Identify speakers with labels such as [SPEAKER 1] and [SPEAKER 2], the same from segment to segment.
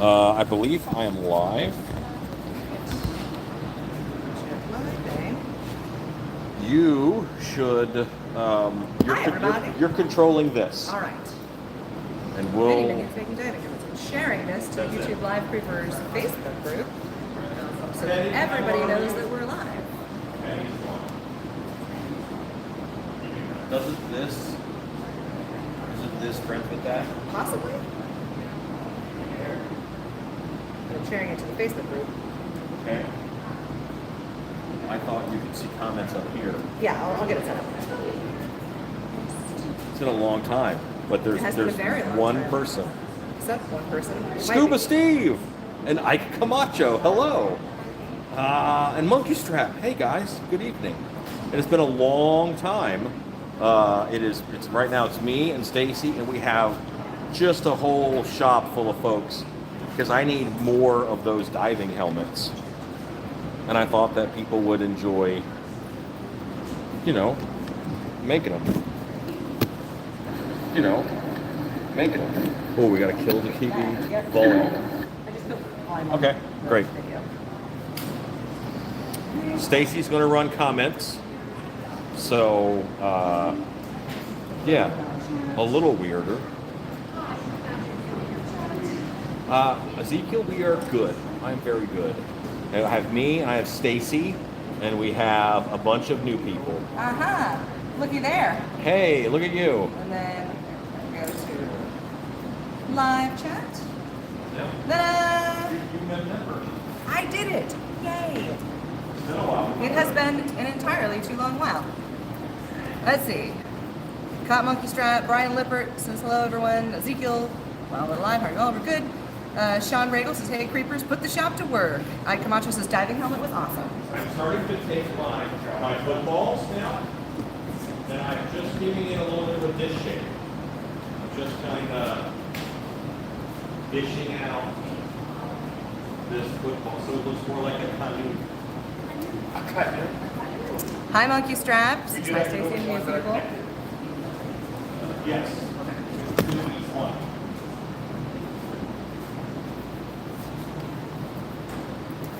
[SPEAKER 1] I believe I am live. You should.
[SPEAKER 2] Hi, everybody.
[SPEAKER 1] You're controlling this.
[SPEAKER 2] All right.
[SPEAKER 1] And
[SPEAKER 2] Many,
[SPEAKER 1] we'll.
[SPEAKER 2] many faking diving helmets. I'm sharing this to the YouTube Live Creepers Facebook group so that everybody knows that we're live.
[SPEAKER 1] Isn't this friends with that?
[SPEAKER 2] Possibly. I'm sharing it to the Facebook group.
[SPEAKER 1] Okay. I thought you could see comments up here.
[SPEAKER 2] Yeah, I'll get it set up.
[SPEAKER 1] It's been a long time, but there's
[SPEAKER 2] It has been a very long
[SPEAKER 1] one
[SPEAKER 2] time.
[SPEAKER 1] person.
[SPEAKER 2] Except one person. It might
[SPEAKER 1] Scuba
[SPEAKER 2] be.
[SPEAKER 1] Steve and Ike Camacho. Hello. And Monkey Strap. Hey guys. Good evening. And it's been a long time. It's right now. It's me and Stacy, and we have just a whole shop full of folks because I need more of those diving helmets. And I thought that people would enjoy, making them. Making them. Oh, we gotta kill the TV volume.
[SPEAKER 2] I just put volume on.
[SPEAKER 1] Okay, great.
[SPEAKER 2] Video.
[SPEAKER 1] Stacy's gonna run comments. So, yeah, a little weirder. Ezekiel, we are good. I'm very good. And I have me, I have Stacy, and we have a bunch of new people.
[SPEAKER 2] Looky there.
[SPEAKER 1] Hey, look at you.
[SPEAKER 2] And then go to live chat. Ta-da! I did it! Yay! It has been an entirely too long while. Let's see. Caught Monkey Strap, Brian Lippert says hello everyone. Ezekiel, well, we're live, how are you all? We're good. Sean Regal says, hey creepers, put the shop to work. Ike Camacho says, diving helmet was awesome.
[SPEAKER 1] I'm starting to take my footballs now, and I'm just giving it a little bit of a dish shape. I'm just kind of dishing out this football so it looks more like a canoe.
[SPEAKER 2] Hi Monkey Straps. Hi Stacey and Musical.
[SPEAKER 1] Yes.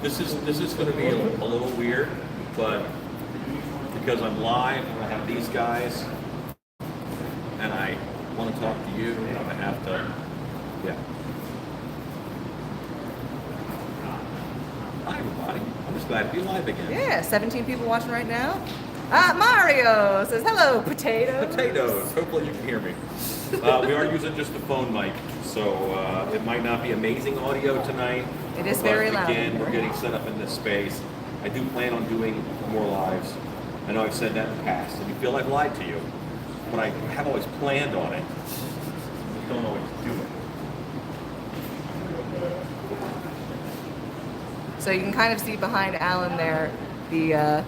[SPEAKER 1] This is going to be a little weird, but because I'm live and I have these guys, and I want to talk to you, I'm going to have to, yeah. Hi everybody, I'm just glad to be live again.
[SPEAKER 2] Yeah, 17 people watching right now. Mario says, hello, potatoes.
[SPEAKER 1] Potatoes, hopefully you can hear me. We are using just the phone mic, so it might not be amazing audio tonight.
[SPEAKER 2] It is very
[SPEAKER 1] but
[SPEAKER 2] loud.
[SPEAKER 1] again, we're getting set up in this space. I do plan on doing more lives. I know I've said that in the past, and you feel I've lied to you, but I have always planned on it. Just don't always do it.
[SPEAKER 2] So you can kind of see behind Alan there the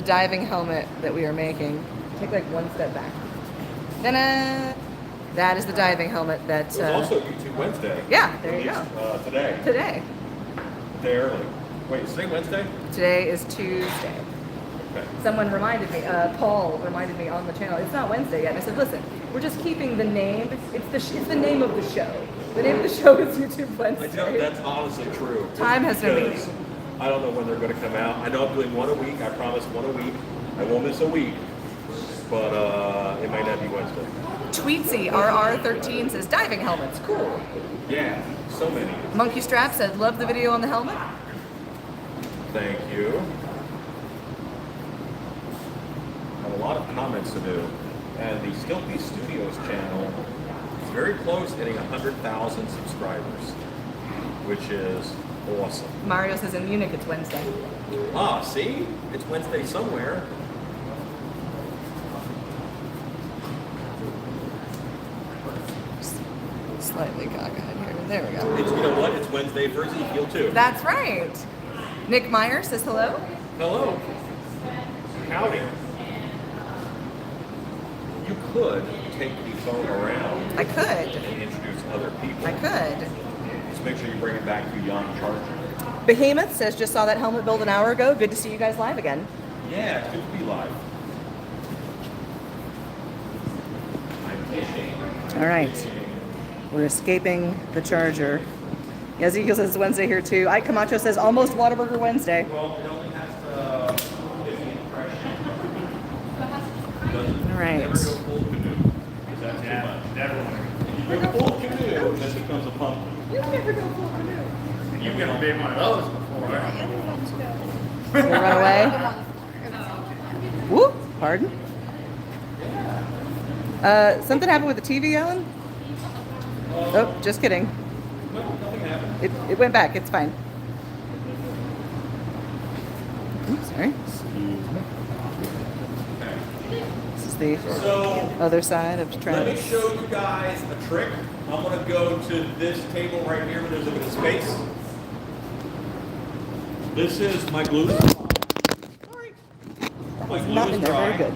[SPEAKER 2] diving helmet that we are making. Take like one step back. Ta-da! That is the diving helmet that...
[SPEAKER 1] It was also YouTube Wednesday.
[SPEAKER 2] Yeah, there you go.
[SPEAKER 1] Today.
[SPEAKER 2] Today.
[SPEAKER 1] Day early. Wait, is today Wednesday?
[SPEAKER 2] Today is Tuesday.
[SPEAKER 1] Okay.
[SPEAKER 2] Someone reminded me, Paul reminded me on the channel, it's not Wednesday yet. And I said, listen, we're just keeping the name. It's the name of the show. The name of the show is YouTube Wednesday.
[SPEAKER 1] I know that's honestly true.
[SPEAKER 2] Time has no meaning.
[SPEAKER 1] Because I don't know when they're going to come out. I know I'm doing one a week. I promise one a week. I won't miss a week. But it might not be Wednesday.
[SPEAKER 2] Tweetsy RR13 says diving helmets, cool.
[SPEAKER 1] Yeah, so many.
[SPEAKER 2] Monkey Strap said love the video on the helmet.
[SPEAKER 1] Thank you. I have a lot of comments to do. And the Stiltbeast Studios channel is very close to hitting 100,000 subscribers, which is awesome.
[SPEAKER 2] Mario says in Munich it's Wednesday.
[SPEAKER 1] Ah, see? It's Wednesday somewhere.
[SPEAKER 2] Slightly cockeyed here. There we go.
[SPEAKER 1] It's, you know what? It's Wednesday for Ezekiel too.
[SPEAKER 2] That's right. Nick Meyer says hello.
[SPEAKER 1] Hello. Howdy. You could take the phone around
[SPEAKER 2] I could.
[SPEAKER 1] and introduce other people.
[SPEAKER 2] I could.
[SPEAKER 1] Just make sure you bring it back to Young Charger.
[SPEAKER 2] Behemoth says just saw that helmet build an hour ago. Good to see you guys live again.
[SPEAKER 1] Yeah, it's good to be live. I'm fishing.
[SPEAKER 2] All right. We're escaping the charger. Ezekiel says it's Wednesday here too. Ike Camacho says almost Whataburger Wednesday.
[SPEAKER 1] Well, it only has to give the impression.
[SPEAKER 2] All right.
[SPEAKER 1] Never go full canoe. Because that's too much.
[SPEAKER 3] Never.
[SPEAKER 1] If you go full canoe, then it becomes a pumpkin.
[SPEAKER 2] You never go full canoe.
[SPEAKER 3] You've got to be one of those before.
[SPEAKER 2] They run away. Whoop. Pardon? Something happened with the TV, Ellen? Oh, just kidding.
[SPEAKER 1] No, nothing happened.
[SPEAKER 2] It went back. It's fine. Oops, sorry.
[SPEAKER 1] Okay.
[SPEAKER 2] This is the
[SPEAKER 1] So,
[SPEAKER 2] other side of
[SPEAKER 1] let me
[SPEAKER 2] Travis.
[SPEAKER 1] show you guys a trick. I'm going to go to this table right here where there's a bit of space. This is my glue. Sorry. My glue
[SPEAKER 2] Not
[SPEAKER 1] is
[SPEAKER 2] in there.
[SPEAKER 1] dry.
[SPEAKER 2] Very good.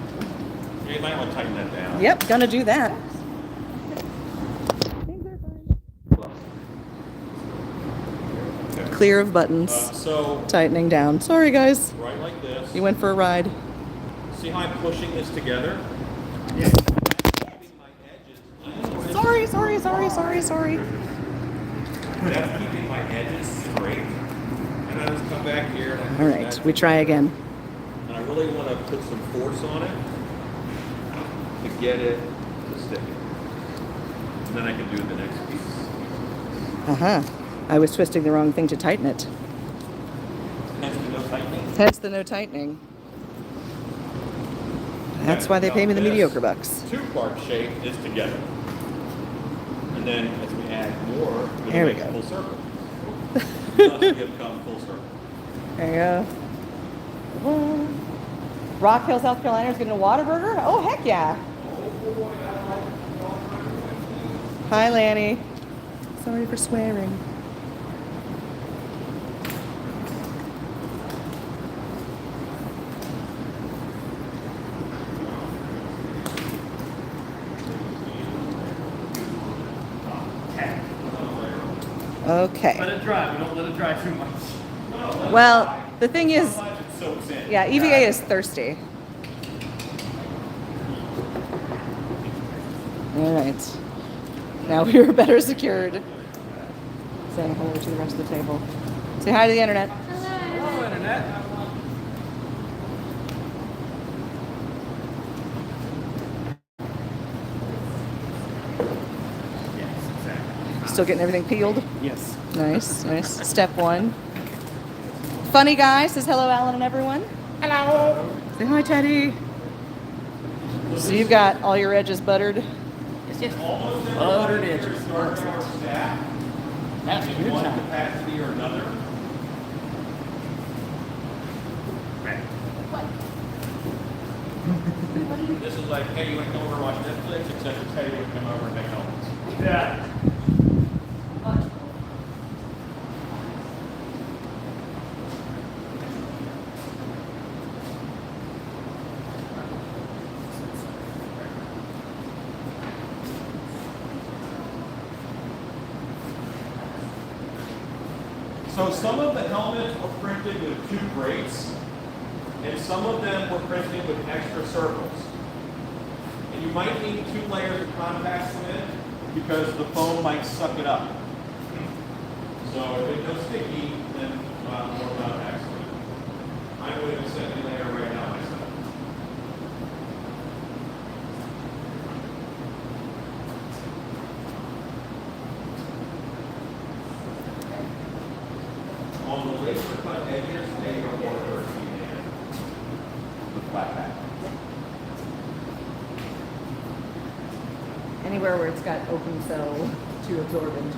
[SPEAKER 1] You might want to tighten that down.
[SPEAKER 2] Yep, gonna do that.
[SPEAKER 1] Okay.
[SPEAKER 2] Clear of buttons.
[SPEAKER 1] So,
[SPEAKER 2] Tightening down. Sorry, guys.
[SPEAKER 1] right like this.
[SPEAKER 2] You went for a ride.
[SPEAKER 1] See how I'm pushing this together?
[SPEAKER 3] Yeah.
[SPEAKER 1] Keeping my edges.
[SPEAKER 2] Sorry.
[SPEAKER 1] That's keeping my edges straight. And I just come back here. And I
[SPEAKER 2] All
[SPEAKER 1] push
[SPEAKER 2] right,
[SPEAKER 1] that
[SPEAKER 2] we try again.
[SPEAKER 1] And I really want to put some force on it to get it to stick. And then I can do the next piece.
[SPEAKER 2] I was twisting the wrong thing to tighten it.
[SPEAKER 1] Hence the no tightening.
[SPEAKER 2] Hence the no tightening. That's why they pay me the
[SPEAKER 1] Now
[SPEAKER 2] mediocre
[SPEAKER 1] this
[SPEAKER 2] bucks.
[SPEAKER 1] Two-part shape is together. And then as we add more, we'll
[SPEAKER 2] There we
[SPEAKER 1] make a
[SPEAKER 2] go.
[SPEAKER 1] full circle. Thus we have come full circle.
[SPEAKER 2] There you go. Rock Hill, South Carolina is getting a Whataburger? Oh, heck yeah. Hi, Lanny. Sorry for swearing. Okay.
[SPEAKER 3] Let it dry. We don't let it dry too much.
[SPEAKER 2] Well, the thing is,
[SPEAKER 1] Sometimes it soaks in.
[SPEAKER 2] yeah, EVA is thirsty. All right. Now we are better secured. Saying hello to the rest of the table. Say hi to the internet.
[SPEAKER 3] Hello, Internet. Yes, exactly.
[SPEAKER 2] Still getting everything peeled.
[SPEAKER 3] Yes.
[SPEAKER 2] Nice. Step one. Funny guy says hello, Alan and everyone.
[SPEAKER 3] Hello.
[SPEAKER 2] Say hi, Teddy. So you've got all your edges buttered.
[SPEAKER 3] It's just buttered edges. That's a good
[SPEAKER 1] One
[SPEAKER 3] time.
[SPEAKER 1] capacity or another. This is like, hey, you want to come over and watch Netflix? Except it's hey, you want to come over and make helmets.
[SPEAKER 3] Yeah.
[SPEAKER 1] So some of the helmets were printed with 2 grates, and some of them were printed with extra circles. And you might need 2 layers of contact cement because the foam might suck it up. So if it goes sticky, then more contact cement. I'm doing a second layer right now myself. On the laser cut edges, they are more earthy than the flat back.
[SPEAKER 2] Anywhere where it's got open cell to absorb into.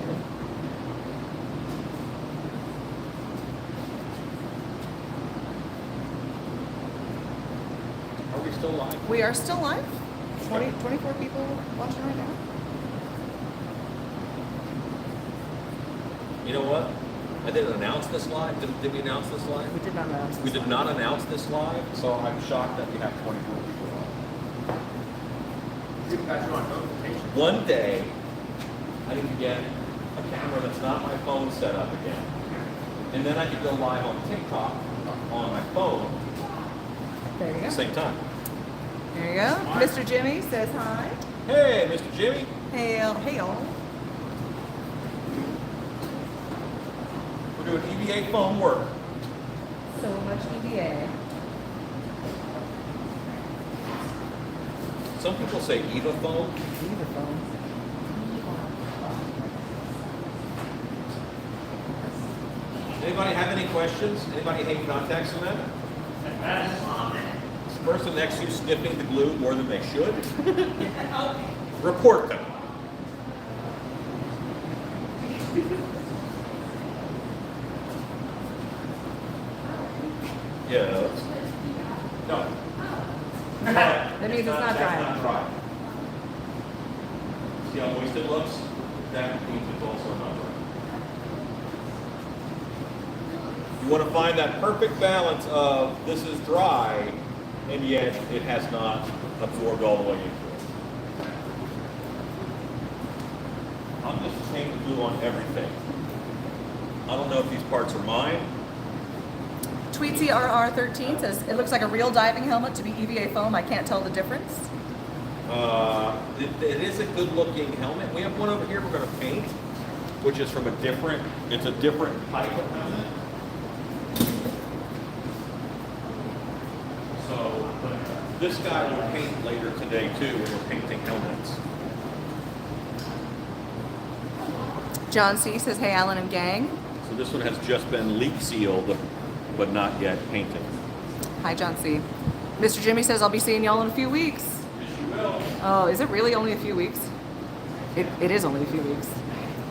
[SPEAKER 1] Are we still live?
[SPEAKER 2] We are still live. 24 people watching right now.
[SPEAKER 1] You know what? I didn't announce this live. Did we announce this live?
[SPEAKER 2] We did not announce.
[SPEAKER 1] We did not announce this live, so I'm shocked that we have 24 people on.
[SPEAKER 3] You guys are on notification.
[SPEAKER 1] One day, I need to get a camera that's not my phone set up again. And then I could go live on TikTok on my phone
[SPEAKER 2] There you
[SPEAKER 1] at
[SPEAKER 2] go.
[SPEAKER 1] the same time.
[SPEAKER 2] There you go. Mr. Jimmy says hi.
[SPEAKER 1] Hey, Mr. Jimmy.
[SPEAKER 2] Hey, all.
[SPEAKER 1] We're doing EVA foam work.
[SPEAKER 2] So much EVA.
[SPEAKER 1] Some people say EVA foam.
[SPEAKER 2] EVA foam.
[SPEAKER 1] Anybody have any questions? Anybody hate contact cement? Is the person next to you sniffing the glue more than they should? Report them. Yes. No.
[SPEAKER 2] That means it's not dry.
[SPEAKER 1] That's not dry. See how moist it looks? That means it's also not dry. You want to find that perfect balance of this is dry, and yet it has not absorbed all the way into it. I'm just painting glue on everything. I don't know if these parts are mine.
[SPEAKER 2] Tweetsy RR13 says, it looks like a real diving helmet to be EVA foam. I can't tell the difference.
[SPEAKER 1] It is a good looking helmet. We have one over here we're going to paint, which is from a different type of helmet. So this guy will paint later today too when we're painting helmets.
[SPEAKER 2] John C says, hey, Alan and gang.
[SPEAKER 1] So this one has just been leak sealed, but not yet painted.
[SPEAKER 2] Hi, John C. Mr. Jimmy says, I'll be seeing y'all in a few weeks.
[SPEAKER 1] Yes, you will.
[SPEAKER 2] Oh, is it really only a few weeks? It is only a few weeks.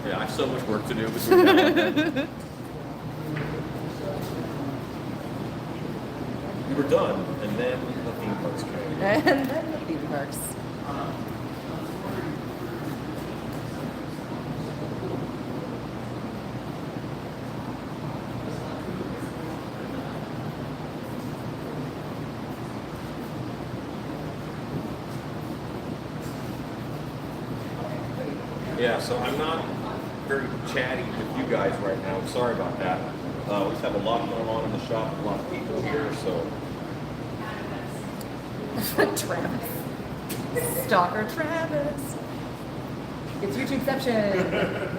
[SPEAKER 1] Yeah, I have so much work to do between now and then. We were done, and then the theme parks came.
[SPEAKER 2] And then the theme parks.
[SPEAKER 1] Yeah, so I'm not very chatty with you guys right now. I'm sorry about that. We just have a lot going on in the shop, a lot of people here, so.
[SPEAKER 2] Travis. Stalker Travis. It's YouTubeception.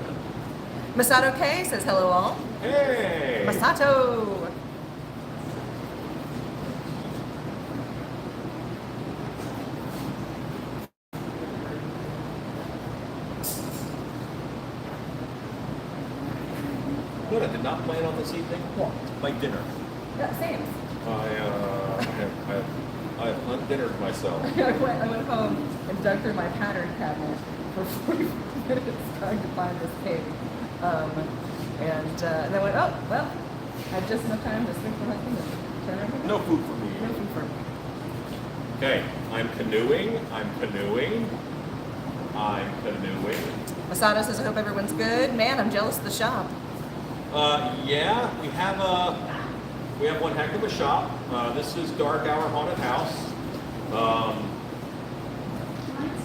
[SPEAKER 2] Masato K says hello all.
[SPEAKER 1] Hey!
[SPEAKER 2] Masato.
[SPEAKER 1] Good, I did not plan on this evening.
[SPEAKER 2] What?
[SPEAKER 1] My dinner.
[SPEAKER 2] Yeah, same.
[SPEAKER 1] I have undinnered myself.
[SPEAKER 2] I went home and dug through my pattern cabinet for 40 minutes trying to find this cake. And then I went, oh, well, I had just enough time to swing for my husband and turn around.
[SPEAKER 1] No food for me.
[SPEAKER 2] No food for me.
[SPEAKER 1] Okay, I'm canoeing.
[SPEAKER 2] Masato says, I hope everyone's good. Man, I'm jealous of the shop.
[SPEAKER 1] Yeah, we have one heck of a shop. This is Dark Hour Haunted House.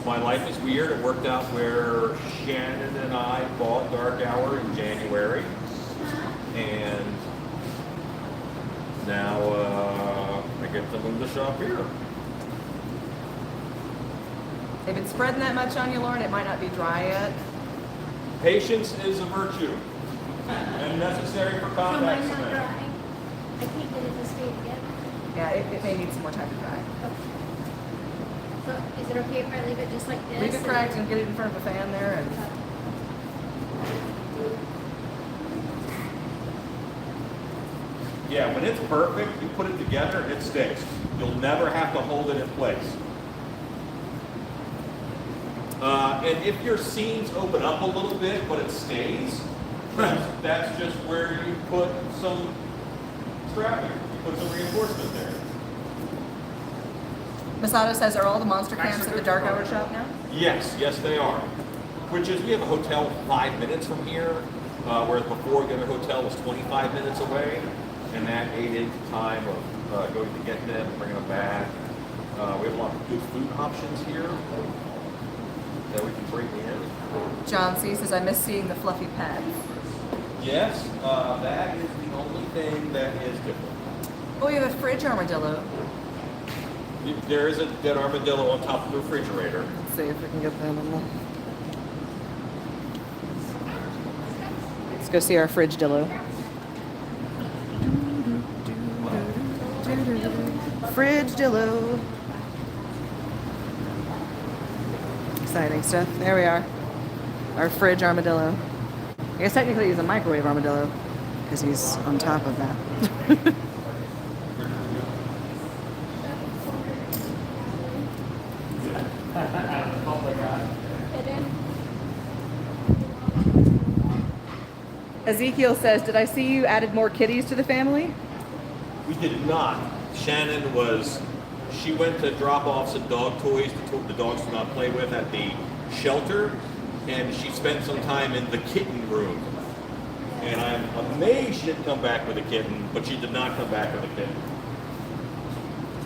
[SPEAKER 1] My life is weird. It worked out where Shannon and I bought Dark Hour in January, and now I get to move the shop here.
[SPEAKER 2] If it's spreading that much on you, Lauren, it might not be dry yet.
[SPEAKER 1] Patience is a virtue and necessary for
[SPEAKER 4] So
[SPEAKER 1] contact
[SPEAKER 4] mine's not
[SPEAKER 1] cement.
[SPEAKER 4] dry. I can't get it to stay together.
[SPEAKER 2] Yeah, it may need some more time to dry.
[SPEAKER 4] Okay. So is it okay if I leave it just like this?
[SPEAKER 2] Leave it cracked and get it in front of the fan there. And
[SPEAKER 1] Yeah, when it's perfect, you put it together, it sticks. You'll never have to hold it in place. And if your seams open up a little bit, but it stays, that's just where you put some strapping. You put some reinforcement there.
[SPEAKER 2] Masato says, are all the monster camps at the Dark Hour shop now?
[SPEAKER 1] Yes, yes they are. Which is, we have a hotel 5 minutes from here, whereas before the other hotel was 25 minutes away, and that ate into time of going to get them, bringing them back. We have a lot of good food options here that we can bring in.
[SPEAKER 2] John C says, I miss seeing the fluffy pads.
[SPEAKER 1] Yes, that is the only thing that is different.
[SPEAKER 2] Oh, you have a fridge armadillo.
[SPEAKER 1] There is a dead armadillo on top of the refrigerator.
[SPEAKER 2] Let's see if we can get them in the... Let's go see our fridge dillo. fridge dillo. Exciting stuff. There we are. Our fridge armadillo. I guess technically he's a microwave armadillo because he's on top of that. Ezekiel says, did I see you added more kitties to the family?
[SPEAKER 1] We did not. Shannon she went to drop off some dog toys the dogs do not play with at the shelter, and she spent some time in the kitten room. And I'm amazed she didn't come back with a kitten, but she did not come back with a kitten.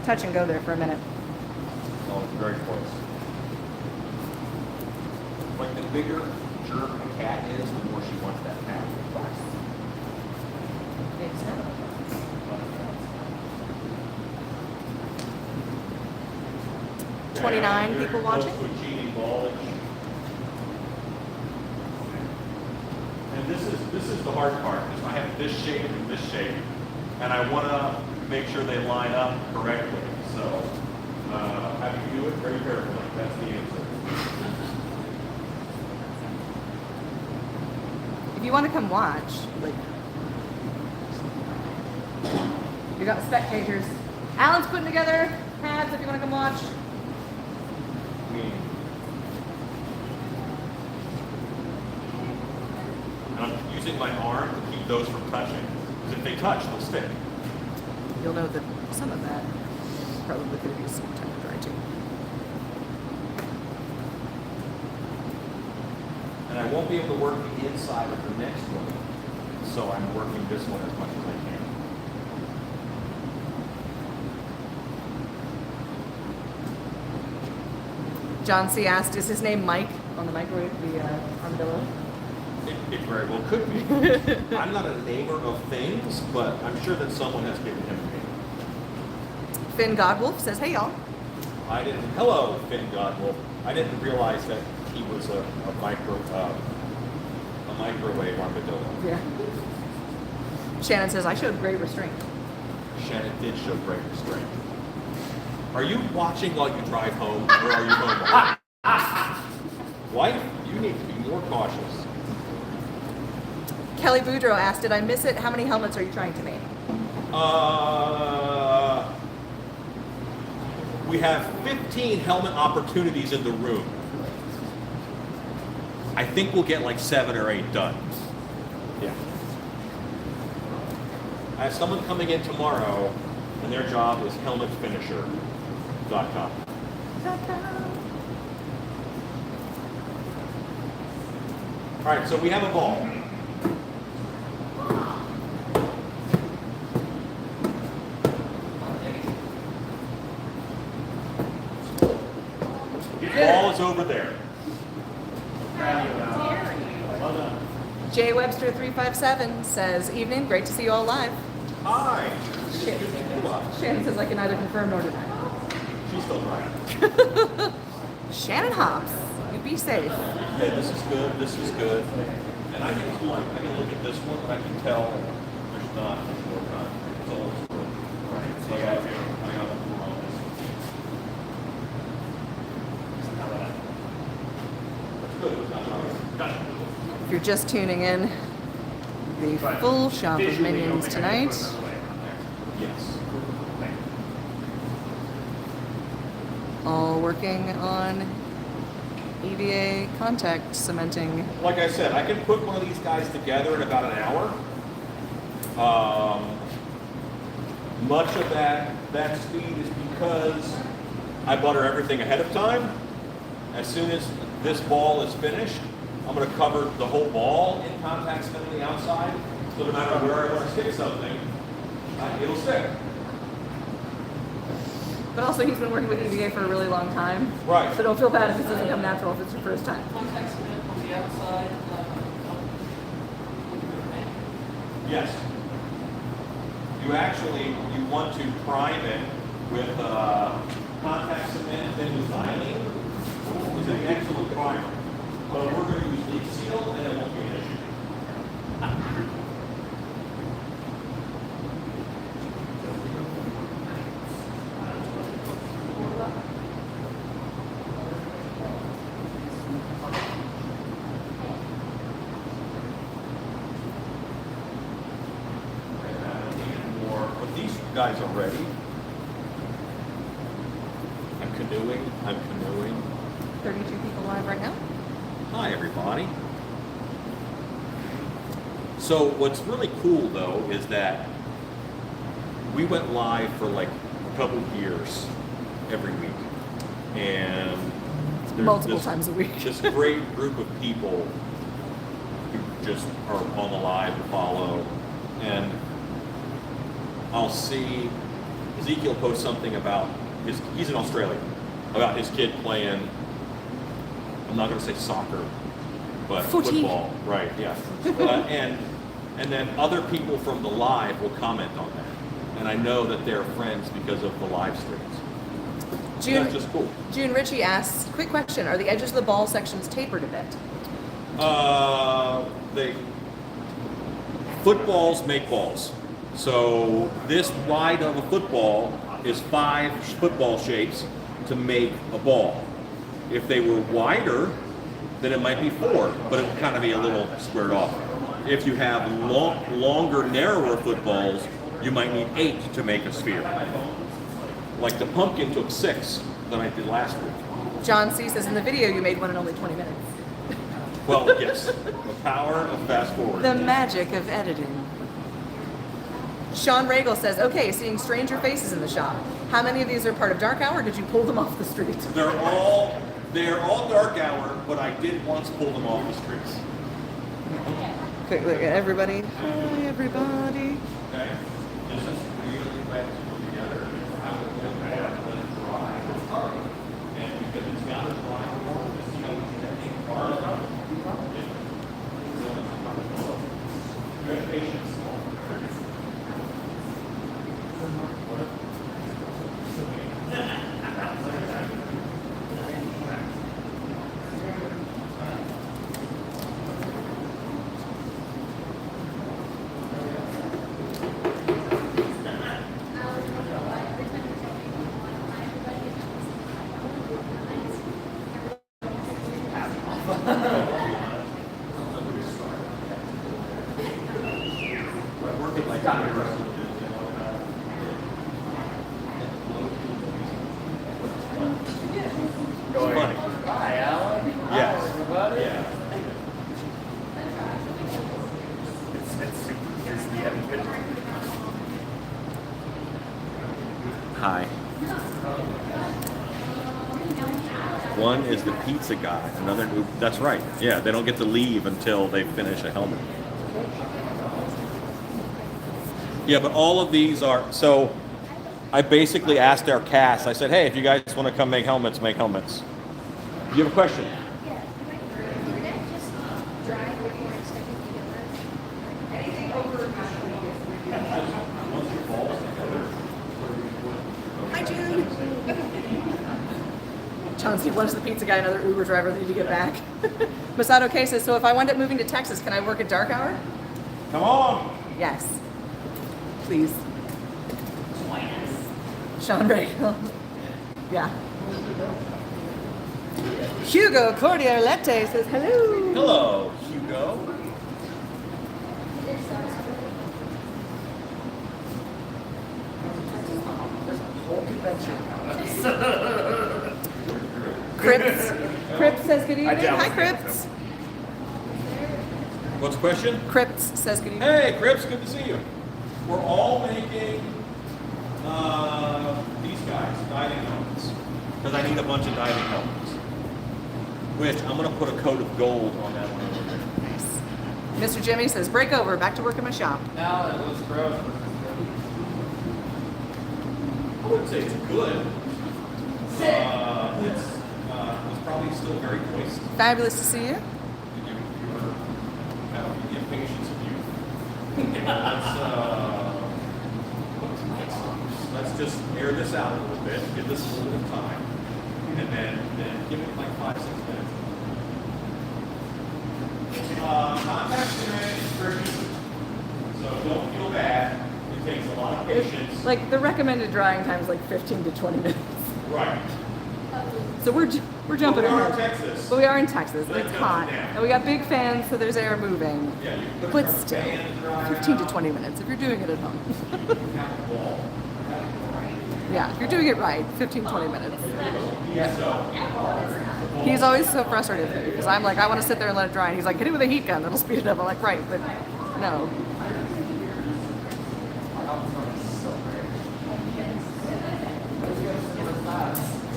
[SPEAKER 2] Touch and go there for a minute.
[SPEAKER 1] Oh, it's very close. Like the bigger jerk a cat is, the more she wants that cat.
[SPEAKER 2] 29 people watching.
[SPEAKER 1] And this is the hard part, because I have this shape and this shape, and I want to make sure they line up correctly. So have you do it very carefully. That's the answer.
[SPEAKER 2] If you want to come watch, like, you got spectators. Alan's putting together pads if you want to come watch.
[SPEAKER 1] And I'm using my arm to keep those from touching, because if they touch, they'll stick.
[SPEAKER 2] You'll know that some of that probably could use some time to dry too.
[SPEAKER 1] And I won't be able to work the inside of the next one, so I'm working this one as much as I can.
[SPEAKER 2] John C. asked, is his name Mike on the microwave, the armadillo?
[SPEAKER 1] It very well could be. I'm not a namer of things, but I'm sure that someone has given him a name.
[SPEAKER 2] Finn Godwolf says, hey y'all.
[SPEAKER 1] Hello, Finn Godwolf. I didn't realize that he was a microwave armadillo.
[SPEAKER 2] Yeah. Shannon says, I showed great restraint.
[SPEAKER 1] Shannon did show great restraint. Are you watching while you drive home, or are you home? Wife, you need to be more cautious.
[SPEAKER 2] Kelly Boudreau asked, did I miss it? How many helmets are you trying to make?
[SPEAKER 1] We have 15 helmet opportunities in the room. I think we'll get like 7 or 8 done. Yeah. I have someone coming in tomorrow, and their job is helmetfinisher.com. All right, so we have a ball. Ball is over there.
[SPEAKER 2] Jay Webster 357 says, evening, great to see you all live.
[SPEAKER 1] Hi.
[SPEAKER 2] Shannon says, I can neither confirm nor deny.
[SPEAKER 1] She's still right.
[SPEAKER 2] Shannon Hobbs, you be safe.
[SPEAKER 1] Okay, this is good. This is good. And I can look at this one, and I can tell there's not much more time. It's all good. Right. So I got to move on this. That's good. It's not wrong. Got it.
[SPEAKER 2] If you're just tuning in, the full shop of minions tonight.
[SPEAKER 1] Yes.
[SPEAKER 2] All working on EVA contact cementing.
[SPEAKER 1] Like I said, I can put one of these guys together in about an hour. Much of that speed is because I butter everything ahead of time. As soon as this ball is finished, I'm going to cover the whole ball in contact cement on the outside. So no matter where I want to stick something, it'll stick.
[SPEAKER 2] But also he's been working with EVA for a really long time.
[SPEAKER 1] Right.
[SPEAKER 2] So don't feel bad if this doesn't come natural if it's your first time.
[SPEAKER 5] Contact cement on the outside.
[SPEAKER 1] Yes. You want to prime it with contact cement and with xylene. It's an excellent primer. But we're going to use leak seal and it won't be an issue. You guys are ready? I'm canoeing.
[SPEAKER 2] 32 people live right now.
[SPEAKER 1] Hi, everybody. So what's really cool, though, is that we went live for like a couple of years every week. And there's
[SPEAKER 2] Multiple times a week.
[SPEAKER 1] This great group of people who just are on the live to follow. And I'll see Ezekiel post something about he's in Australia, about his kid playing, I'm not going to say soccer, but
[SPEAKER 2] Footy.
[SPEAKER 1] football. Right, yeah. And then other people from the live will comment on that. And I know that they're friends because of the live streams.
[SPEAKER 2] June,
[SPEAKER 1] That's just cool.
[SPEAKER 2] June Ritchie asks, quick question, are the edges of the ball sections tapered a bit?
[SPEAKER 1] Footballs make balls. So this wide of a football is 5 football shapes to make a ball. If they were wider, then it might be 4, but it would kind of be a little squared off. If you have longer, narrower footballs, you might need 8 to make a sphere. Like the pumpkin took 6 that I did last week.
[SPEAKER 2] John C. says, in the video you made one in only 20 minutes.
[SPEAKER 1] Well, yes, the power of fast forward.
[SPEAKER 2] The magic of editing. Sean Regal says, okay, seeing stranger faces in the shop. How many of these are part of Dark Hour, or did you pull them off the street?
[SPEAKER 1] They're all dark hour, but I did once pull them off the streets.
[SPEAKER 2] Quick look at everybody. Hi, everybody.
[SPEAKER 1] Okay. This is really wet together. I would go back and let it dry. And because it's got to dry, it's good patience. Funny.
[SPEAKER 3] Hi, Alan.
[SPEAKER 1] Yes.
[SPEAKER 3] Hi, everybody.
[SPEAKER 1] Yeah.
[SPEAKER 3] It's the end.
[SPEAKER 1] Hi. One is the pizza guy. Another, that's right. Yeah, they don't get to leave until they finish a helmet. Yeah, but all of these are, so I basically asked our cast, I said, hey, if you guys want to come make helmets, make helmets. You have a question?
[SPEAKER 4] Yeah. Would that just dry before it's stuck in the
[SPEAKER 2] Anything over Hi, June. Chauncey, what is the pizza guy, another Uber driver that need to get back? Masato K says, so if I wind up moving to Texas, can I work at Dark Hour?
[SPEAKER 1] Come on.
[SPEAKER 2] Yes. Please. Sean Regal. Yeah. Hugo Cordialete says hello.
[SPEAKER 1] Hello, Hugo.
[SPEAKER 2] Crips says good evening. Hi, Crips.
[SPEAKER 1] What's the question?
[SPEAKER 2] Crips says good evening.
[SPEAKER 1] Hey, Crips, good to see you. We're all making these guys, diving helmets, because I need a bunch of diving helmets, which I'm going to put a coat of gold on that one over there.
[SPEAKER 2] Nice. Mr. Jimmy says, break over, back to work in my shop.
[SPEAKER 3] Alan, it looks gross.
[SPEAKER 1] I wouldn't say it's good. It's probably still very moist.
[SPEAKER 2] Fabulous to see you.
[SPEAKER 1] You have the impatience of youth. Let's just air this out a little bit, give this a little bit of time, and then give it like 5-6 minutes. Contact today is pretty easy, so don't feel bad. It takes a lot of patience.
[SPEAKER 2] Like the recommended drying time is like 15 to 20 minutes.
[SPEAKER 1] Right.
[SPEAKER 2] So we're We're jumping
[SPEAKER 1] We are in
[SPEAKER 2] ahead.
[SPEAKER 1] Texas.
[SPEAKER 2] But we are in Texas, and it's hot. And we got big fans, so there's air moving.
[SPEAKER 1] Yeah, you put
[SPEAKER 2] But
[SPEAKER 1] a
[SPEAKER 2] still,
[SPEAKER 1] fan dryer
[SPEAKER 2] 15 to
[SPEAKER 1] out.
[SPEAKER 2] 20 minutes if you're doing it at home.
[SPEAKER 1] You can have a wall.
[SPEAKER 2] Yeah, if you're doing it right, 15, 20 minutes.
[SPEAKER 1] So,
[SPEAKER 2] He's always so frustrated with me because I'm like, I want to sit there and let it dry. And he's like, hit it with a heat gun, that'll speed it up. I'm like, right, but no.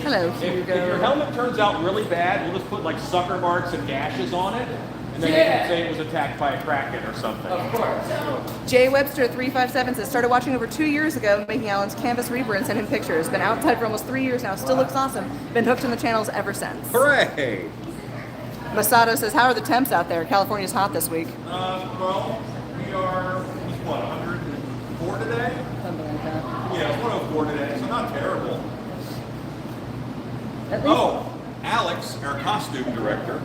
[SPEAKER 2] Hello,
[SPEAKER 1] if your
[SPEAKER 2] Hugo.
[SPEAKER 1] helmet turns out really bad, we'll just put like sucker marks and gashes on it, and then they can say it was attacked by a kraken or something.
[SPEAKER 3] Of course.
[SPEAKER 2] Jay Webster 357 says, started watching over 2 years ago, making Alan's Canvas Reaper and sent him pictures. Been outside for almost 3 years now, still looks awesome. Been hooked on the channels ever since.
[SPEAKER 1] Hooray!
[SPEAKER 2] Masato says, how are the temps out there? California's hot this week.
[SPEAKER 1] Well, we are, what, 104 today?
[SPEAKER 2] Something like that.
[SPEAKER 1] Yeah, it's 104 today, so not terrible.
[SPEAKER 2] At least
[SPEAKER 1] Oh, Alex, our costume director,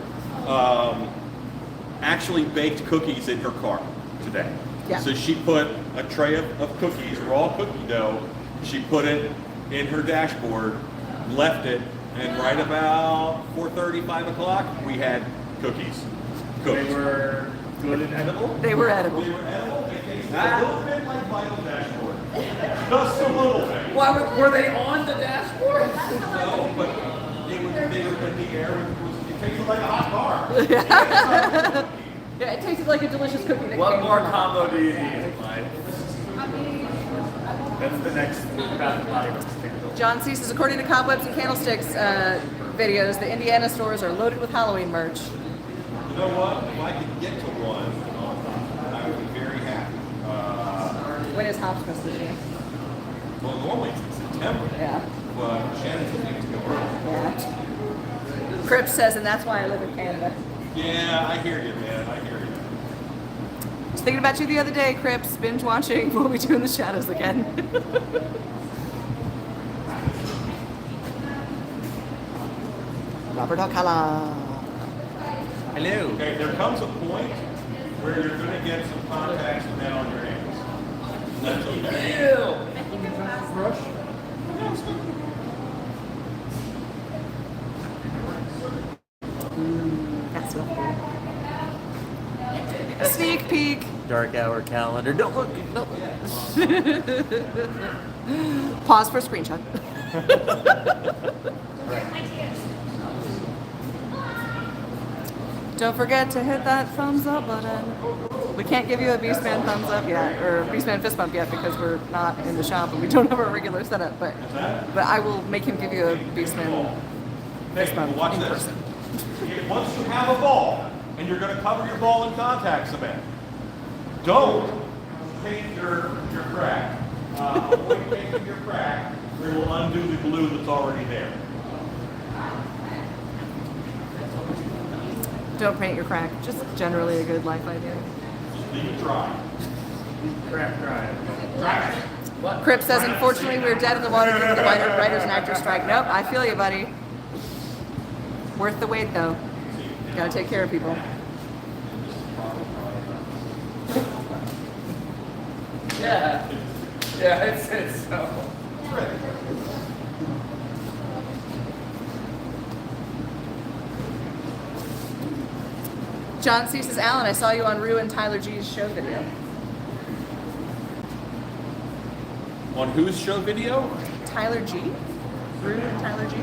[SPEAKER 1] actually baked cookies in her car today.
[SPEAKER 2] Yeah.
[SPEAKER 1] So she put a tray of cookies, raw cookie dough, she put it in her dashboard, left it, and right about 4:30, 5 o'clock, we had cookies.
[SPEAKER 3] They
[SPEAKER 1] Cooked.
[SPEAKER 3] were good and edible.
[SPEAKER 2] they were edible.
[SPEAKER 1] They were edible. They tasted a little bit like Vital Dashboard. Just a little bit.
[SPEAKER 3] Why were they on the dashboard?
[SPEAKER 1] No, but they were in the air. It tasted like a hot bar.
[SPEAKER 2] Yeah, it tasted like a delicious cookie. That
[SPEAKER 3] What
[SPEAKER 2] came
[SPEAKER 3] more
[SPEAKER 2] from a-
[SPEAKER 3] combo do you need, Mike? That's the next Bath and Body Works thing.
[SPEAKER 2] John C says, according to Cobwebs and Candlesticks videos, the Indiana stores are loaded with Halloween merch.
[SPEAKER 1] You know what? If I could get to one, I would be very happy.
[SPEAKER 2] When is Hopsmas this year?
[SPEAKER 1] Well, normally it's in September,
[SPEAKER 2] Yeah.
[SPEAKER 1] but Shannon's looking to go early.
[SPEAKER 2] Yeah. Cripps says, and that's why I live in Canada.
[SPEAKER 1] Yeah, I hear you, man. I hear you.
[SPEAKER 2] I was thinking about you the other day, Cripps, binge watching What We Do in the Shadows again. Robert Alcala.
[SPEAKER 3] Hello.
[SPEAKER 1] Okay, there comes a point where you're going to get some contacts down on your hands. And that's okay.
[SPEAKER 2] That's what A sneak peek.
[SPEAKER 3] Dark hour calendar. Don't look. No.
[SPEAKER 2] Pause for a screenshot. Don't forget to hit that thumbs up button. We can't give you a Beastman thumbs up yet, or Beastman fist bump yet, because we're not in the shop and we don't have our regular setup. But I will make him give you a Beastman fist
[SPEAKER 1] Okay,
[SPEAKER 2] bump
[SPEAKER 1] well, watch
[SPEAKER 2] in
[SPEAKER 1] this.
[SPEAKER 2] person.
[SPEAKER 1] Once you have a ball, and you're going to cover your ball in contact cement, don't paint your crack. Avoid painting your crack, or it will undo the glue that's already there.
[SPEAKER 2] Don't paint your crack. Just generally a good life idea.
[SPEAKER 1] Just leave it dry.
[SPEAKER 3] Crap, dry.
[SPEAKER 1] Dry.
[SPEAKER 3] What?
[SPEAKER 2] Crip says, unfortunately, we're dead in the water due to the writers and actors strike. Nope, I feel you, buddy. Worth the wait, though. Gotta take care of people.
[SPEAKER 3] Yeah. Yeah, it's so.
[SPEAKER 2] John C. says, Alan, I saw you on Rue and Tyler G's show video.
[SPEAKER 1] On whose show video?
[SPEAKER 2] Tyler G? Rue and Tyler G?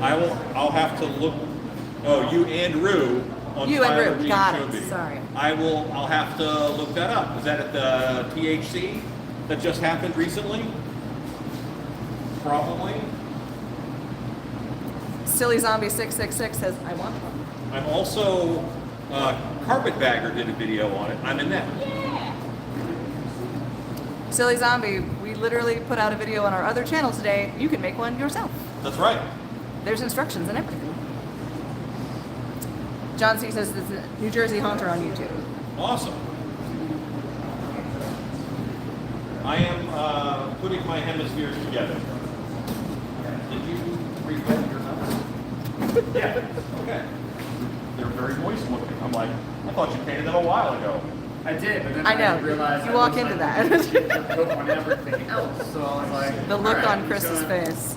[SPEAKER 1] I'll have to look. Oh, you and Rue on
[SPEAKER 2] You and
[SPEAKER 1] Tyler
[SPEAKER 2] Rue.
[SPEAKER 1] G's
[SPEAKER 2] Got
[SPEAKER 1] show
[SPEAKER 2] it.
[SPEAKER 1] video.
[SPEAKER 2] Sorry.
[SPEAKER 1] I'll have to look that up. Is that at the THC that just happened recently? Probably.
[SPEAKER 2] Silly Zombie 666 says, I want one.
[SPEAKER 1] I'm also Carpetbagger did a video on it. I'm in that.
[SPEAKER 2] Silly Zombie, we literally put out a video on our other channel today. You can make one yourself.
[SPEAKER 1] That's right.
[SPEAKER 2] There's instructions and everything. John C. says, there's a New Jersey Haunter on YouTube.
[SPEAKER 1] Awesome. I am putting my hemispheres together. Did you repaint your house? Yeah. Okay. They're very moist looking. I'm like, I thought you painted them a while ago.
[SPEAKER 3] I did, but then
[SPEAKER 2] I know.
[SPEAKER 3] realized
[SPEAKER 2] You
[SPEAKER 3] I
[SPEAKER 2] walk
[SPEAKER 3] was
[SPEAKER 2] into
[SPEAKER 3] like,
[SPEAKER 2] that.
[SPEAKER 3] coat on everything else. So I was like,
[SPEAKER 2] The look
[SPEAKER 3] all right,
[SPEAKER 2] on
[SPEAKER 3] I'm
[SPEAKER 2] Chris's
[SPEAKER 3] gonna-
[SPEAKER 2] face.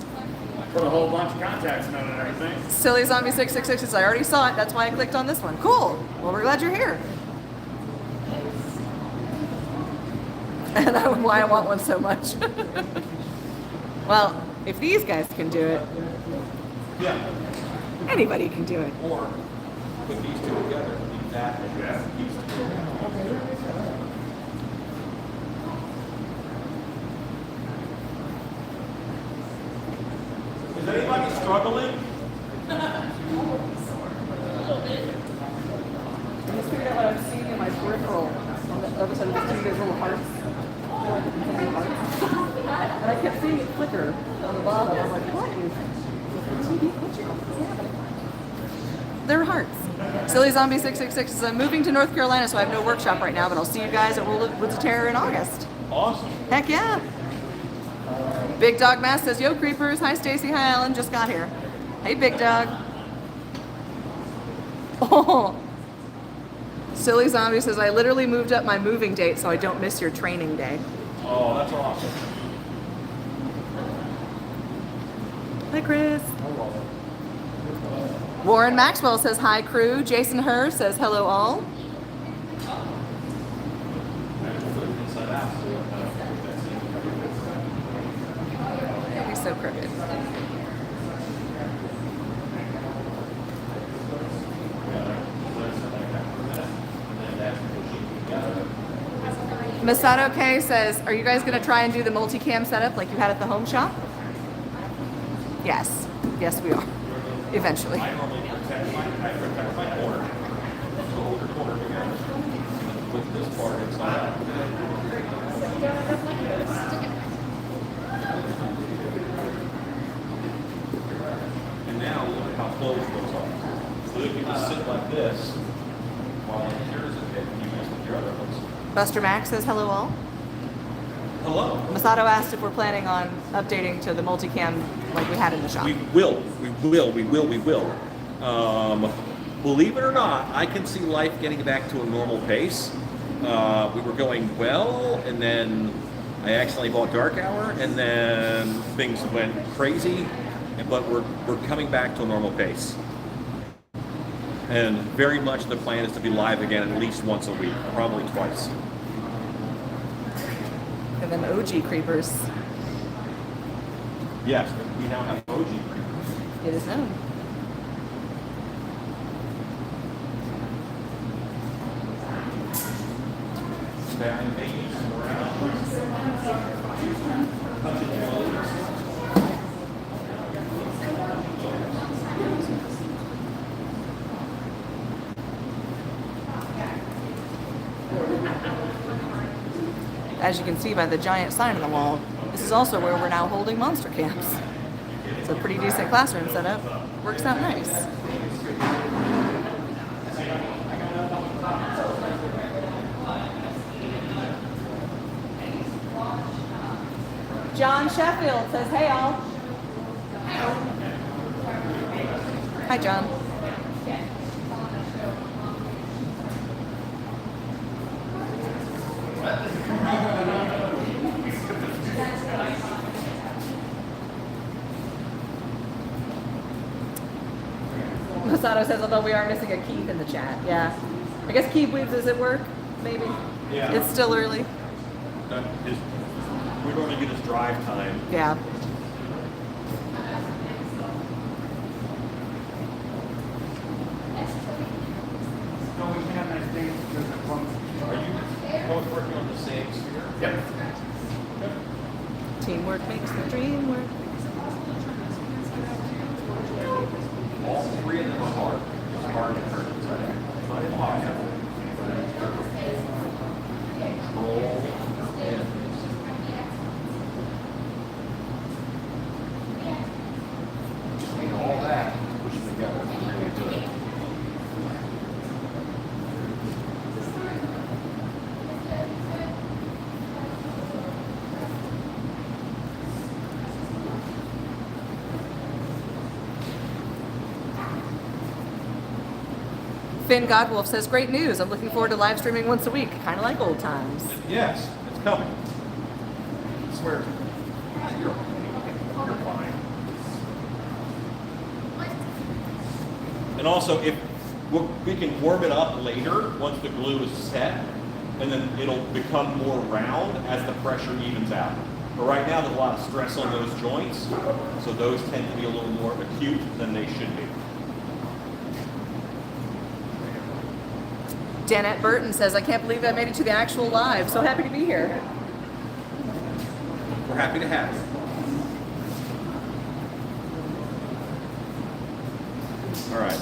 [SPEAKER 3] Put a whole bunch of contacts in it and everything.
[SPEAKER 2] Silly Zombie 666 says, I already saw it. That's why I clicked on this one. Cool. Well, we're glad you're here. And that's why I want one so much. Well, if these guys can do it,
[SPEAKER 1] Yeah.
[SPEAKER 2] anybody can do it.
[SPEAKER 1] Or put these two together. Leave that and these two together. Is anybody struggling?
[SPEAKER 2] I just figured out what I'm seeing in my peripheral on the other side of the screen. There's little hearts. And I kept seeing it flicker on the bottom. I'm like, what is the TV picture? They're hearts. Silly Zombie 666 says, I'm moving to North Carolina, so I have no workshop right now, but I'll see you guys at Woods of Terror in August.
[SPEAKER 1] Awesome.
[SPEAKER 2] Heck yeah. Big Dog Mass says, yo, creepers. Hi, Stacy. Hi, Alan. Just got here. Hey, Big Dog. Oh. Silly Zombie says, I literally moved up my moving date so I don't miss your training day.
[SPEAKER 1] Oh, that's awesome.
[SPEAKER 2] Hi, Chris. Warren Maxwell says, hi, crew. Jason Herr says, hello, all. That'd be so crooked. Masato K says, are you guys going to try and do the multicam setup like you had at the home shop? Yes. Yes, we are. Eventually.
[SPEAKER 1] I normally protect my corner. So hold your corner together. With this part inside out. And now look at how close those are. So if you just sit like this while yours is hit, you mess with your other ones.
[SPEAKER 2] Buster Max says, hello, all.
[SPEAKER 1] Hello.
[SPEAKER 2] Masato asked if we're planning on updating to the multicam like we had in the shop.
[SPEAKER 1] We will. Believe it or not, I can see life getting back to a normal pace. We were going well, and then I accidentally bought Dark Hour, and then things went crazy. But we're coming back to a normal pace. And very much the plan is to be live again at least once a week, probably twice.
[SPEAKER 2] And then OG creepers.
[SPEAKER 1] Yes, we now have OG creepers.
[SPEAKER 2] It is known. As you can see by the giant sign on the wall, this is also where we're now holding monster camps. It's a pretty decent classroom setup. Works out nice. John Sheffield says, hey all. Hi, John. Masato says, although we are missing a Keith in the chat. Yeah. I guess Keith Weaves is at work, maybe.
[SPEAKER 1] Yeah.
[SPEAKER 2] It's still early.
[SPEAKER 1] We normally get his drive time.
[SPEAKER 2] Yeah.
[SPEAKER 1] Are you both working on the same sphere?
[SPEAKER 3] Yep.
[SPEAKER 2] Teamwork makes the dream work.
[SPEAKER 1] All three of them are hard. It's hard to hurt inside out. Not impossible. Control and just need all that to push them together. It's really good.
[SPEAKER 2] Finn Godwolf says, great news. I'm looking forward to live streaming once a week. Kind of like old times.
[SPEAKER 1] Yes, it's coming. I swear. You're fine. And also, if we can warm it up later once the glue is set, and then it'll become more round as the pressure evens out. But right now, there's a lot of stress on those joints, so those tend to be a little more acute than they should be.
[SPEAKER 2] Danette Burton says, I can't believe I made it to the actual live. So happy to be here.
[SPEAKER 1] We're happy to have you. All right.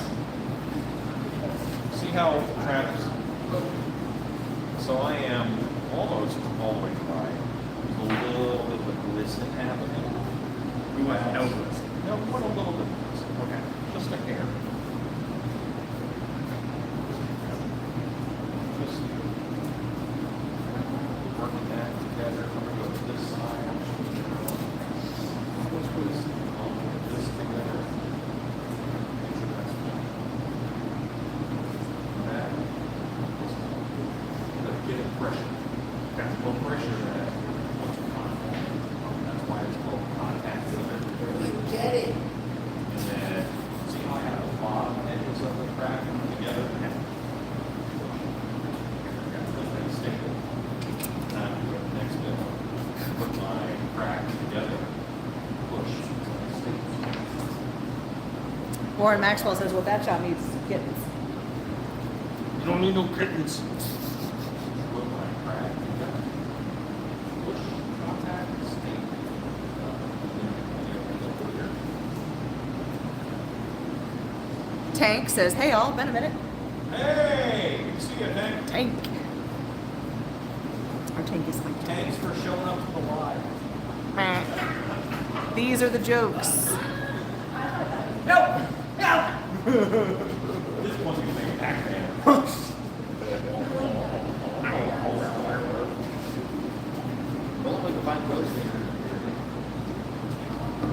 [SPEAKER 1] See how Travis. So I am almost all the way dry. There's a little bit of a glisten happening.
[SPEAKER 3] We want no glisten.
[SPEAKER 1] No, we want a little bit of glisten. Okay. Just a hair. Just working that together. I'm going to go to this side. Let's put this together. Make sure that's fine. That. Get it pressure. That's low pressure that once you contact. That's why it's called contact cement.
[SPEAKER 6] Get it.
[SPEAKER 1] And then see how I have the bottom edges of the crack together. Now I'm going to the next bit. Put my crack together. Push.
[SPEAKER 2] Warren Maxwell says, well, that shot needs kittens.
[SPEAKER 3] You don't need no kittens.
[SPEAKER 1] Put my crack together. Push. Contact. Stay.
[SPEAKER 2] Tank says, hey, all, been a minute.
[SPEAKER 1] Hey! Good to see you, Tank.
[SPEAKER 2] Tank. Our tank is like
[SPEAKER 1] Thanks for showing up to the live.
[SPEAKER 2] These are the jokes.
[SPEAKER 1] No! No! This one's gonna make a Pac-Man.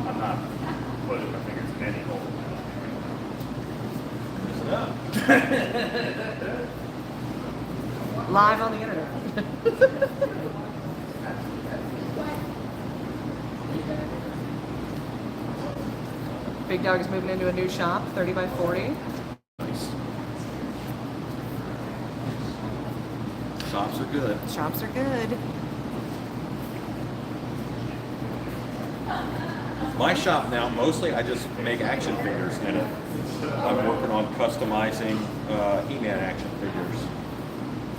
[SPEAKER 3] I'm not putting my fingers in any hole.
[SPEAKER 1] Listen up.
[SPEAKER 2] Live on the internet. Big Dog is moving into a new shop, 30 by 40.
[SPEAKER 1] Nice. Shops are good.
[SPEAKER 2] Shops are good.
[SPEAKER 1] My shop now, mostly I just make action figures in it. I'm working on customizing He-Man action figures.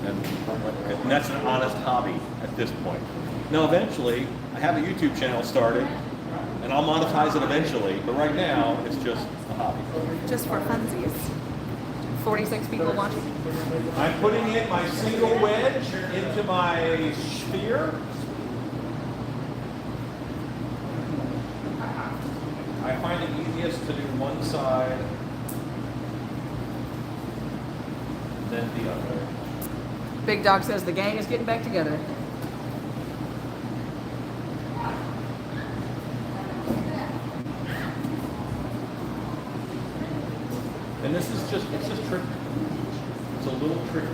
[SPEAKER 1] And that's an honest hobby at this point. Now eventually, I have a YouTube channel started, and I'll monetize it eventually, but right now, it's just a hobby.
[SPEAKER 2] Just for funsies. 46 people watching.
[SPEAKER 1] I'm putting in my single wedge into my sphere. I find it easiest to do one side, then the other.
[SPEAKER 2] Big Dog says the gang is getting back together.
[SPEAKER 1] And this is just, it's just tricky. It's a little tricky.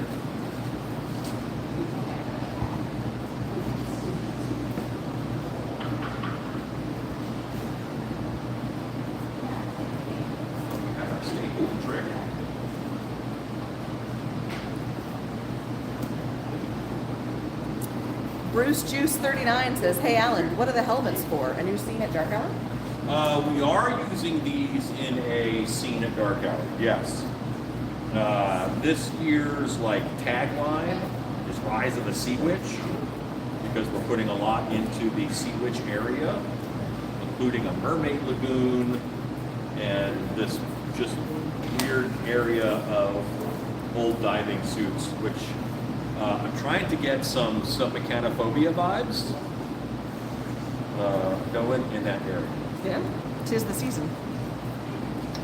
[SPEAKER 1] We have our staple trick.
[SPEAKER 2] Bruce Juice 39 says, hey Alan, what are the helmets for? A new scene at Dark Hour?
[SPEAKER 1] We are using these in a scene at Dark Hour, yes. This year's tagline is Rise of the Sea Witch, because we're putting a lot into the Sea Witch area, including a mermaid lagoon and this just weird area of old diving suits, which I'm trying to get some submechanophobia vibes going in that area.
[SPEAKER 2] Yeah, 'tis the season.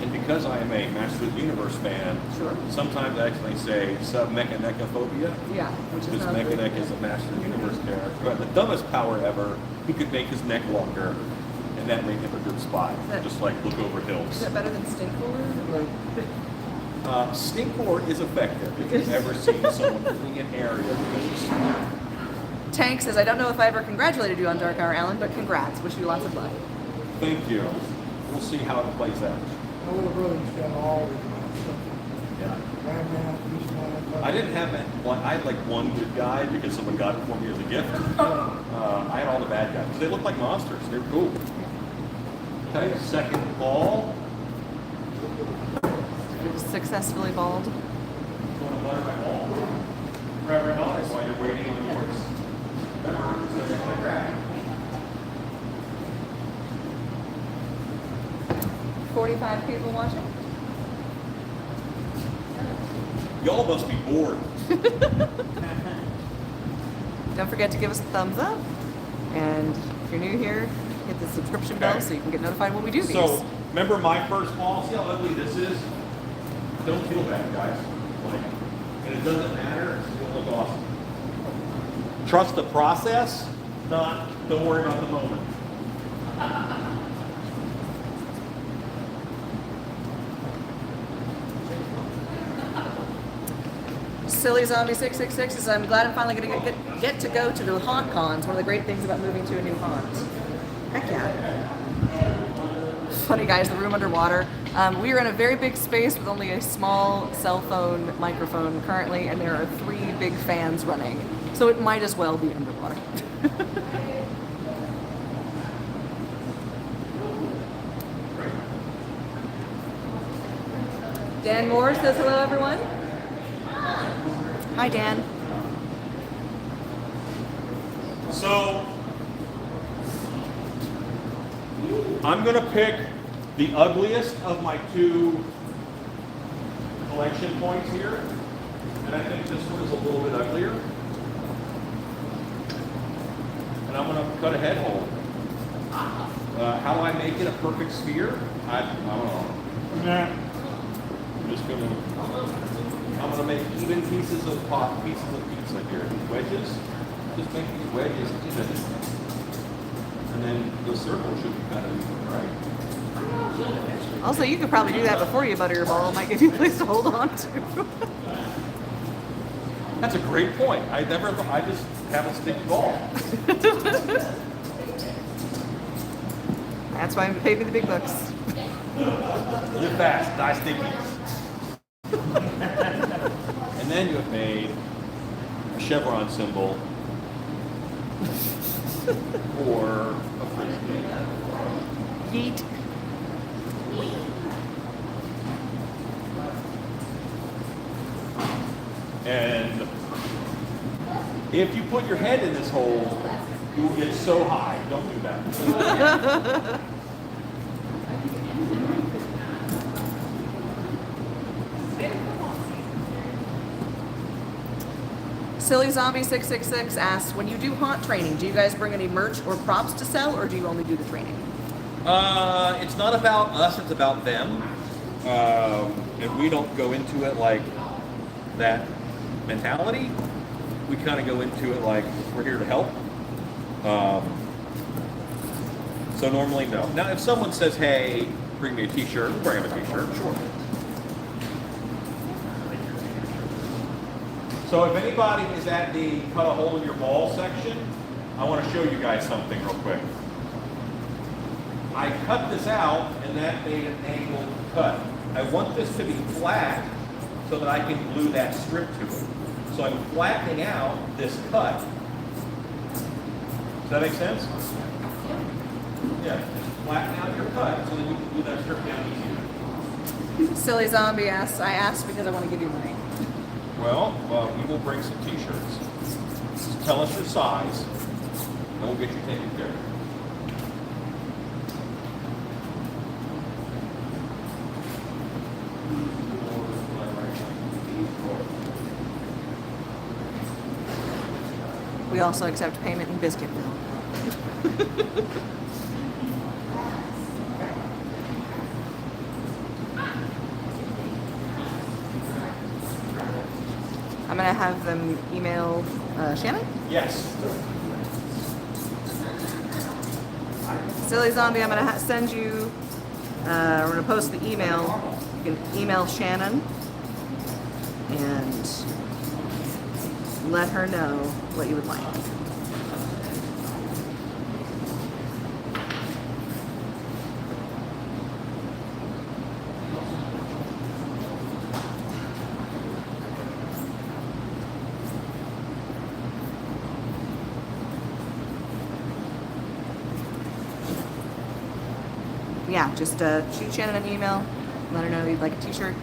[SPEAKER 1] And because I am a Master of the Universe fan,
[SPEAKER 2] Sure.
[SPEAKER 1] sometimes I actually say submechanechophobia.
[SPEAKER 2] Yeah, which is
[SPEAKER 1] Because
[SPEAKER 2] not good.
[SPEAKER 1] Mechanech is a Master of the Universe character. But the dumbest power ever, he could make his neck longer, and that made him a good spy.
[SPEAKER 2] That-
[SPEAKER 1] Just like look over
[SPEAKER 2] Is
[SPEAKER 1] hills.
[SPEAKER 2] that better than Stinkor?
[SPEAKER 1] Stinkor is effective if you've ever seen someone flee an area because of smart.
[SPEAKER 2] Tank says, I don't know if I ever congratulated you on Dark Hour, Alan, but congrats. Wish you lots of luck.
[SPEAKER 1] Thank you. We'll see how it plays out.
[SPEAKER 6] My little brother used to have all the
[SPEAKER 1] I didn't have it. Well, I had like one good guy because someone got it for me as a gift. I had all the bad guys. They look like monsters. They're cool. Okay, second ball.
[SPEAKER 2] Successfully balled.
[SPEAKER 1] Going to butter my ball. Forever nice while you're waiting on yours.
[SPEAKER 2] 45 people watching.
[SPEAKER 1] Y'all must be bored.
[SPEAKER 2] Don't forget to give us a thumbs up. And if you're new here, hit the subscription bell so you can get notified when we do these.
[SPEAKER 1] So, remember my first ball? See how ugly this is? Don't feel bad, guys. Like, and it doesn't matter. It's going to look awesome. Trust the process, don't worry about the moment.
[SPEAKER 2] Silly Zombie 666 says, I'm glad I'm finally going to get to go to the haunt cons. One of the great things about moving to a new haunt. Heck yeah. Funny guys, the room underwater. We are in a very big space with only a small cell phone microphone currently, and there are 3 big fans running. So it might as well be underwater. Dan Moore says hello, everyone. Hi, Dan.
[SPEAKER 1] So, I'm going to pick the ugliest of my 2 collection points here. And I think this one is a little bit uglier. And I'm going to cut a head hole. How do I make it a perfect sphere? I don't know. I'm just going to make even pieces of pizza here. Wedges. Just make these wedges even. And then the circle should be kind of even, right?
[SPEAKER 2] Also, you could probably do that before you butter your ball. It might give you a place to hold on to.
[SPEAKER 1] That's a great point. I just have a sticky ball.
[SPEAKER 2] That's why I'm paying the big bucks.
[SPEAKER 1] Live fast, die sticky. And then you have made a chevron symbol or a frisbee.
[SPEAKER 2] Yeet.
[SPEAKER 1] And if you put your head in this hole, you will get so high. Don't do that.
[SPEAKER 2] Silly Zombie 666 asks, when you do haunt training, do you guys bring any merch or props to sell, or do you only do the training?
[SPEAKER 1] It's not about us, it's about them. And we don't go into it like that mentality. We kind of go into it like we're here to help. So normally, no. Now, if someone says, hey, bring me a t-shirt, we'll bring them a t-shirt, sure. So if anybody is at the cut a hole in your ball section, I want to show you guys something real quick. I cut this out, and that made an angled cut. I want this to be flat so that I can glue that strip to it. So I'm flattening out this cut. Does that make sense? Yeah, just flatten out your cut so that you can glue that strip down easier.
[SPEAKER 2] Silly Zombie asks, I asked because I want to give you money.
[SPEAKER 1] Well, we will bring some t-shirts. Just tell us your size, and we'll get you taken care of.
[SPEAKER 2] We also accept payment in biscuit bill. I'm gonna have them email Shannon.
[SPEAKER 1] Yes.
[SPEAKER 2] Silly Zombie, I'm gonna send you. We're gonna post the email. You can email Shannon and let her know what you would like. yeah, just shoot Shannon an email. Let her know you'd like a t-shirt.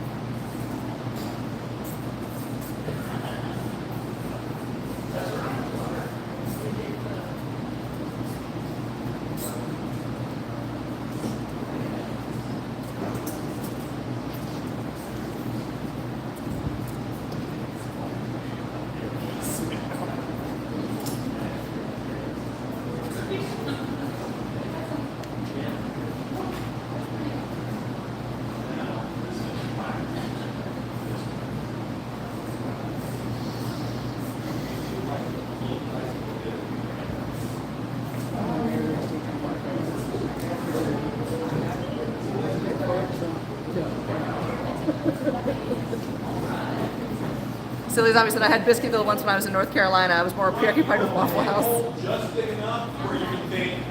[SPEAKER 2] Silly Zombie said I had Biscuitville once when I was in North Carolina. I was more preoccupied with Waffle House.
[SPEAKER 1] Just big enough where you can think,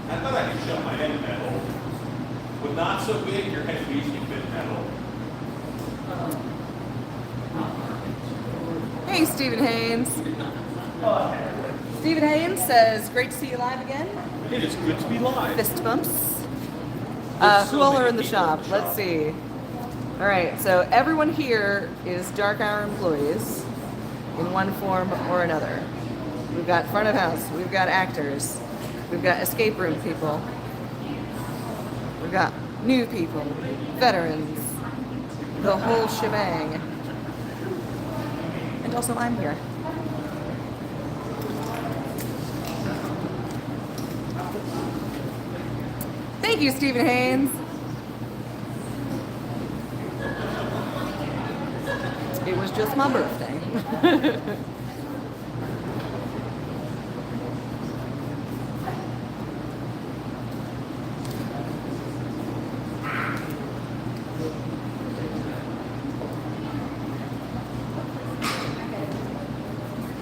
[SPEAKER 1] I thought I could shove my head in that hole. But not so big, your head easily fit in that hole.
[SPEAKER 2] Hey, Stephen Haynes. Stephen Haynes says, great to see you live again.
[SPEAKER 1] It is good to be live.
[SPEAKER 2] Fist bumps.
[SPEAKER 1] There's
[SPEAKER 2] Who
[SPEAKER 1] so
[SPEAKER 2] all
[SPEAKER 1] many
[SPEAKER 2] are in the
[SPEAKER 1] people
[SPEAKER 2] shop? Let's see. All right, so everyone here is Dark Hour employees in one form or another. We've got front of house, we've got actors, we've got escape room people, we've got new people, veterans, the whole shebang. And also I'm here. Thank you, Stephen Haynes. It was just my birthday.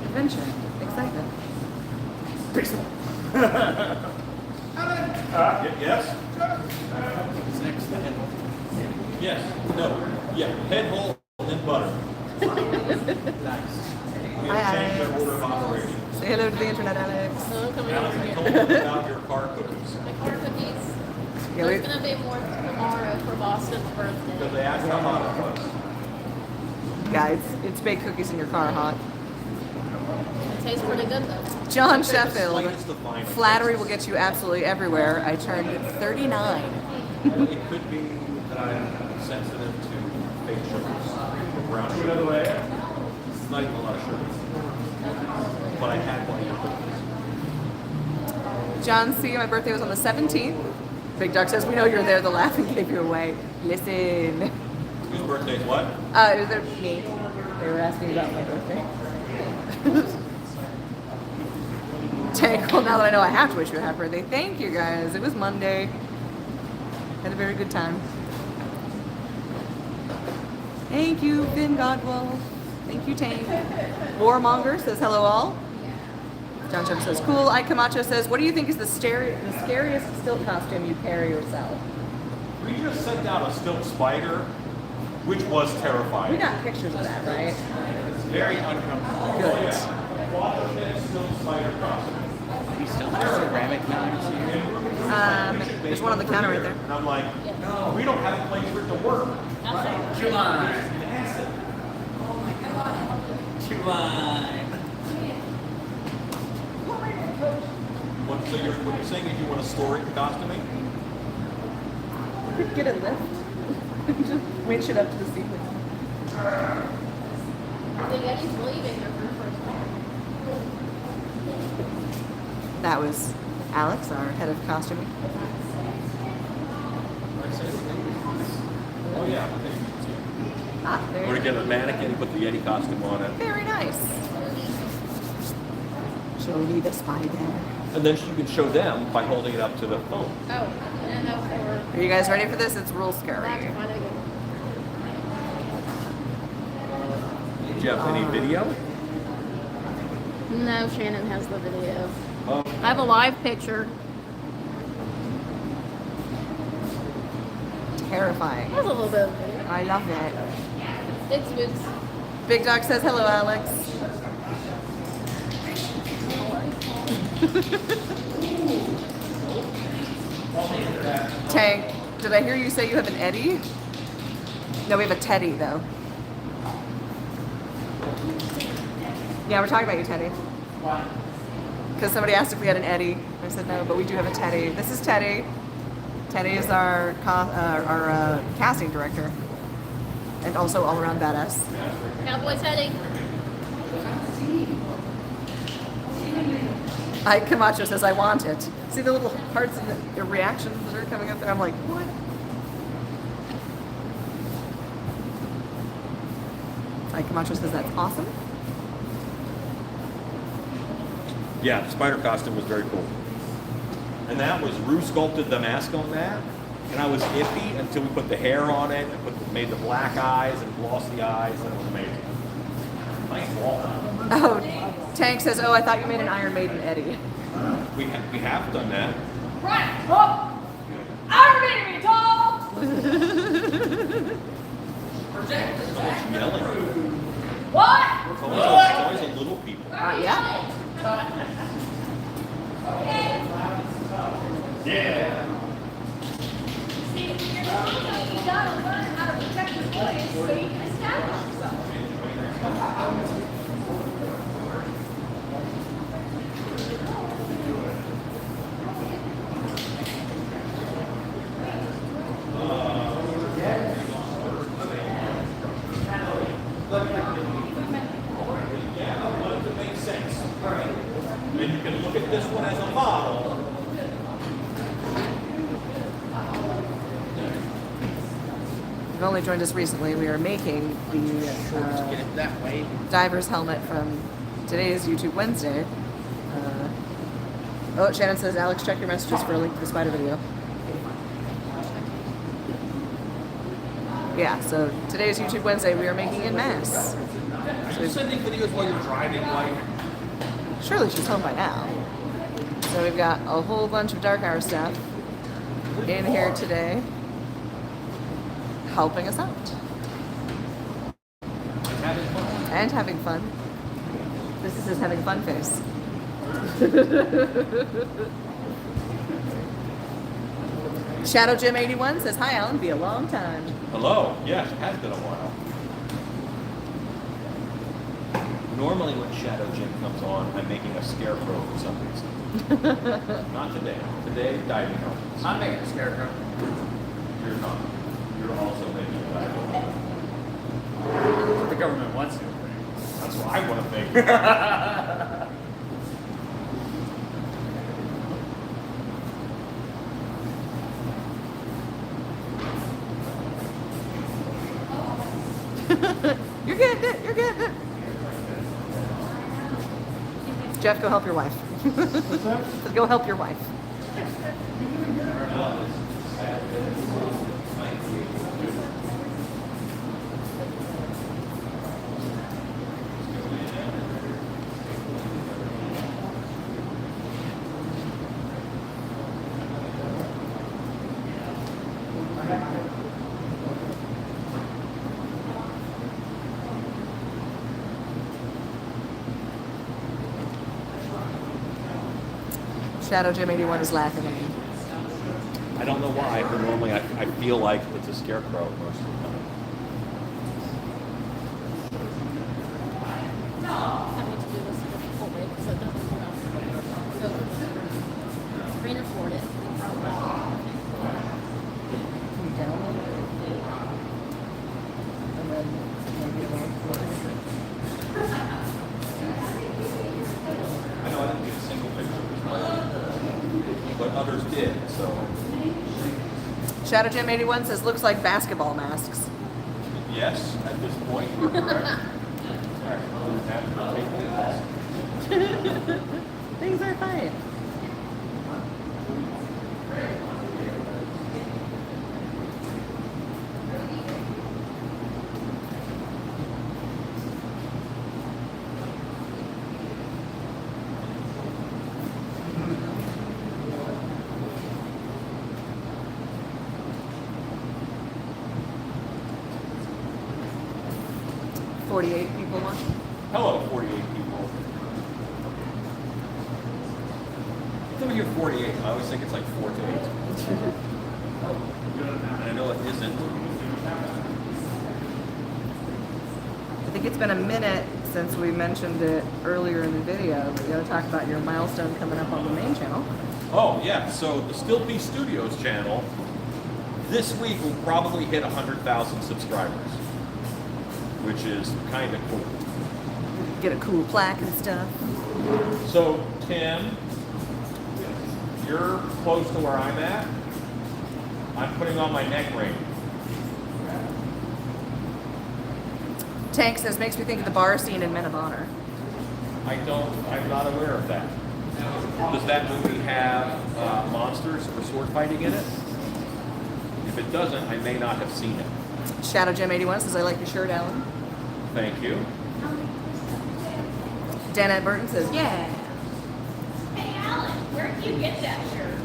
[SPEAKER 2] Adventure, excitement.
[SPEAKER 1] Yes? Yes. No. Yeah. Head hole and butter. We
[SPEAKER 2] Hi,
[SPEAKER 1] have changed
[SPEAKER 2] Alex.
[SPEAKER 1] our order of operations.
[SPEAKER 2] Say hello to the internet, Alex.
[SPEAKER 4] So coming
[SPEAKER 1] Alex,
[SPEAKER 4] over
[SPEAKER 1] I
[SPEAKER 4] here.
[SPEAKER 1] told you about your car cookies.
[SPEAKER 4] My car cookies.
[SPEAKER 2] Yeah,
[SPEAKER 4] There's
[SPEAKER 2] we-
[SPEAKER 4] gonna be more tomorrow for Boston's
[SPEAKER 1] Because
[SPEAKER 4] birthday.
[SPEAKER 1] they asked how hot it was.
[SPEAKER 2] Yeah, it's baked cookies in your car hot.
[SPEAKER 4] It tastes pretty good though.
[SPEAKER 2] John
[SPEAKER 1] The
[SPEAKER 2] Sheffield.
[SPEAKER 1] slightest of fine
[SPEAKER 2] Flattery will get you absolutely everywhere. I turned 39.
[SPEAKER 1] It could be that I'm sensitive to fake sugars. Brown sugar. Not even a lot of sugar. But I had one of your cookies.
[SPEAKER 2] John C., my birthday was on the 17th. Big Duck says, we know you're there. The laughing gave you away. Listen.
[SPEAKER 1] Whose birthday's what?
[SPEAKER 2] It was me. They were asking about my birthday. Tank, well, now that I know I have to wish you a happy birthday. Thank you, guys. It was Monday. Had a very good time. Thank you, Finn Godwell. Thank you, Tank. Warmonger says, hello all. John Chubb says, cool. Ike Camacho says, what do you think is the scariest stilt costume you carry yourself?
[SPEAKER 1] We just sent out a stilt spider, which was terrifying.
[SPEAKER 2] We got pictures of that, right?
[SPEAKER 1] Very uncomfortable.
[SPEAKER 2] Good.
[SPEAKER 1] Yeah. Watershed stilt spider costume.
[SPEAKER 5] You still have ceramic knives here?
[SPEAKER 2] There's one on the counter right there.
[SPEAKER 1] And I'm like, no, we don't have a place for it to work.
[SPEAKER 5] July. July.
[SPEAKER 1] What you're saying is you want to store it in costuming?
[SPEAKER 2] Get a lift. Just winch it up to the ceiling.
[SPEAKER 4] The Yeti's leaving their first one.
[SPEAKER 2] That was Alex, our head of costuming.
[SPEAKER 1] Oh yeah.
[SPEAKER 2] Ah,
[SPEAKER 1] We're
[SPEAKER 2] there.
[SPEAKER 1] gonna get a mannequin, put the Yeti costume on it,
[SPEAKER 2] Very nice. Show me the spider.
[SPEAKER 1] and then you can show them by holding it up to the phone.
[SPEAKER 4] Oh, and no for
[SPEAKER 2] Are you guys ready for this? It's real
[SPEAKER 4] that
[SPEAKER 2] scary.
[SPEAKER 4] to find a good.
[SPEAKER 1] Do you have any video?
[SPEAKER 4] No, Shannon has the video.
[SPEAKER 1] Oh.
[SPEAKER 4] I have a live picture.
[SPEAKER 2] Terrifying.
[SPEAKER 4] There's a little bit of video.
[SPEAKER 2] I love it.
[SPEAKER 4] It's good.
[SPEAKER 2] Big Dog says hello, Alex. Tank, did I hear you say you have an Eddie? No, we have a Teddy though. Yeah, we're talking about you, Teddy. Why? Because somebody asked if we had an Eddie. I said no, but we do have a Teddy. This is Teddy. Teddy is our casting director, and also all around badass.
[SPEAKER 4] Cowboy Teddy.
[SPEAKER 2] Ike Camacho says, I want it. See the little hearts and the reactions that are coming up there? I'm like, what? Ike Camacho says, that's awesome.
[SPEAKER 1] Yeah, the spider costume was very cool. And that was, Rue sculpted the mask on that, and I was iffy until we put the hair on it and made the black eyes and glossy eyes, and it was amazing. Nice wall.
[SPEAKER 2] Oh, Tank says, oh, I thought you made an Iron Maiden Eddie.
[SPEAKER 1] We have done that.
[SPEAKER 4] Right. Oh! Iron Maiden tall!
[SPEAKER 1] Someone's yelling.
[SPEAKER 4] What?
[SPEAKER 1] It's always the little people.
[SPEAKER 2] Yeah.
[SPEAKER 3] Yeah.
[SPEAKER 4] See, you're you gotta learn how to protect your voice so you can establish yourself.
[SPEAKER 1] Makes sense. All right. And you can look at this one as a model.
[SPEAKER 2] You've only joined us recently. We are making the
[SPEAKER 5] Get it that way.
[SPEAKER 2] diver's helmet from today's YouTube Wednesday. Oh, Shannon says, Alex, check your messages for a link to the spider video. Yeah, so today's YouTube Wednesday, we are making in mass.
[SPEAKER 5] Are you sending videos while you're driving, like?
[SPEAKER 2] Surely she's home by now. So we've got a whole bunch of Dark Hour staff in here today, helping us out. And having fun. This is his having fun face. Shadow Jim 81 says, hi Alan, be a long time.
[SPEAKER 1] Hello. Yes, it has been a while. Normally when Shadow Jim comes on, I'm making a scarecrow for some reason. Not today. Today, diving helmets.
[SPEAKER 5] I'm making a scarecrow.
[SPEAKER 1] You're not. You're also making a diving helmet.
[SPEAKER 5] The government wants to.
[SPEAKER 1] That's what I want to think.
[SPEAKER 2] You're getting it, you're getting it. Jeff, go help your wife.
[SPEAKER 3] What's that?
[SPEAKER 2] Go help your wife. Shadow Jim 81 is laughing at me.
[SPEAKER 1] I don't know why, but normally I feel like it's a scarecrow most of the time.
[SPEAKER 4] Having to do this in a full way because it doesn't go. Rain afford it.
[SPEAKER 1] I know I didn't get a single picture of this, but others did, so.
[SPEAKER 2] Shadow Jim 81 says, looks like basketball masks.
[SPEAKER 1] Yes, at this point, you're correct.
[SPEAKER 2] Things are fine. People watching.
[SPEAKER 1] Hello, 48 people. When you hear 48, I always think it's like 4 to 8. And I know it isn't.
[SPEAKER 2] I think it's been a minute since we mentioned it earlier in the video, but you gotta talk about your milestone coming up on the main channel.
[SPEAKER 1] Oh, yeah. So the Stiltbeast Studios channel this week will probably hit 100,000 subscribers, which is kind of cool.
[SPEAKER 2] Get a cool plaque and stuff.
[SPEAKER 1] So, Tim, you're close to where I'm at. I'm putting on my neck ring.
[SPEAKER 2] Tank says, makes me think of the bar scene in Men of Honor.
[SPEAKER 1] I'm not aware of that. Does that movie have monsters or sword fighting in it? If it doesn't, I may not have seen it.
[SPEAKER 2] Shadow Jim 81 says, I like your shirt, Alan.
[SPEAKER 1] Thank you.
[SPEAKER 2] Danette Burton says, yeah.
[SPEAKER 4] Hey, Alan, where did you get that shirt?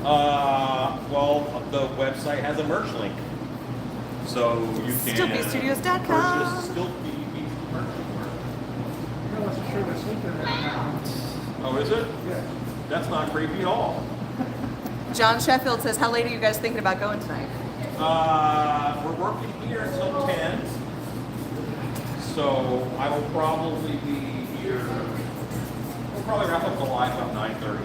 [SPEAKER 1] Well, the website has a merch link. So you can
[SPEAKER 2] Stiltbeaststudios.com.
[SPEAKER 1] purchase Stiltbeast merch.
[SPEAKER 6] No, it's a shirt that's sleeping right now.
[SPEAKER 1] Oh, is it?
[SPEAKER 6] Yeah.
[SPEAKER 1] That's not creepy at all.
[SPEAKER 2] John Sheffield says, how late are you guys thinking about going tonight?
[SPEAKER 1] We're working here until 10. So I will probably be here. We'll probably wrap up the live about 9:30.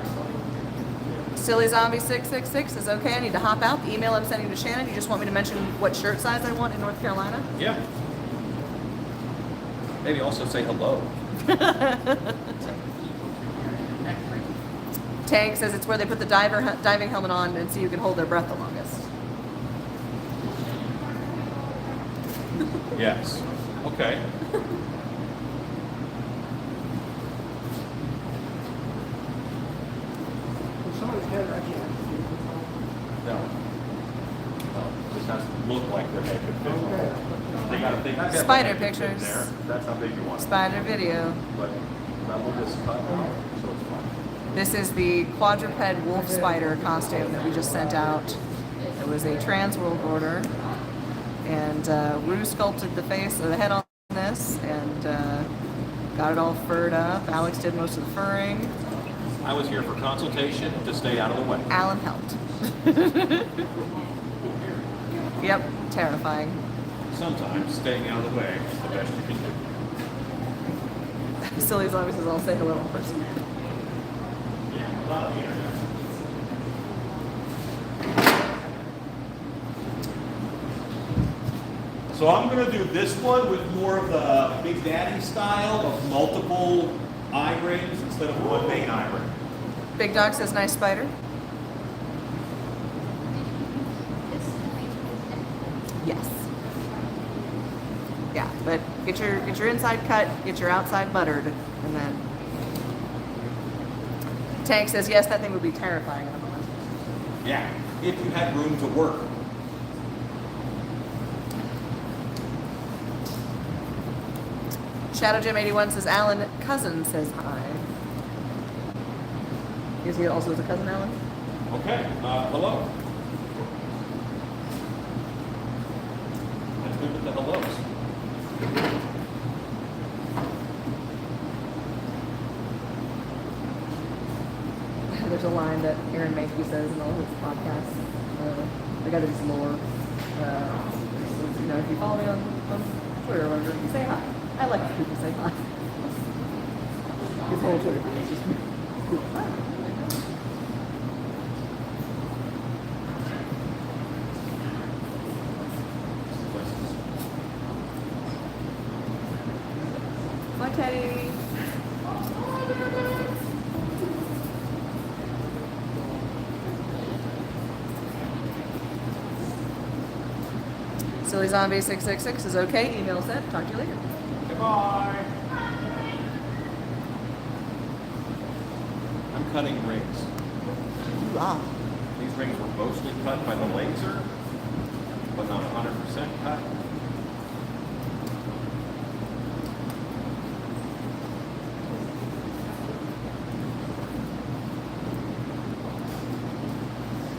[SPEAKER 2] Silly Zombie 666 says, okay, I need to hop out. The email I'm sending to Shannon, you just want me to mention what shirt size I want in North Carolina?
[SPEAKER 1] Yeah. Maybe also say hello.
[SPEAKER 2] Tank says it's where they put the diving helmet on and see who can hold their breath the longest.
[SPEAKER 1] Yes. Okay.
[SPEAKER 6] Well, somebody's head right here.
[SPEAKER 1] No. No. This has to look like their head could fit.
[SPEAKER 6] Okay.
[SPEAKER 1] They gotta think. I bet
[SPEAKER 2] Spider
[SPEAKER 1] the head could fit
[SPEAKER 2] pictures.
[SPEAKER 1] There. That's how big you want it.
[SPEAKER 2] Spider video.
[SPEAKER 1] But that will just cut out, so it's fine.
[SPEAKER 2] This is the quadruped wolf spider costume that we just sent out. It was a trans world order. And Rue sculpted the face or the head on this and got it all furred up. Alex did most of the furring.
[SPEAKER 1] I was here for consultation to stay out of the way.
[SPEAKER 2] Alan helped. Yep, terrifying.
[SPEAKER 1] Sometimes staying out of the way is the best you can do.
[SPEAKER 2] Silly's always says, I'll say hello in person.
[SPEAKER 1] So I'm going to do this one with more of the Big Daddy style of multiple eye rings instead of one main eye ring.
[SPEAKER 2] Big Dog says, nice spider. Yes. Yeah, but get your inside cut, get your outside buttered, and then. Tank says, yes, that thing would be terrifying in a moment.
[SPEAKER 1] Yeah, if you had room to work.
[SPEAKER 2] Shadow Jim 81 says, Alan cousin says hi. Is he also a cousin, Alan?
[SPEAKER 1] Okay, hello. Let's move with the hellos.
[SPEAKER 2] There's a line that Aaron Mankey says in all his podcasts. I got his lore. You know, if you follow me on Twitter or whatever, you say hi. I like when people say hi. His whole Twitter feed is just hi. Bye, Teddy. Silly Zombie 666 is okay. Email sent. Talk to you later.
[SPEAKER 1] Goodbye. I'm cutting rings.
[SPEAKER 2] Wow.
[SPEAKER 1] These rings were mostly cut by the laser, but not 100% cut.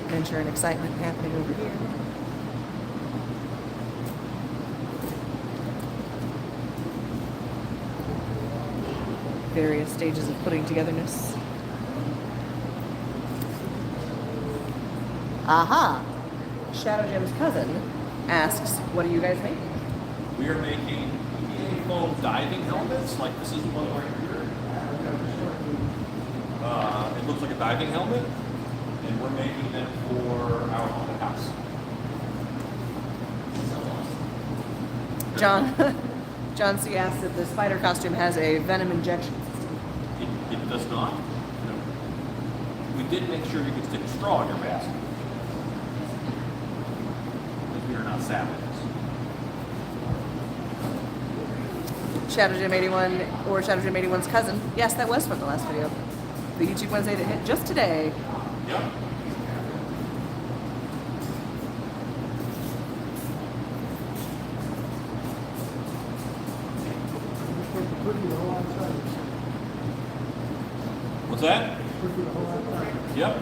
[SPEAKER 2] Adventure and excitement happening over here. Various stages of putting togetherness. Aha! Shadow Jim's cousin asks, what are you guys making?
[SPEAKER 1] We are making EVA foam diving helmets. Like this is one right here. It looks like a diving helmet, and we're making them for our haunted house.
[SPEAKER 2] John C. asks if the spider costume has a venom injection system.
[SPEAKER 1] It does not. No. We did make sure you could stick a straw in your mask. Because we are not savages.
[SPEAKER 2] Shadow Jim 81 or Shadow Jim 81's cousin. Yes, that was from the last video. The YouTube Wednesday that hit just today.
[SPEAKER 1] Yep.
[SPEAKER 6] Put the whole outside.
[SPEAKER 1] What's that?
[SPEAKER 6] Put the whole outside.
[SPEAKER 1] Yep.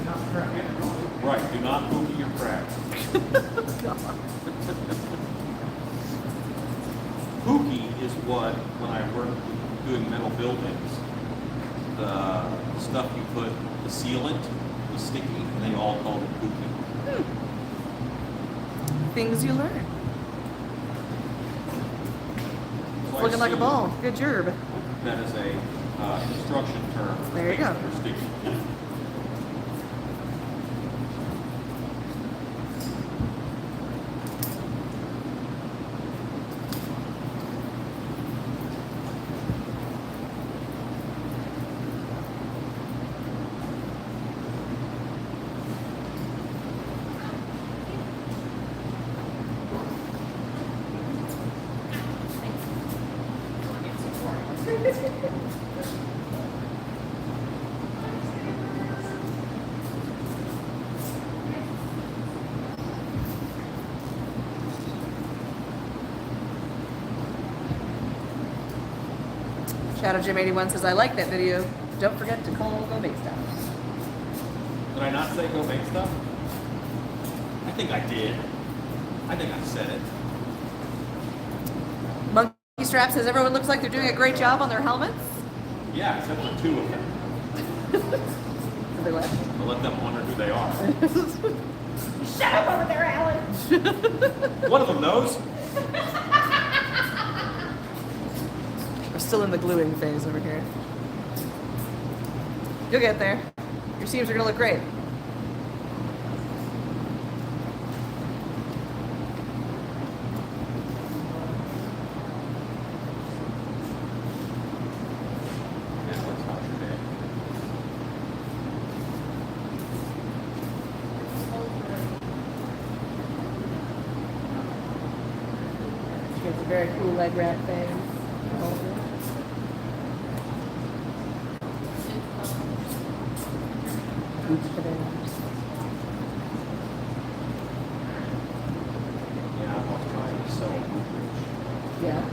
[SPEAKER 6] Not cracked.
[SPEAKER 1] Right. Do not pookie your crabs. Pookie is what, when I work doing metal buildings, the stuff you put the sealant was sticky, and they all called it pookie.
[SPEAKER 2] Things you learn.
[SPEAKER 1] So I
[SPEAKER 2] Looking like a
[SPEAKER 1] sealed
[SPEAKER 2] ball. Good job.
[SPEAKER 1] That is a construction term. for
[SPEAKER 2] There you
[SPEAKER 1] things
[SPEAKER 2] go.
[SPEAKER 1] that are sticky.
[SPEAKER 2] Shadow Jim 81 says, I like that video. Don't forget to call Go Make Stuff.
[SPEAKER 1] Did I not say go make stuff? I think I did. I think I said it.
[SPEAKER 2] Monkey Strap says, everyone looks like they're doing a great job on their helmets.
[SPEAKER 1] Yeah, except for two of them.
[SPEAKER 2] They left.
[SPEAKER 1] I'll let them wonder who they are.
[SPEAKER 4] Shut up over there, Alan.
[SPEAKER 1] One of them knows.
[SPEAKER 2] We're still in the gluing phase over here. You'll get there. Your seams are gonna look great.
[SPEAKER 1] Yeah, what's not your day?
[SPEAKER 2] It's a very cool leg wrap phase. Boots for them.
[SPEAKER 1] Yeah, I was trying to sell Woodbridge.
[SPEAKER 2] Yeah,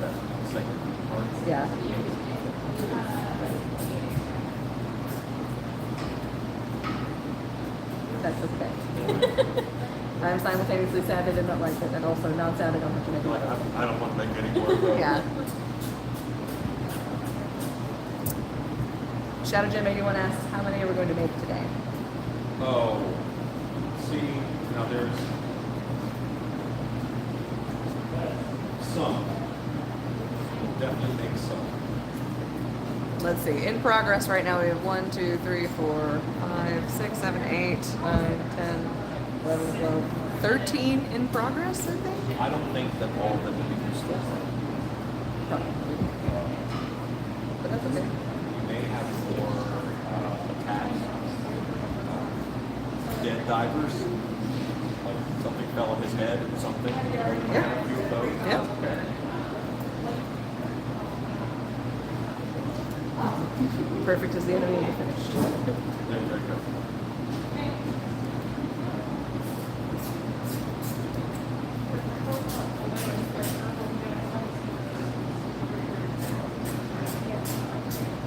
[SPEAKER 1] That second part.
[SPEAKER 2] yeah. That's okay. I'm simultaneously sad they did not like it and also not sad I don't have to make
[SPEAKER 1] Like,
[SPEAKER 2] it.
[SPEAKER 1] I don't want to make any more of those.
[SPEAKER 2] Yeah. Shadow Jim 81 asks, how many are we going to make today?
[SPEAKER 1] Oh, see, now there's some. We'll definitely make some.
[SPEAKER 2] Let's see. In progress right now we have 1, 2, 3, 4, 5, 6, 7, 8, 9, 10, 11, 12, 13 in progress, I think.
[SPEAKER 1] I don't think that all of them will be useful.
[SPEAKER 2] Probably. But that's okay.
[SPEAKER 1] You may have more attacks. Dead divers. Like something fell on his head or something. You might have a few of those.
[SPEAKER 2] Yeah.
[SPEAKER 1] Okay.
[SPEAKER 2] Perfect as the enemy will be finished.
[SPEAKER 1] There you go.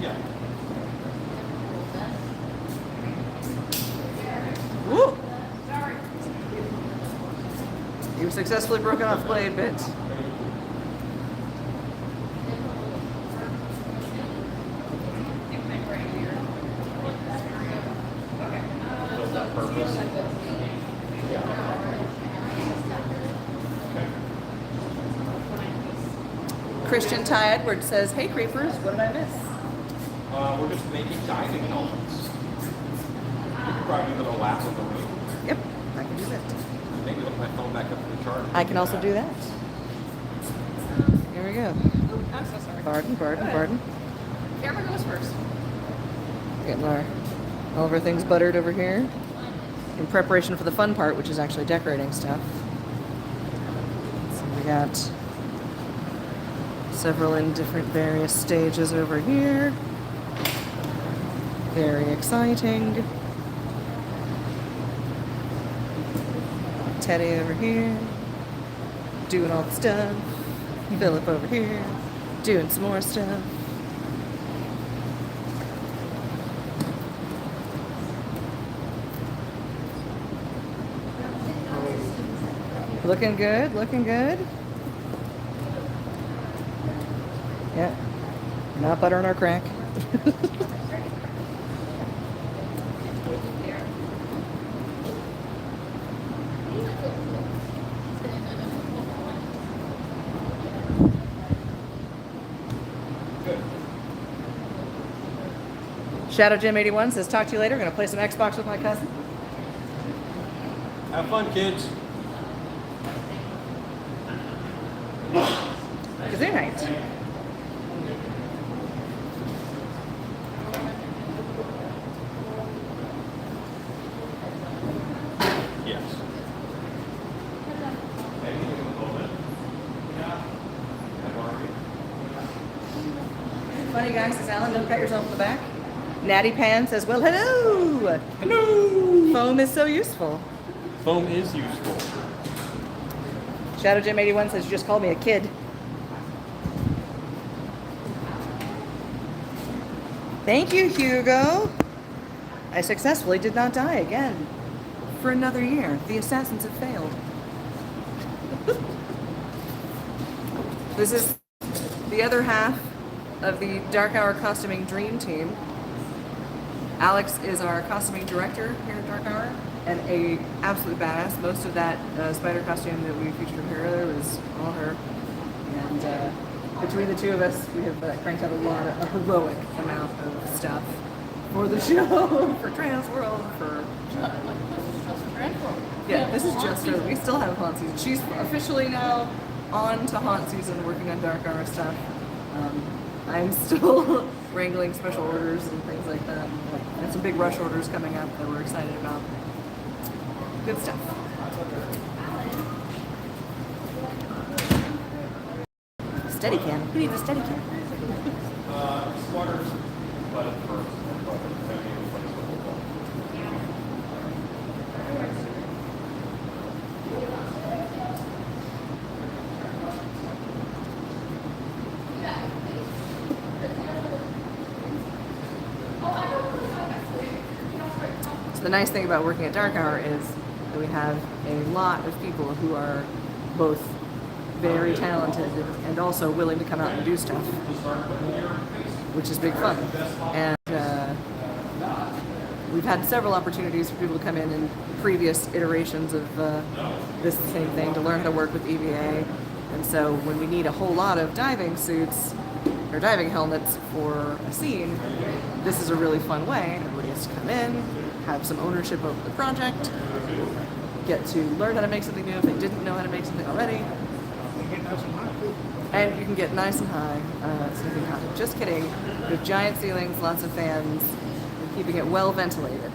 [SPEAKER 1] Yeah.
[SPEAKER 2] Woo! You've successfully broken off blade bits.
[SPEAKER 1] Was that purpose?
[SPEAKER 2] Christian Ty Edwards says, "Hey creepers, what did I miss?"
[SPEAKER 1] We're just making diving helmets. You could probably do a lap of the room.
[SPEAKER 2] Yep, I can do that.
[SPEAKER 1] Maybe look my phone back up to the charger.
[SPEAKER 2] I can also do that. Here we go.
[SPEAKER 4] Oh, I'm so sorry.
[SPEAKER 2] Pardon.
[SPEAKER 4] Camera goes first.
[SPEAKER 2] Getting all of our things buttered over here in preparation for the fun part, which is actually decorating stuff. So we got several in different various stages over here. Very exciting. Teddy over here, doing all the stuff. Philip over here, doing some more stuff. Looking good, looking good. Yeah, not buttering our crack. Shadow Jim 81 says, "Talk to you later. Gonna play some Xbox with my cousin."
[SPEAKER 1] Have fun, kids.
[SPEAKER 2] Kazoo night.
[SPEAKER 1] Yes.
[SPEAKER 2] Funny guy says, "Alan, don't cut yourself in the back." Natty Pan says, "Well, hello.
[SPEAKER 1] Hello.
[SPEAKER 2] Foam is so useful."
[SPEAKER 1] Foam is useful.
[SPEAKER 2] Shadow Jim 81 says, "You just called me a kid." Thank you, Hugo. I successfully did not die again. For another year. The assassins have failed. This is the other half of the Dark Hour Costuming Dream Team. Alex is our costuming director here at Dark Hour, and a absolute badass. Most of that spider costume that we featured in her earlier was all her. And between the two of us, we have cranked out a heroic amount of stuff for the show, for Trans World, for... Yeah, this is just her. We still have haunt season. She's officially now on to haunt season, working on Dark Hour stuff. I'm still wrangling special orders and things like that. And some big rush orders coming up that we're excited about. Good stuff. Steadicam. Who needs a Steadicam?
[SPEAKER 1] Squatters, but first.
[SPEAKER 2] So the nice thing about working at Dark Hour is that we have a lot of people who are both very talented and also willing to come out and do stuff, which is big fun. And we've had several opportunities for people to come in previous iterations of this same thing to learn how to work with EVA. And so when we need a whole lot of diving suits or diving helmets for a scene, this is a really fun way. Everybody has to come in, have some ownership over the project, get to learn how to make something new if they didn't know how to make something already. And you can get nice and high, sniffing hot. Just kidding. With giant ceilings, lots of fans, and keeping it well ventilated.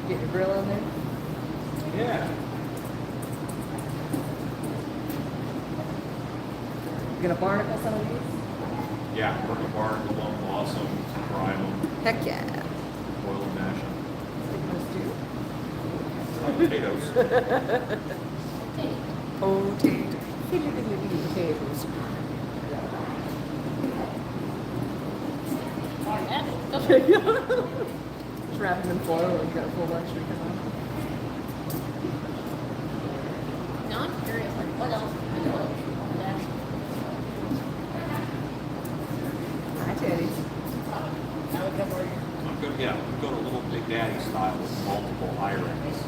[SPEAKER 2] Get your grill on there.
[SPEAKER 1] Yeah.
[SPEAKER 2] You gonna barnacle some of these?
[SPEAKER 1] Yeah, we're gonna barn, the one blossom, fry them,
[SPEAKER 2] Heck yeah.
[SPEAKER 1] boil and mash them. Potatoes.
[SPEAKER 2] Potatoes. Just wrap them in foil and got a full lunch because
[SPEAKER 4] Now I'm curious, like, what else?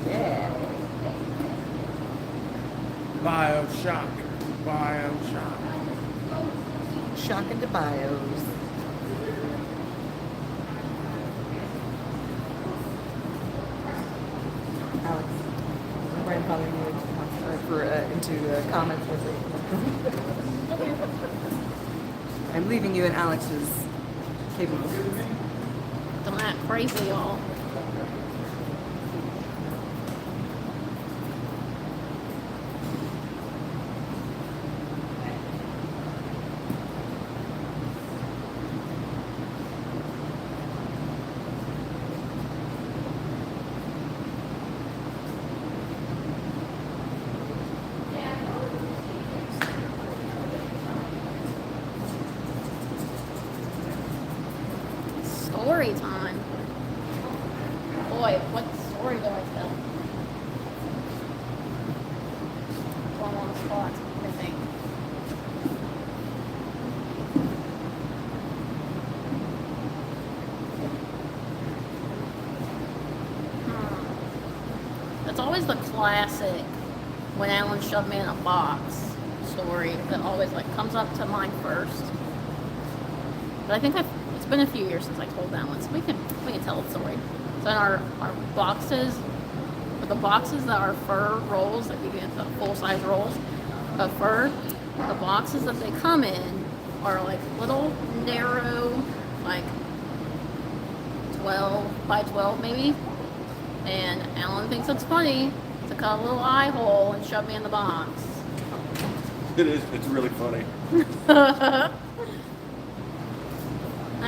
[SPEAKER 2] Yeah.
[SPEAKER 6] Bioshock. Bioshock.
[SPEAKER 2] Shock into bios. Alex, I'm grandfathering you into comments with it. I'm leaving you in Alex's capable.
[SPEAKER 4] Don't act crazy, y'all. Story time. Boy, what story do I tell? Well, I'm on the spot, I think. It's always the classic when Alan shoved me in a box story that always like comes up to mind first. But I think it's been a few years since I told that one, so we can tell the story. So in our boxes, for the boxes that are fur rolls, that we get the full size rolls of fur, the boxes that they come in are like little narrow, like 12 by 12 maybe. And Alan thinks it's funny to cut a little eye hole and shove me in the box.
[SPEAKER 1] It is. It's really funny.
[SPEAKER 4] I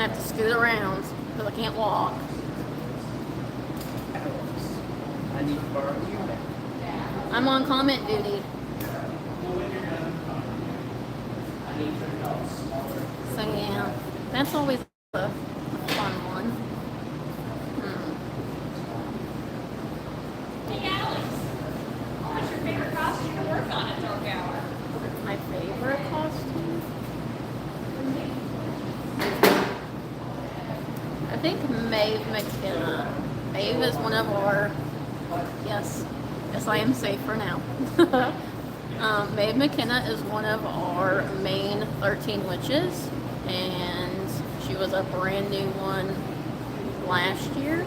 [SPEAKER 4] have to scoot around because I can't walk.
[SPEAKER 5] I need to borrow you.
[SPEAKER 4] I'm on comment duty. So yeah, that's always a fun one.
[SPEAKER 7] Hey Alex, what's your favorite costume to work on at Dark Hour?
[SPEAKER 4] My favorite costume? I think Maeve McKenna. Maeve is one of our, yes, I am safe for now. Maeve McKenna is one of our main 13 witches, and she was a brand new one last year,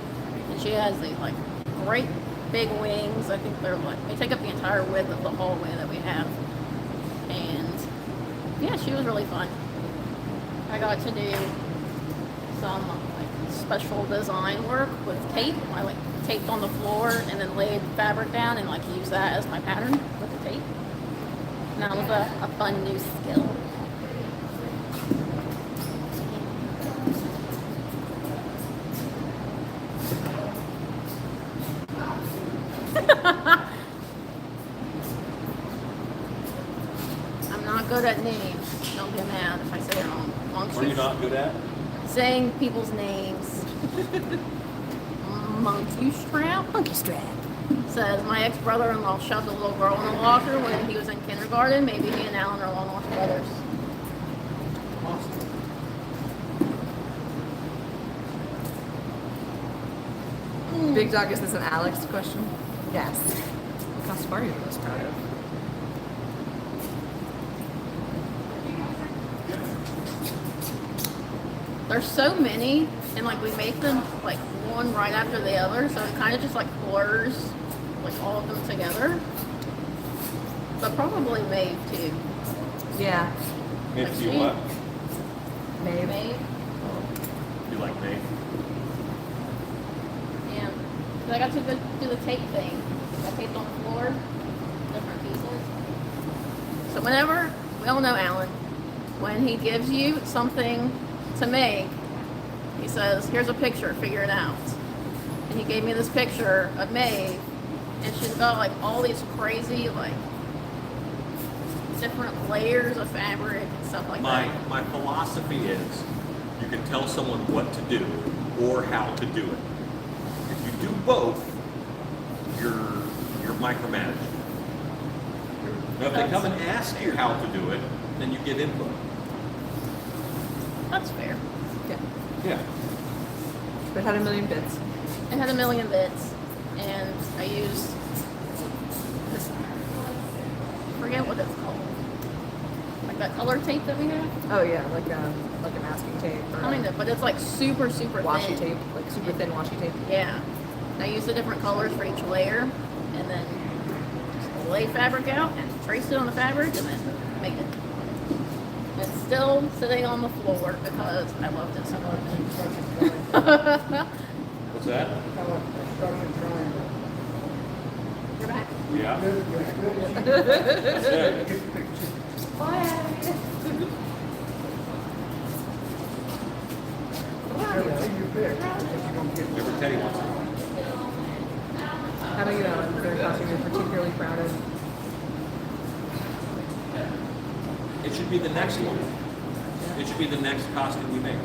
[SPEAKER 4] and she has these like great big wings. I think they take up the entire width of the hallway that we have, and yeah, she was really fun. I got to do some like special design work with tape. I like taped on the floor and then laid fabric down and like used that as my pattern with the tape. And that was a fun new skill. I'm not good at names. Don't get mad if I say it wrong.
[SPEAKER 1] What are you not good at?
[SPEAKER 4] Saying people's names. Monkey strap says my ex-brother-in-law shoved a little girl in the locker when he was in kindergarten. Maybe he and Alan are long-lost brothers.
[SPEAKER 2] Big Dog, is this an Alex question? Yes. What costume are you the most proud of?
[SPEAKER 4] There's so many, and like we make them like one right after the other, so it kind of just like blurs like all of them together. But probably Maeve too.
[SPEAKER 2] Yeah.
[SPEAKER 1] If you what?
[SPEAKER 2] Maybe.
[SPEAKER 4] Maeve,
[SPEAKER 1] You like me?
[SPEAKER 4] yeah. 'Cause I got to go do the tape thing. I taped on the floor, different pieces. So whenever, we all know Alan, when he gives you something to make, he says, here's a picture, figure it out. And he gave me this picture of Maeve, and she's got like all these crazy like different layers of fabric and stuff like that.
[SPEAKER 1] My philosophy is you can tell someone what to do or how to do it. If you do both, you're micromanaging. Now if they come and ask you how to do it, then you get input.
[SPEAKER 4] That's fair.
[SPEAKER 2] Yeah.
[SPEAKER 1] Yeah.
[SPEAKER 2] But it had a million bits.
[SPEAKER 4] It had a million bits, and I used that color tape that we have.
[SPEAKER 2] Oh yeah, like a masking tape. Or
[SPEAKER 4] Kind of, but it's like super, super
[SPEAKER 2] washi
[SPEAKER 4] thin.
[SPEAKER 2] tape, like super thin washi tape.
[SPEAKER 4] Yeah. I use the different colors for each layer, and then just lay fabric out and trace it on the fabric, and then make it. It's still sitting on the floor because I loved it so much.
[SPEAKER 1] What's that?
[SPEAKER 6] Kind of like a construction triangle.
[SPEAKER 4] You're back.
[SPEAKER 1] Yeah.
[SPEAKER 6] Good, good, good.
[SPEAKER 1] That's it.
[SPEAKER 6] Get the picture. Everything you pick, what you gonna get.
[SPEAKER 1] Whatever Teddy wants.
[SPEAKER 2] How about you, Alan? Is there a costume you're particularly proud of?
[SPEAKER 1] It should be the next one. It should be the next costume we make.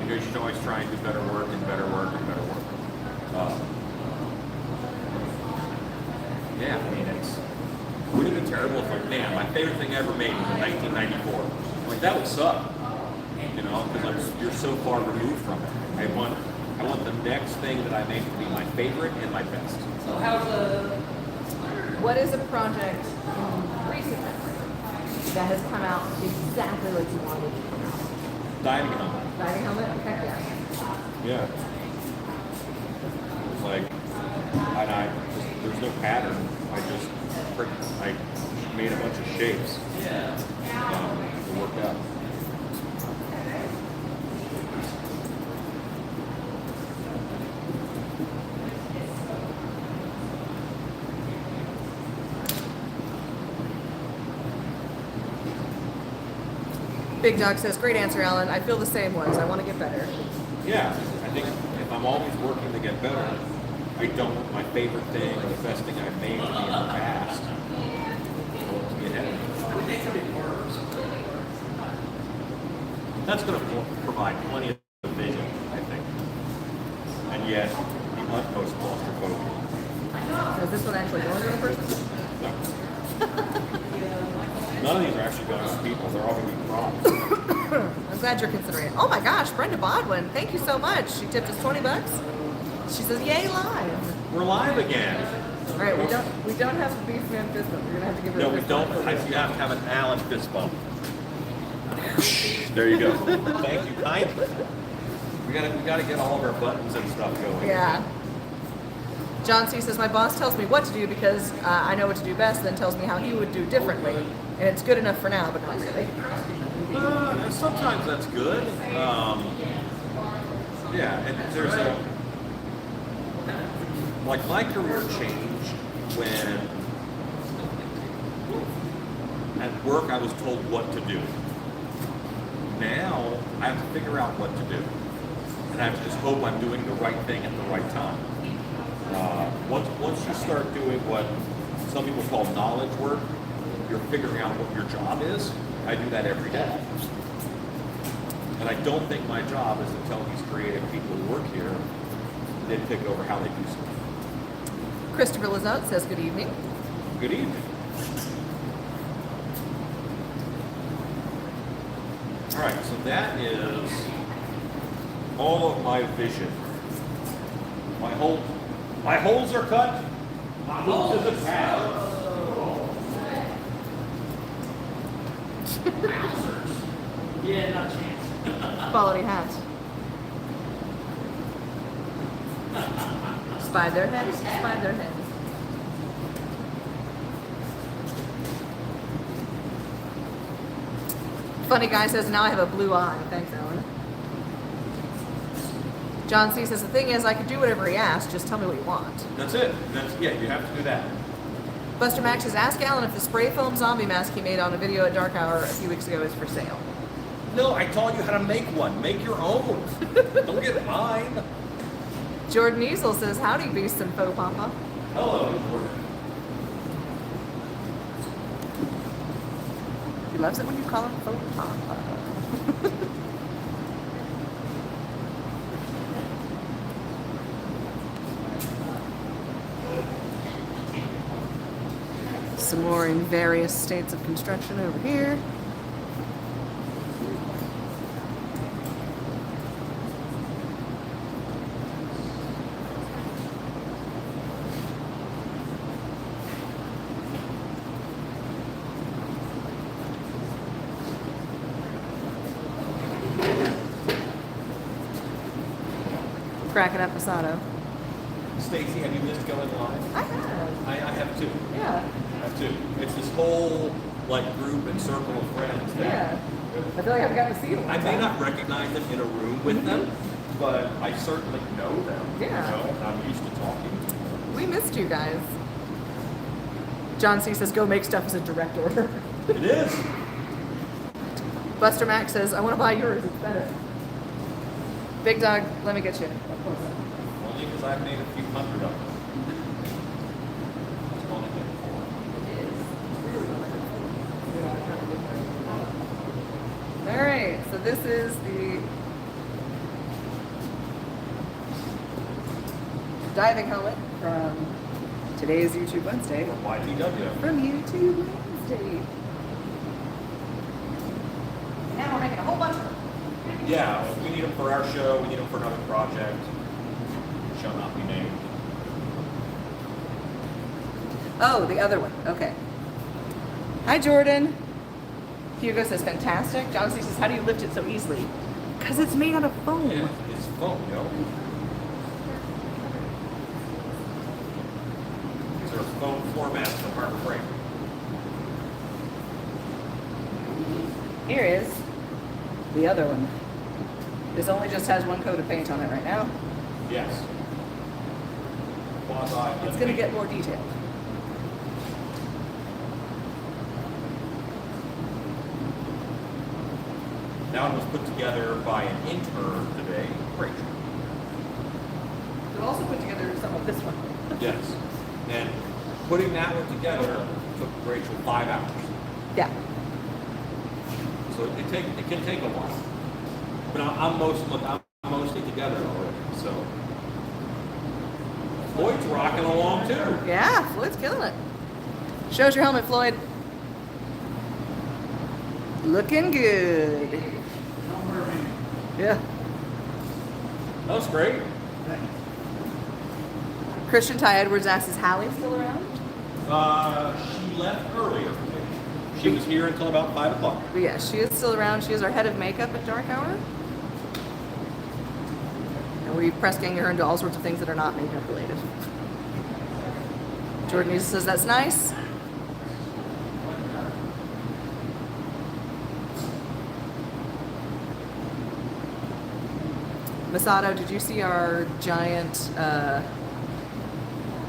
[SPEAKER 1] Because you should always try and do better work and better work and better work. Yeah, I mean, it would have been terrible if, like, man, my favorite thing I ever made was in 1994. Like, that would suck. You know, because you're so far removed from it. I want the next thing that I make to be my favorite and my best.
[SPEAKER 2] What is a project in recent memory that has come out exactly like you wanted it to come out?
[SPEAKER 1] Diving helmet.
[SPEAKER 2] Diving helmet? Heck yeah.
[SPEAKER 1] Yeah. It's like, and there's no pattern. I made a bunch of shapes. It worked out.
[SPEAKER 2] Big Dog says, great answer, Alan. I feel the same ones. I want to get better.
[SPEAKER 1] Yeah, I think if I'm always working to get better, I don't want my favorite thing or the best thing I've made to be in the past. I want to be ahead. That's going to provide plenty of vision, I think. And yet, the utmost claustrophobia.
[SPEAKER 2] So is this one actually going to the person?
[SPEAKER 1] No. None of these are actually going to people. They're all going to be props.
[SPEAKER 2] I'm glad you're considering it. Oh my gosh, Brenda Bodwin, thank you so much. She tipped us $20. She says, "Yay, live!"
[SPEAKER 1] We're live again.
[SPEAKER 2] All right, we don't have a Beastman fist bump. We're gonna have to give her.
[SPEAKER 1] No,
[SPEAKER 2] a
[SPEAKER 1] we
[SPEAKER 2] fist
[SPEAKER 1] don't.
[SPEAKER 2] bump.
[SPEAKER 1] You have to have an Allen fist bump. There you go. Thank you kindly. We gotta get all of our buttons and stuff going.
[SPEAKER 2] Yeah. John C says, my boss tells me what to do because I know what to do best, then tells me how he would do differently, and it's good enough for now, but not really.
[SPEAKER 1] Sometimes that's good. Yeah, and there's like my career changed when at work I was told what to do. Now I have to figure out what to do, and I have to just hope I'm doing the right thing at the right time. Once you start doing what some people call knowledge work, you're figuring out what your job is. I do that every day. And I don't think my job is to tell these creative people who work here, they pick over how they do stuff.
[SPEAKER 2] Christopher Lizotte says, good evening.
[SPEAKER 1] Good evening. All right, so that is all of my vision. My holes are cut. My holes is a pad.
[SPEAKER 5] Yeah, not a chance.
[SPEAKER 2] Quality hat. Spied their heads, spied their heads. Funny guy says, now I have a blue eye. Thanks, Alan. John C says, the thing is, I could do whatever he asks, just tell me what you want.
[SPEAKER 1] That's it. Yeah, you have to do that.
[SPEAKER 2] Buster Max says, ask Alan if the spray foam zombie mask he made on a video at Dark Hour a few weeks ago is for sale.
[SPEAKER 1] No, I taught you how to make one. Make your own. Don't get mine.
[SPEAKER 2] Jordan Easel says, howdy, Beast and Faux Papa.
[SPEAKER 1] Hello, Jordan.
[SPEAKER 2] He loves it when you call him Faux Papa. Some more in various states of construction over here. cracking up Masato.
[SPEAKER 1] Stacy, have you missed going live?
[SPEAKER 2] I have.
[SPEAKER 1] I have too.
[SPEAKER 2] Yeah.
[SPEAKER 1] I have too. It's this whole like group and circle of friends that
[SPEAKER 2] Yeah. I feel like I've gotten to see them.
[SPEAKER 1] I may not recognize them in a room with them, but I certainly know them.
[SPEAKER 2] Yeah.
[SPEAKER 1] You know, I'm used to talking to them.
[SPEAKER 2] We missed you guys. John C says, go make stuff as a direct order.
[SPEAKER 1] It is.
[SPEAKER 2] Buster Mac says, I want to buy yours. It's better. Big Dog, let me get you.
[SPEAKER 1] Only because I've made a few hundred of them. It's only been 4.
[SPEAKER 2] All right, so this is the diving helmet from today's YouTube Wednesday.
[SPEAKER 1] From YTW.
[SPEAKER 2] From YouTube Wednesday. Now we're making a whole bunch of them.
[SPEAKER 1] Yeah, we need them for our show. We need them for another project. Shall not be named.
[SPEAKER 2] Oh, the other one. Okay. Hi, Jordan. Hugo says, fantastic. John C says, how do you lift it so easily? Because it's made out of foam.
[SPEAKER 1] Yeah, it's foam, you know. These are foam floor mats from Harbor Freight.
[SPEAKER 2] Here is the other one. This only just has one coat of paint on it right now.
[SPEAKER 1] Yes. Quasi.
[SPEAKER 2] It's going to get more detailed.
[SPEAKER 1] That one was put together by an intern today, Rachel.
[SPEAKER 2] We've also put together some of this one.
[SPEAKER 1] Yes. And putting that one together took Rachel 5 hours.
[SPEAKER 2] Yeah.
[SPEAKER 1] So it can take a while. But I'm mostly together already. So Floyd's rocking along too.
[SPEAKER 2] Yeah, Floyd's killing it. Shows your helmet, Floyd. Looking good. Yeah.
[SPEAKER 1] That was great.
[SPEAKER 2] Christian Ty Edwards asks, is Hallie still around?
[SPEAKER 1] She left earlier. She was here until about 5 o'clock.
[SPEAKER 2] But yeah, she is still around. She is our head of makeup at Dark Hour. And we press gang her into all sorts of things that are not makeup related. Jordan says, that's nice. Masato, did you see our giant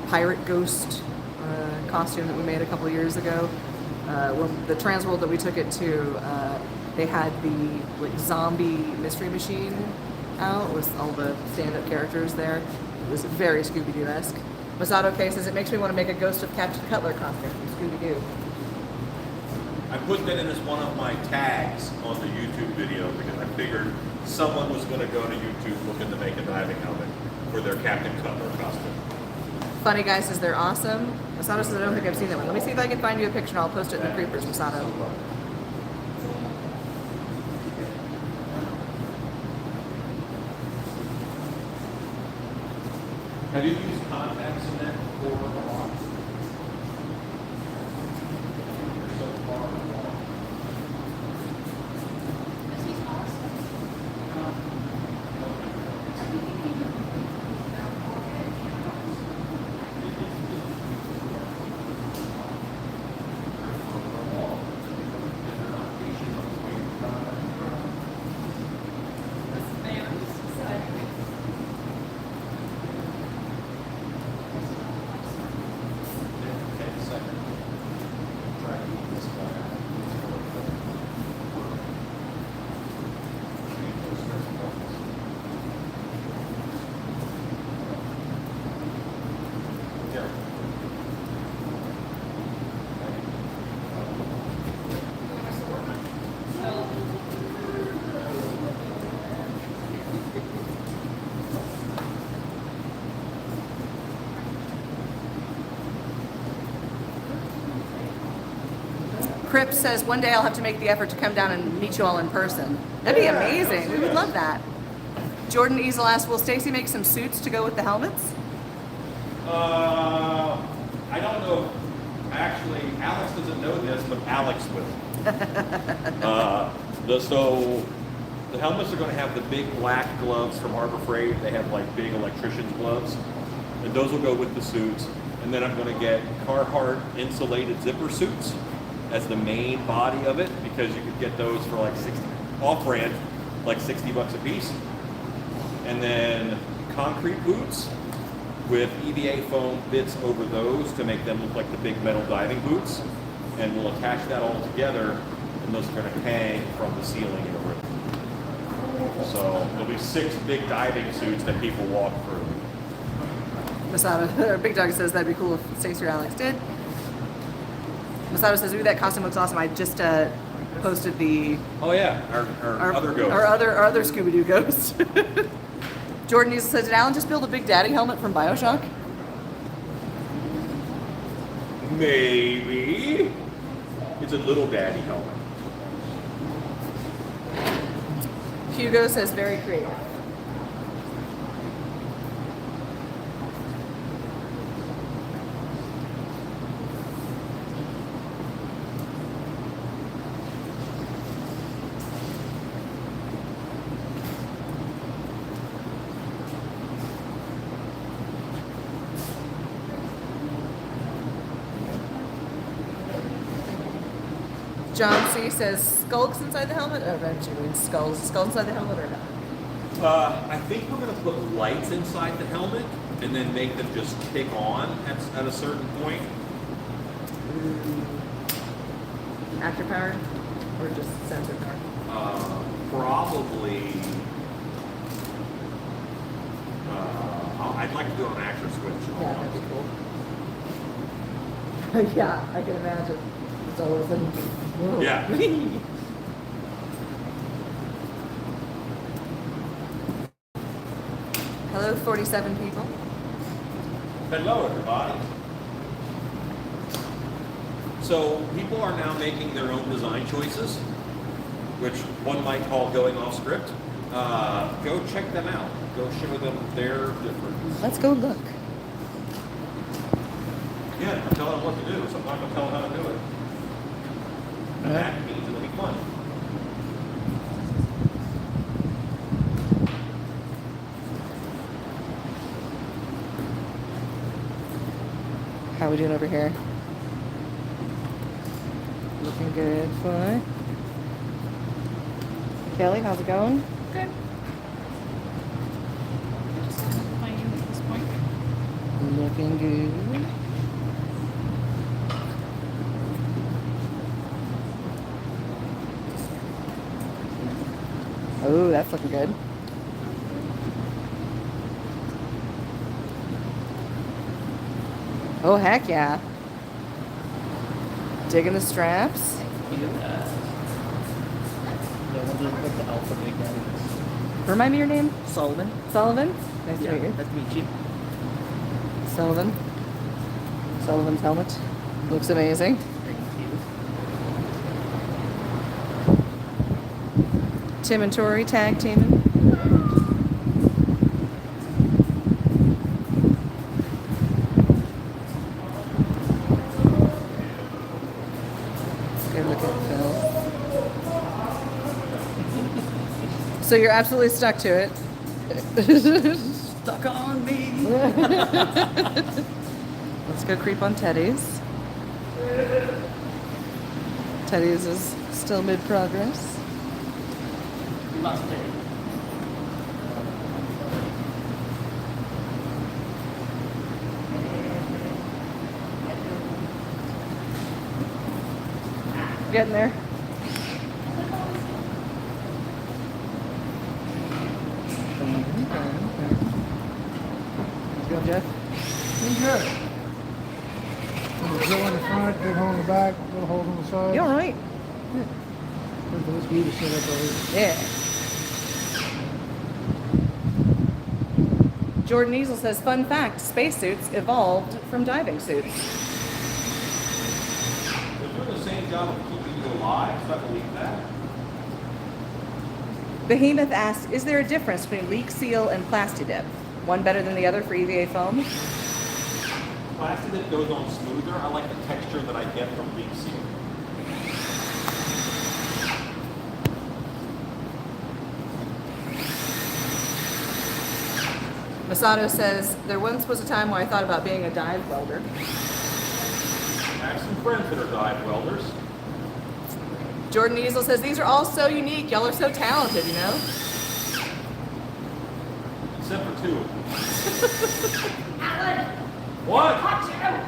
[SPEAKER 2] pirate ghost costume that we made a couple years ago? When the trans world that we took it to, they had the like zombie mystery machine out with all the stand-up characters there. It was very Scooby-Doo-esque. Masato K says, it makes me want to make a Ghost of Captain Cutler costume from Scooby-Doo.
[SPEAKER 1] I put that in as one of my tags on the YouTube video because I figured someone was going to go to YouTube looking to make a diving helmet for their Captain Cutler costume.
[SPEAKER 2] Funny Guy says they're awesome. Masato says, I don't think I've seen that one. Let me see if I can find you a picture and I'll post it in the Creepers, Masato.
[SPEAKER 1] Have you used contacts in that before? So far,
[SPEAKER 2] Crip says, one day I'll have to make the effort to come down and meet you all in person. That'd be amazing. We would love that. Jordan Easel asks, will Stacy make some suits to go with the helmets?
[SPEAKER 1] I don't know. Actually, Alex doesn't know this, but Alex will. So The helmets are going to have the big black gloves from Harbor Freight. They have like big electrician's gloves, and those will go with the suits. And then I'm going to get Carhartt insulated zipper suits as the main body of it, because you could get those for like 60 off-brand, like $60 a piece. And then concrete boots with EVA foam bits over those to make them look like the big metal diving boots. And we'll attach that all together, and those are going to hang from the ceiling in a room. So there'll be 6 big diving suits that people walk through.
[SPEAKER 2] Masato, or Big Dog says that'd be cool if Stacey or Alex did. Masato says, ooh, that costume looks awesome. I just posted the
[SPEAKER 1] Oh yeah, our other ghost.
[SPEAKER 2] our other Scooby-Doo ghost. Jordan Easel says, did Alan just build a Big Daddy helmet from Bioshock?
[SPEAKER 1] Maybe. It's a little daddy helmet.
[SPEAKER 2] Hugo says, very creative. John C. says, skulks inside the helmet? Oh, right, you mean skulls. Skulls inside the helmet or not?
[SPEAKER 1] I think we're going to put lights inside the helmet and then make them just kick on at a certain point.
[SPEAKER 2] Actor power? Or just sensor power?
[SPEAKER 1] Probably. I'd like to do an actor switch.
[SPEAKER 2] Yeah, that'd be cool. Yeah, I can imagine. It's all of a sudden, whoa.
[SPEAKER 1] Yeah.
[SPEAKER 2] Hello, 47 people.
[SPEAKER 1] Hello, everybody. So people are now making their own design choices, which one might call going off script. Go check them out. Go show them their difference.
[SPEAKER 2] Let's go look.
[SPEAKER 1] Yeah, tell them what to do. Sometimes I'll tell them how to do it. And that means it'll be fun.
[SPEAKER 2] How are we doing over here? Looking good, fun. Kelly, how's it going?
[SPEAKER 7] Good. Just playing at this point.
[SPEAKER 2] Looking good. Oh, that's looking good. Oh, heck yeah. Digging the straps.
[SPEAKER 5] The Alpha Big Daddy.
[SPEAKER 2] Remind me your name?
[SPEAKER 5] Sullivan.
[SPEAKER 2] Sullivan? Nice to meet you.
[SPEAKER 5] Nice to meet you.
[SPEAKER 2] Sullivan. Sullivan's helmet. Looks amazing.
[SPEAKER 5] Thank you.
[SPEAKER 2] Tim and Tori tag teaming. Good look at Phil. So you're absolutely stuck to it.
[SPEAKER 5] Stuck on me.
[SPEAKER 2] Let's go creep on Teddy's. Teddy's is still mid-progress.
[SPEAKER 5] Must be.
[SPEAKER 2] Getting there. How's it going, Jeff?
[SPEAKER 6] Pretty good. Little drill in the front, big hole in the back, little holes on the side.
[SPEAKER 2] You all right?
[SPEAKER 6] Good for this view to sit up over.
[SPEAKER 2] Yeah. Jordan Easel says, fun fact, spacesuits evolved from diving suits.
[SPEAKER 1] They're doing the same job of keeping you alive, so I believe that.
[SPEAKER 2] Behemoth asks, is there a difference between leak seal and Plastidip? One better than the other for EVA foam?
[SPEAKER 1] Plastic that goes on smoother. I like the texture that I get from leak seal.
[SPEAKER 2] Masato says, there once was a time where I thought about being a dive welder.
[SPEAKER 1] I have some friends that are dive welders.
[SPEAKER 2] Jordan Easel says, these are all so unique. Y'all are so talented, you know?
[SPEAKER 1] Except for two.
[SPEAKER 7] Alan!
[SPEAKER 1] What?
[SPEAKER 7] Watch out!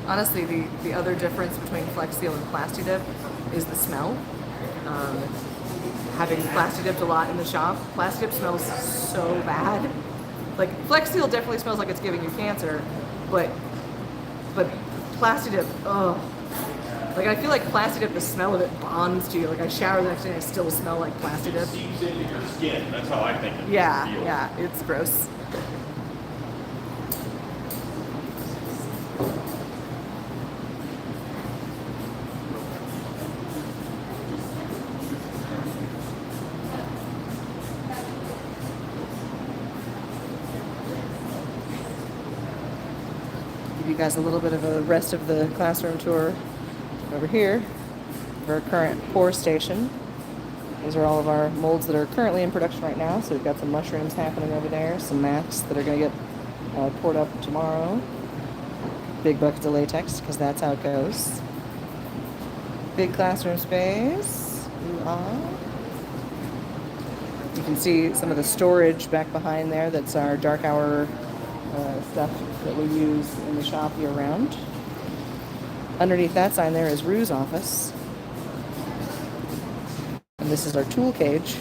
[SPEAKER 2] Honestly, the other difference between Flex Seal and Plastidip is the smell. Having Plastidipped a lot in the shop, Plastidip smells so bad. Like, Flex Seal definitely smells like it's giving you cancer, but Plastidip, ugh. Like, I feel like Plastidip, the smell of it bonds to you. Like, I shower the next day and I still smell like
[SPEAKER 1] It
[SPEAKER 2] Plastidip.
[SPEAKER 1] seeps into your skin. That's how I think it feels.
[SPEAKER 2] Yeah, it's gross. Give you guys a little bit of a rest of the classroom tour over here of our current pour station. These are all of our molds that are currently in production right now. So we've got some mushrooms happening over there, some masks that are going to get poured up tomorrow. Big buckets of latex, because that's how it goes. Big classroom space. Ooh-ah. You can see some of the storage back behind there. That's our dark hour stuff that we use in the shop year round. Underneath that sign there is Rue's office. And this is our tool cage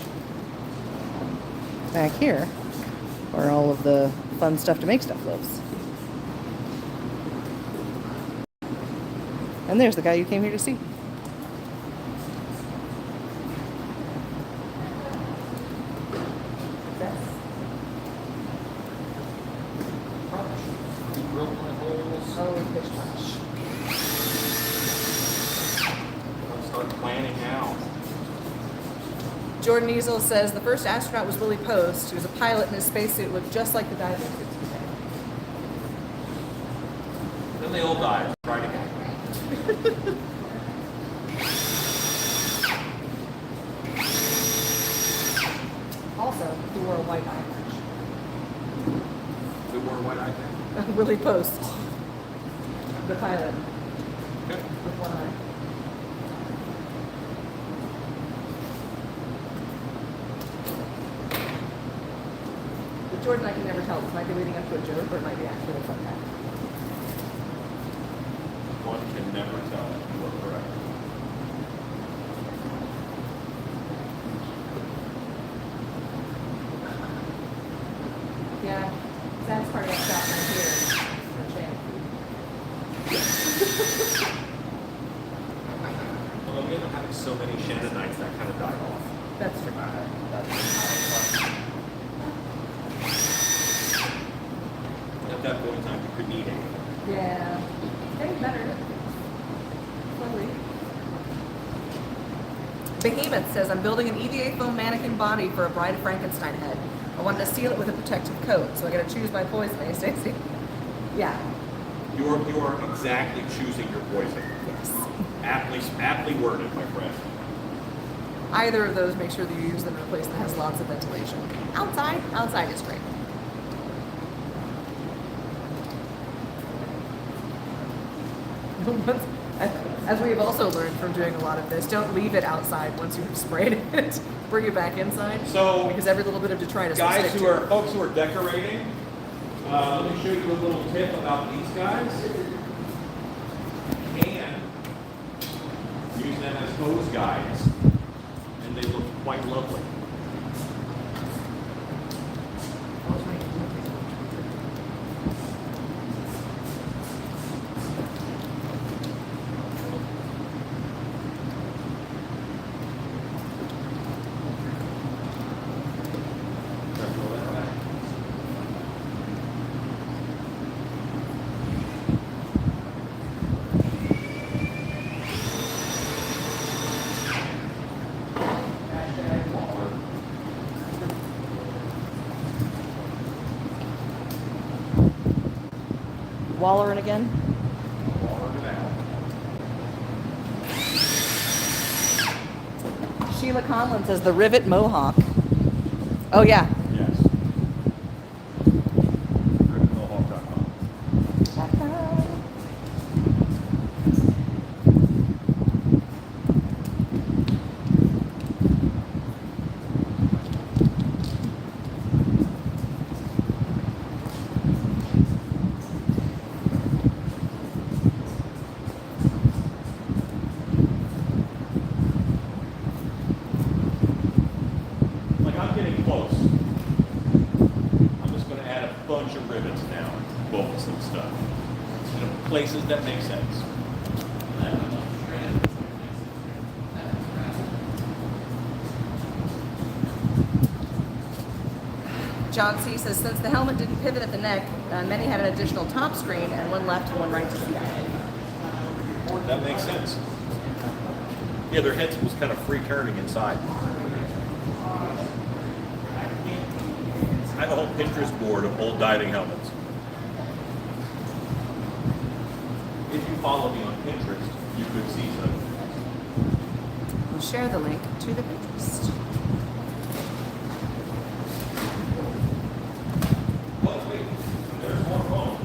[SPEAKER 2] back here, where all of the fun stuff to make stuff lives. And there's the guy you came here to see.
[SPEAKER 1] Start planning now.
[SPEAKER 2] Jordan Easel says the first astronaut was Willie Post. He was a pilot and his spacesuit looked just like the diving suits today.
[SPEAKER 1] Then they all died. Right again.
[SPEAKER 2] Also, he wore a white eye
[SPEAKER 1] We wore white eye patch.
[SPEAKER 2] patch. Willie Post, the pilot,
[SPEAKER 1] Okay.
[SPEAKER 2] with one eye. With Jordan, I can never tell. This might be leading up to a joke or it might be actually a fun fact.
[SPEAKER 1] One can never tell. You are correct.
[SPEAKER 2] Yeah, that's part of that shot right here. For Chan.
[SPEAKER 1] Although we end up having so many Shannonites, that kind of died off.
[SPEAKER 2] That's true.
[SPEAKER 1] At that point in time, you couldn't eat it.
[SPEAKER 2] Yeah. Getting better. Slowly. Behemoth says, I'm building an EVA foam mannequin body for a Bride of Frankenstein head. I wanted to seal it with a protective coat, so I gotta choose my poison, eh, Stacey? Yeah.
[SPEAKER 1] You are exactly choosing your poison.
[SPEAKER 2] Yes.
[SPEAKER 1] Aptly worded, my friend.
[SPEAKER 2] Either of those, make sure that you use them in a place that has lots of ventilation. Outside is great. As we've also learned from doing a lot of this, don't leave it outside once you've sprayed it. Bring it back inside.
[SPEAKER 1] So,
[SPEAKER 2] because every little bit of detritus will
[SPEAKER 1] guys
[SPEAKER 2] stick
[SPEAKER 1] who
[SPEAKER 2] to
[SPEAKER 1] are
[SPEAKER 2] it.
[SPEAKER 1] folks who are decorating, let me show you a little tip about these guys. You can use them as hose guides, and they look quite lovely.
[SPEAKER 2] Wallering again? Sheila Conlon says the rivet mohawk. Oh yeah.
[SPEAKER 1] Yes. RivetMohawk.com. Like I'm getting close. I'm just going to add a bunch of rivets now, bolts and stuff, in places that make sense.
[SPEAKER 2] John C. says since the helmet didn't pivot at the neck, many had an additional top screen and one left and one right to see that.
[SPEAKER 1] That makes sense. Yeah, their heads was kind of free turning inside. I have a whole Pinterest board of old diving helmets. If you follow me on Pinterest, you could see some.
[SPEAKER 2] We'll share the link to the Pinterest.
[SPEAKER 1] Oh, wait, there's more phone.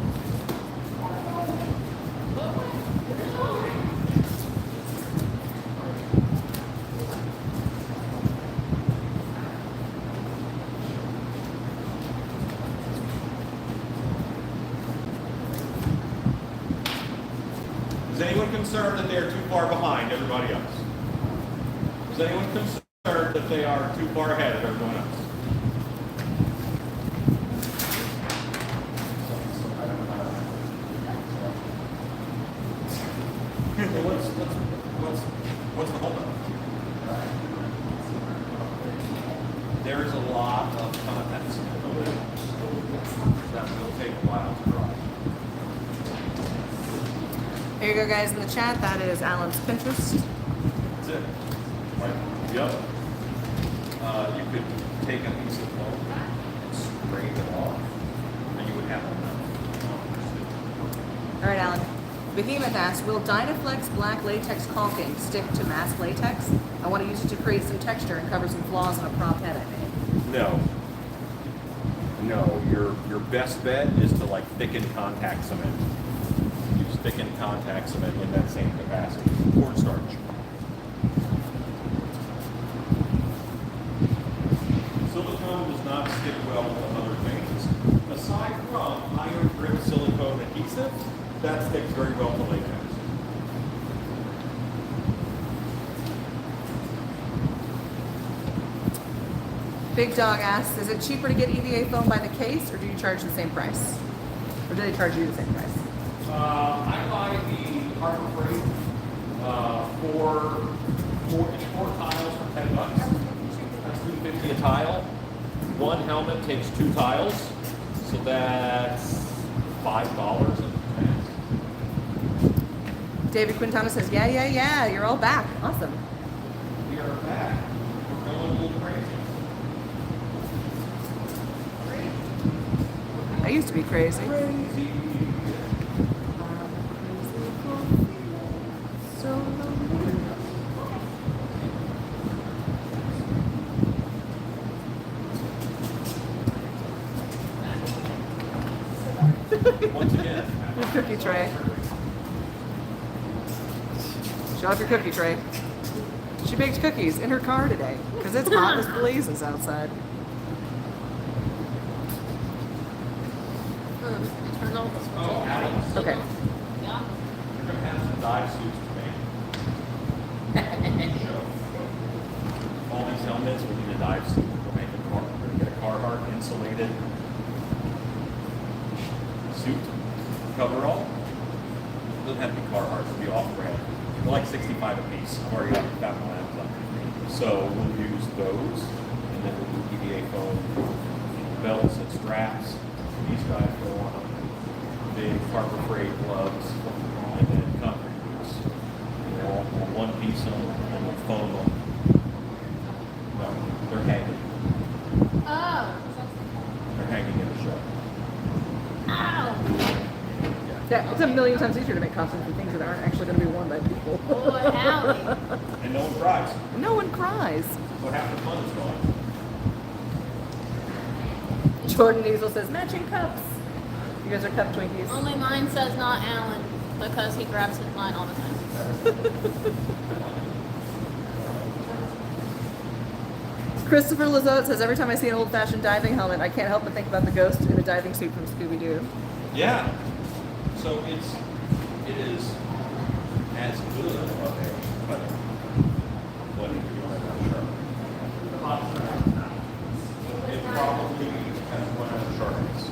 [SPEAKER 1] Is anyone concerned that they are too far behind everybody else? Is anyone concerned that they are too far ahead of everyone else? What's the holdup? There's a lot of contacts. That will take a while to dry.
[SPEAKER 2] Here you go, guys, in the chat. That is Alan's Pinterest.
[SPEAKER 1] That's it. Right. Yep. You could take a piece of foam and scrape it off, and you would have enough.
[SPEAKER 2] All right, Alan. Behemoth asks, will Dynaflex black latex caulking stick to mask latex? I want to use it to create some texture and cover some flaws on a prop head I made.
[SPEAKER 1] No. No. Your best bet is to like thicken contact cement. Use thickened contact cement in that same capacity. Cornstarch. Silicone does not stick well with other things. Aside from iron grip silicone adhesive, that sticks very well to latex.
[SPEAKER 2] Big Dog asks, is it cheaper to get EVA foam by the case, or do you charge the same price? Or do they charge you the same price?
[SPEAKER 1] I buy the Harbor Freight four tiles for $10. That's $2.50 a tile. One helmet takes 2 tiles, so that's $5 in
[SPEAKER 2] David Quintana says, yeah, you're all back. Awesome.
[SPEAKER 1] we are back. We're going a little crazy.
[SPEAKER 2] I used to be crazy.
[SPEAKER 1] Crazy.
[SPEAKER 2] So lonely.
[SPEAKER 1] Once again.
[SPEAKER 2] Your cookie tray. Show off your cookie tray. She baked cookies in her car today because it's hot as blazes outside.
[SPEAKER 4] Turn off this one.
[SPEAKER 1] Oh, Adams.
[SPEAKER 2] Okay.
[SPEAKER 4] Yeah.
[SPEAKER 1] You're going to have some dive suits to make. All these helmets will need a dive suit. We'll make a car. We're going to get a Carhartt insulated suit coverall. It doesn't have to be Carhartt. It'll be off-brand. They're like $65 a piece. I've already got that on Amazon. So we'll use those, and then we'll do EVA foam belts and straps. These guys go on big Harbor Freight gloves, and then concrete boots. We'll one piece them, and we'll foam them. No, they're hanging.
[SPEAKER 4] Oh.
[SPEAKER 1] They're hanging in the shop.
[SPEAKER 4] Ow.
[SPEAKER 1] Yeah.
[SPEAKER 2] Yeah, it's a million times easier to make costumes for things that aren't actually going to be worn by people.
[SPEAKER 4] Boy, howdy.
[SPEAKER 3] And no one cries.
[SPEAKER 2] No one cries.
[SPEAKER 3] So half the fun is gone.
[SPEAKER 2] Jordan Diesel says matching cups. You guys are cup Twinkies.
[SPEAKER 4] Only mine says not Alan because he grabs his mine all the time.
[SPEAKER 2] Christopher Lazote says every time I see an old-fashioned diving helmet, I can't help but think about the ghost in a diving suit from Scooby-Doo.
[SPEAKER 1] Yeah. So it is as good of a but what if you don't have a shark? It probably has one of the sharks.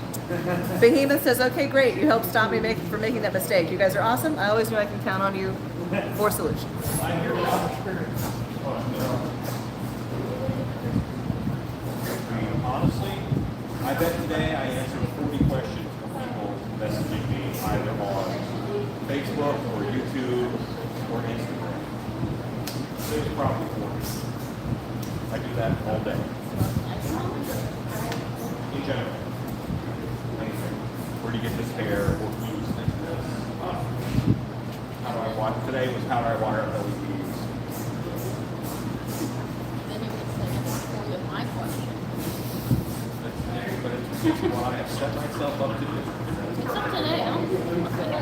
[SPEAKER 2] Behemoth says, okay, great. You helped stop me from making that mistake. You guys are awesome. I always knew I can count on you for solutions.
[SPEAKER 1] Honestly, I bet today I answered 40 questions from people messaging me either on Facebook or YouTube or Instagram. There's probably 40. I do that all day. In general. Anything. Where do you get this hair? Or who's thinking this? How do I water? Today was how do I water LEDs?
[SPEAKER 4] Then you would say that's for my question.
[SPEAKER 1] But it's what I have set myself up to do.
[SPEAKER 4] Except today, I don't.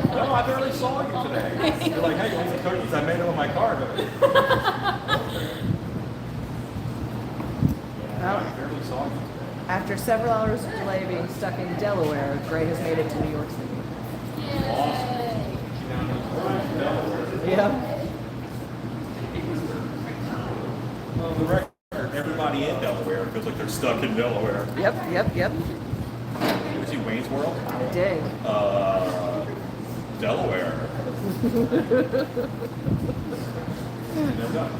[SPEAKER 1] No, I barely saw you today. You're like, hey, you want some cookies? I made them on my car. I barely saw you today.
[SPEAKER 2] After several hours of delay being stuck in Delaware, Gray has made it to New York City.
[SPEAKER 4] Yay.
[SPEAKER 2] Yeah.
[SPEAKER 1] Well, the record, everybody in Delaware feels like they're stuck in Delaware.
[SPEAKER 2] Yep.
[SPEAKER 1] You ever see Wayne's World?
[SPEAKER 2] I did.
[SPEAKER 1] Delaware. Never done.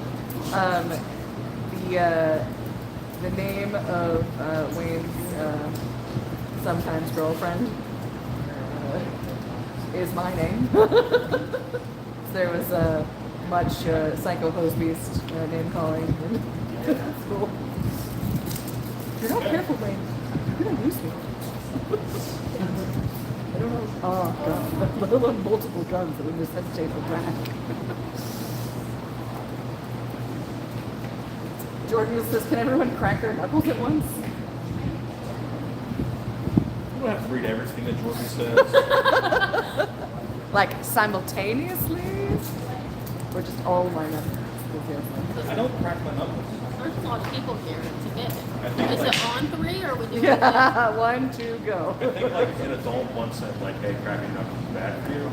[SPEAKER 2] The name of Wayne's sometimes girlfriend is my name. There was much Psycho Hose-Beast name calling in school. If you're not careful, Wayne, you're gonna lose me. I don't know. Oh god, let alone multiple guns that would just hesitate for drag. Jordan says, can everyone crack their knuckles at once?
[SPEAKER 1] You don't have to read everything that Jordan says.
[SPEAKER 2] Like simultaneously? Or just all my knuckles?
[SPEAKER 1] I don't crack my knuckles.
[SPEAKER 4] There's a lot of people here to get
[SPEAKER 1] I
[SPEAKER 4] it.
[SPEAKER 1] think
[SPEAKER 4] Is
[SPEAKER 1] like-
[SPEAKER 4] it on 3 or are we doing it?
[SPEAKER 2] Yeah, 1, 2, go.
[SPEAKER 1] I think like an adult once said like, hey, cracking knuckles is bad for you.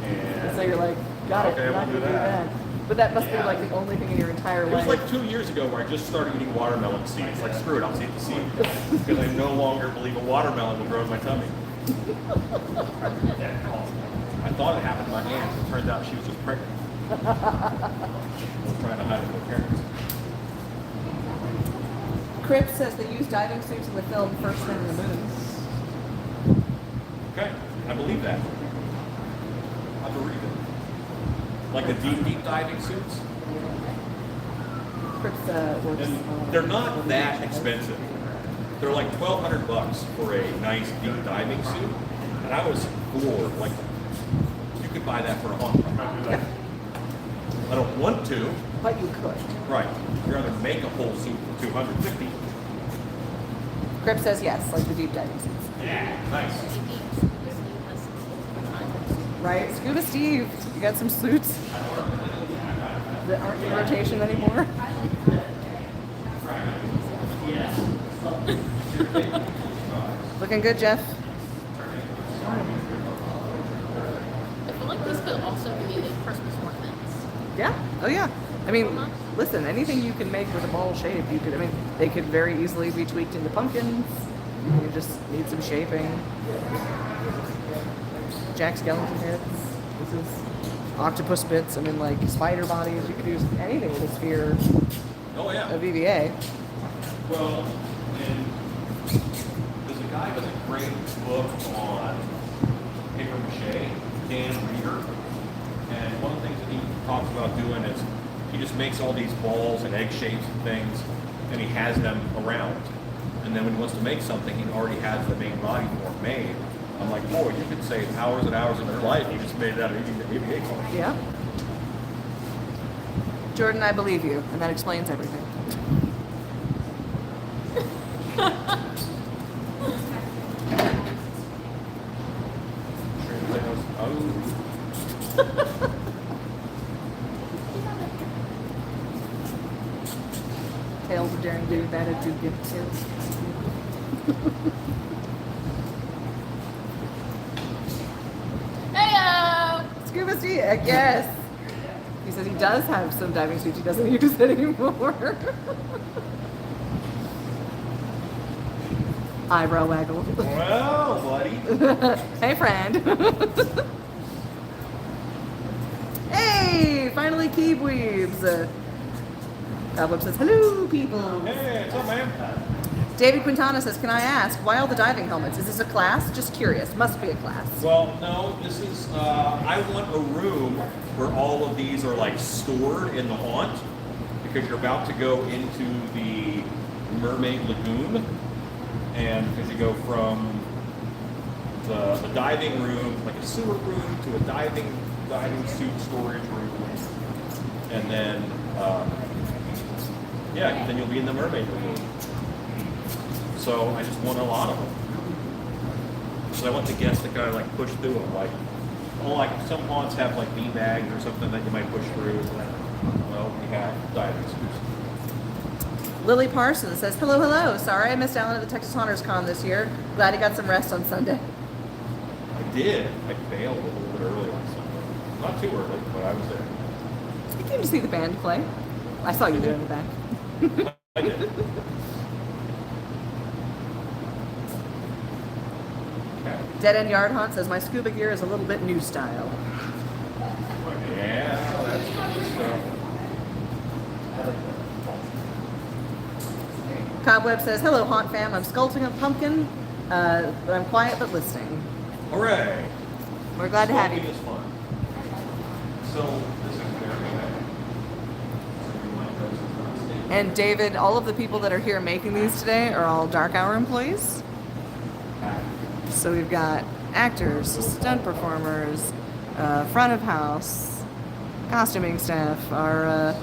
[SPEAKER 1] And
[SPEAKER 2] So you're like, got it,
[SPEAKER 1] Okay,
[SPEAKER 2] I'm not
[SPEAKER 1] we'll do
[SPEAKER 2] gonna do
[SPEAKER 1] that.
[SPEAKER 2] that. But that must be like the only thing in your entire
[SPEAKER 1] it was
[SPEAKER 2] life.
[SPEAKER 1] like 2 years ago where I just started eating watermelon seeds. Like, screw it, I'll eat the seed. Because I no longer believe a watermelon will grow in my tummy. I thought it happened to my aunt. It turned out she was just pregnant. Was trying to hide it from her parents.
[SPEAKER 2] Cripps says they used diving suits in the film First Men in the Moon.
[SPEAKER 1] Okay, I believe that. I believe it. Like the deep diving suits.
[SPEAKER 2] Cripps works.
[SPEAKER 1] And they're not that expensive. They're like $1,200 for a nice deep diving suit. And I was floored. Like, you could buy that for $100. I don't want to.
[SPEAKER 2] But you could.
[SPEAKER 1] Right. You'd rather make a whole suit for $250.
[SPEAKER 2] Cripps says yes, like the deep diving suits.
[SPEAKER 1] Yeah, nice.
[SPEAKER 2] Right? Scuba Steve, you got some suits that aren't in rotation anymore? Looking good, Jeff.
[SPEAKER 4] I feel like these could also be Christmas ornaments.
[SPEAKER 2] Yeah. Oh yeah. I mean, listen, anything you can make with a ball shape, you could. I mean, they could very easily be tweaked into pumpkins. You just need some shaping. Jack Skellington heads. This is octopus bits. I mean, like spider bodies. You could use anything with a sphere
[SPEAKER 1] Oh, yeah.
[SPEAKER 2] of EVA.
[SPEAKER 1] Well, and there's a guy with a great book on paper mache, Dan Reeder, and one of the things that he talks about doing is he just makes all these balls and egg shapes and things, and he has them around. And then when he wants to make something, he already has the main body form made, I'm like, boy, you could save hours and hours of your life. You just made it out of ABA calls.
[SPEAKER 2] Yeah. Jordan, I believe you, and that explains everything. Tales of daring do that do give tales.
[SPEAKER 4] Heyo!
[SPEAKER 2] Scuba Steve, yes. He says he does have some diving suits. He doesn't use it anymore. Eyebrow waggle.
[SPEAKER 1] Well, buddy.
[SPEAKER 2] Hey, friend. Hey, finally, Keebweebs. Cobweb says, hello, people.
[SPEAKER 1] Hey, what's up, man?
[SPEAKER 2] David Quintana says, can I ask, why all the diving helmets? Is this a class? Just curious. Must be a class.
[SPEAKER 1] Well, no, this is, I want a room where all of these are like stored in the haunt because you're about to go into the Mermaid Lagoon. And because you go from the diving room, like a sewer room, to a diving suit storage room. And then, yeah, then you'll be in the Mermaid Lagoon. So I just want a lot of them. So I want the guests to kind of like push through them. Like some haunts have like bean bags or something that you might push through. Well, we have diving suits.
[SPEAKER 2] Lily Parsons says, hello, hello. Sorry I missed Alan at the Texas Haunters Con this year. Glad he got some rest on Sunday.
[SPEAKER 1] I did. I bailed a little bit early on Sunday. Not too early, but I was there.
[SPEAKER 2] You came to see the band play. I saw you there in the back.
[SPEAKER 1] I did. Okay.
[SPEAKER 2] Dead End Yard Haunt says, my scuba gear is a little bit new style.
[SPEAKER 1] Yeah, that's good stuff.
[SPEAKER 2] Cobweb says, hello, Haunt fam. I'm sculpting a pumpkin, but I'm quiet but listening.
[SPEAKER 1] Hooray!
[SPEAKER 2] We're glad to have you.
[SPEAKER 1] Sculpting is fun. So this is very good.
[SPEAKER 2] And David, all of the people that are here making these today are all Dark Hour employees. So we've got actors, stunt performers, front of house, costuming staff. Our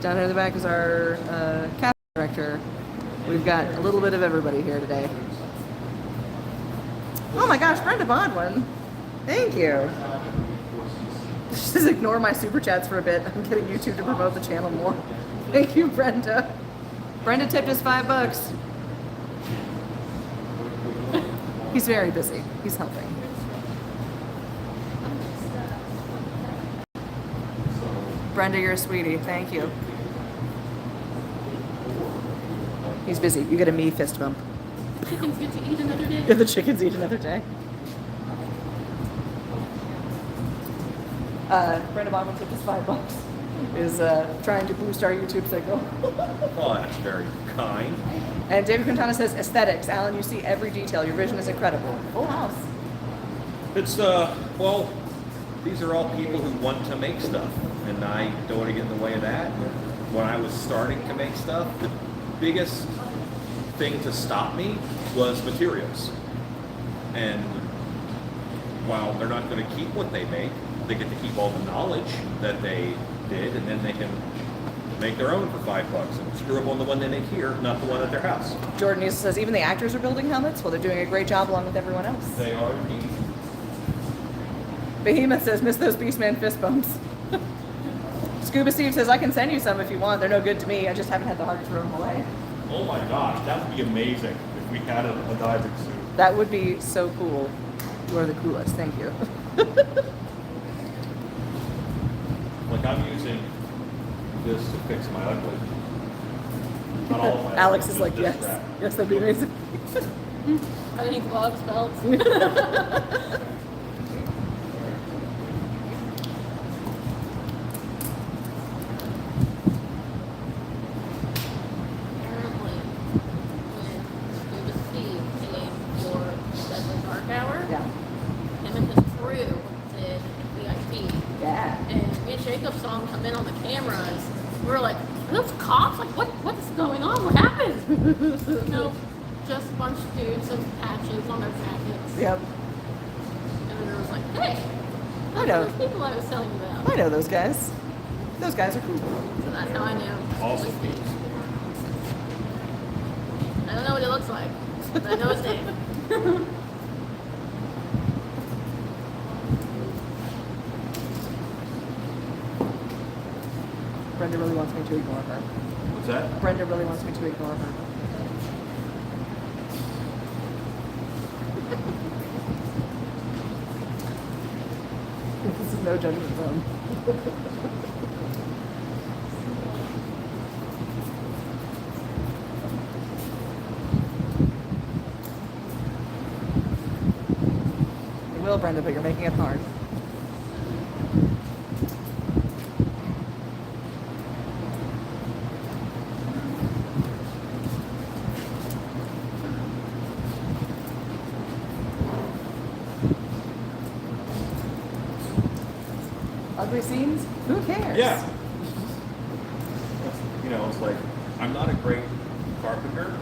[SPEAKER 2] down here in the back is our casting director. We've got a little bit of everybody here today. Oh my gosh, Brenda Bodwin. Thank you. Just ignore my super chats for a bit. I'm getting YouTube to promote the channel more. Thank you, Brenda. Brenda tipped us $5. He's very busy. He's helping. Brenda, you're a sweetie. Thank you. He's busy. You get a me fist bump.
[SPEAKER 4] Chickens get to eat another day.
[SPEAKER 2] If the chickens eat another day. Brenda Bachman took us $5. Is trying to boost our YouTube signal.
[SPEAKER 1] Oh, that's very kind.
[SPEAKER 2] And David Quintana says aesthetics. Alan, you see every detail. Your vision is incredible. Full house.
[SPEAKER 1] It's well, these are all people who want to make stuff, and I don't want to get in the way of that. When I was starting to make stuff, the biggest thing to stop me was materials. And while they're not going to keep what they make, they get to keep all the knowledge that they did, and then they can make their own for $5 and screw up on the one they make here, not the one at their house.
[SPEAKER 2] Jordan East says even the actors are building helmets. Well, they're doing a great job along with everyone else.
[SPEAKER 1] They are indeed.
[SPEAKER 2] Behemoth says miss those Beastman fist bumps. Scuba Steve says I can send you some if you want. They're no good to me. I just haven't had the heart to throw them away.
[SPEAKER 1] Oh my gosh, that would be amazing if we had a diving suit.
[SPEAKER 2] That would be so cool. You are the coolest. Thank you.
[SPEAKER 1] Like I'm using this to fix my ugly. Not all of my
[SPEAKER 2] Alex
[SPEAKER 1] ugly,
[SPEAKER 2] is
[SPEAKER 1] just
[SPEAKER 2] like,
[SPEAKER 1] this
[SPEAKER 2] yes.
[SPEAKER 1] strap.
[SPEAKER 2] Yes, that'd be amazing.
[SPEAKER 4] I need gloves, belts. Apparently, when Scuba Steve came for the Dark Hour,
[SPEAKER 2] Yeah.
[SPEAKER 4] him and his crew did VIP.
[SPEAKER 2] Yeah.
[SPEAKER 4] And me and Jacob saw him come in on the cameras. We were like, are those cops? Like, what's going on? What happened? Nope. Just a bunch of dudes with patches on their jackets.
[SPEAKER 2] Yep.
[SPEAKER 7] Hey,
[SPEAKER 2] I know.
[SPEAKER 4] Those people I was telling you about.
[SPEAKER 2] I know those guys. Those guys are cool.
[SPEAKER 4] So that's how I knew.
[SPEAKER 3] Also peas.
[SPEAKER 4] I don't know what it looks like, but I know his name.
[SPEAKER 2] Brenda really wants me to ignore her.
[SPEAKER 1] What's that?
[SPEAKER 2] Brenda really wants me to ignore her. This is no judgment zone. You will, Brenda, but you're making it hard. Ugly scenes? Who cares?
[SPEAKER 1] Yeah. You know, it's like, I'm not a great carpenter,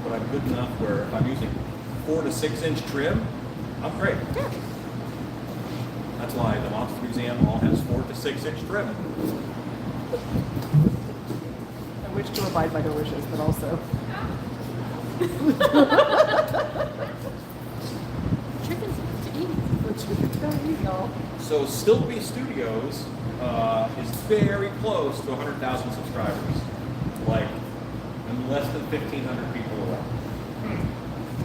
[SPEAKER 1] but I'm good enough where if I'm using 4 to 6 inch trim, I'm great.
[SPEAKER 2] Yeah.
[SPEAKER 1] That's why the Monster Museum all has 4 to 6 inch trim.
[SPEAKER 2] I wish to abide by her wishes, but also.
[SPEAKER 4] Chickens to eat.
[SPEAKER 2] Which we could tell you, y'all.
[SPEAKER 1] So Stiltbeast Studios is very close to 100,000 subscribers. Like, and less than 1,500 people away.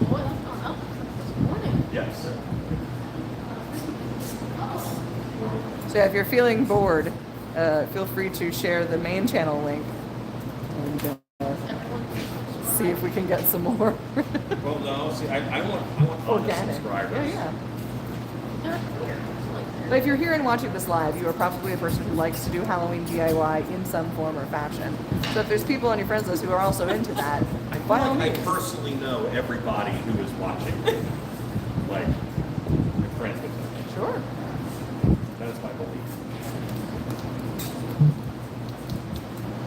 [SPEAKER 4] Boy, that's gone up this morning.
[SPEAKER 1] Yes.
[SPEAKER 2] So yeah, if you're feeling bored, feel free to share the main channel link and
[SPEAKER 4] Everyone.
[SPEAKER 2] see if we can get some more
[SPEAKER 1] Well, no, see, I want honest
[SPEAKER 2] organic.
[SPEAKER 1] subscribers.
[SPEAKER 2] Yeah, yeah.
[SPEAKER 4] They're here. Like,
[SPEAKER 2] But if you're here and watching this live, you are probably a person who likes to do Halloween DIY in some form or fashion. So if there's people on your friends list who are also into that, by all
[SPEAKER 1] I
[SPEAKER 2] means.
[SPEAKER 1] personally know everybody who is watching. Like, I'm friends with them.
[SPEAKER 2] Sure.
[SPEAKER 1] That is my belief.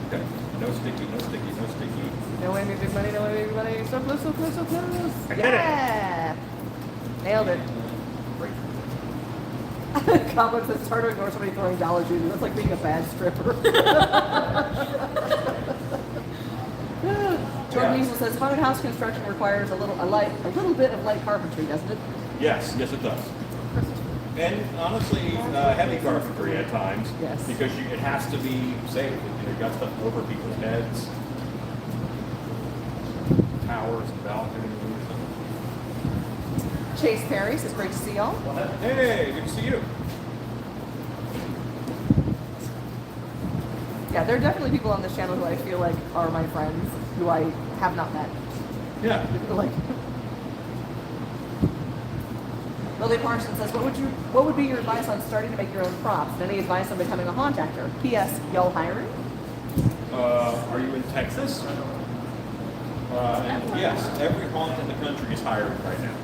[SPEAKER 1] Okay. No sticky, no sticky, no sticky.
[SPEAKER 2] No way, big money, no way, big money. So close, so close, so close.
[SPEAKER 3] I did it.
[SPEAKER 2] Yeah. Nailed it.
[SPEAKER 1] Great.
[SPEAKER 2] Comments that start to ignore somebody throwing Dollar General. That's like being a bad stripper. Jordan Easel says haunted house construction requires a little bit of light carpentry, doesn't it?
[SPEAKER 1] Yes, yes it does. And honestly, heavy carpentry at times.
[SPEAKER 2] Yes.
[SPEAKER 1] Because it has to be safe. You got stuff over people's heads. Towers and balconies.
[SPEAKER 2] Chase Perry says great to see y'all.
[SPEAKER 1] Hey, good to see you.
[SPEAKER 2] Yeah, there are definitely people on this channel who I feel like are my friends who I have not met.
[SPEAKER 1] Yeah.
[SPEAKER 2] Like Lily Parson says, what would be your advice on starting to make your own props? And any advice on becoming a haunt actor? P.S. Y'all hiring?
[SPEAKER 1] Are you in Texas? And yes, every haunt in the country is hiring right now.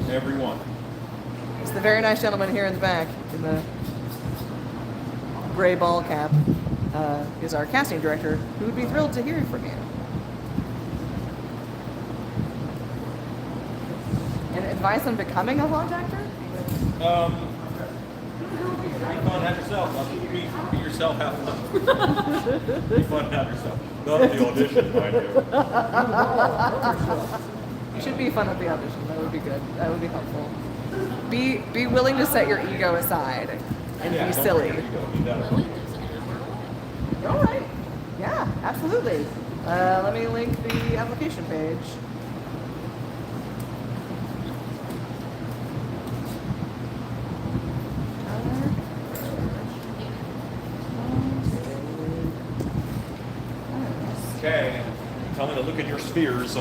[SPEAKER 1] Everyone.
[SPEAKER 2] It's the very nice gentleman here in the back in the gray ball cap is our casting director, who would be thrilled to hear from you. And advice on becoming a haunt actor?
[SPEAKER 1] Be fun, have yourself. Be yourself, have fun. Be fun, have yourself. Not at the audition, mind you.
[SPEAKER 2] You should be fun at the audition. That would be good. That would be helpful. Be willing to set your ego aside and
[SPEAKER 1] Yeah,
[SPEAKER 2] be
[SPEAKER 1] don't
[SPEAKER 2] silly.
[SPEAKER 1] forget your ego. Be that.
[SPEAKER 4] Lily lives an hour away.
[SPEAKER 2] All right. Yeah, absolutely. Let me link the application page.
[SPEAKER 1] Okay. Tell me to look at your spheres.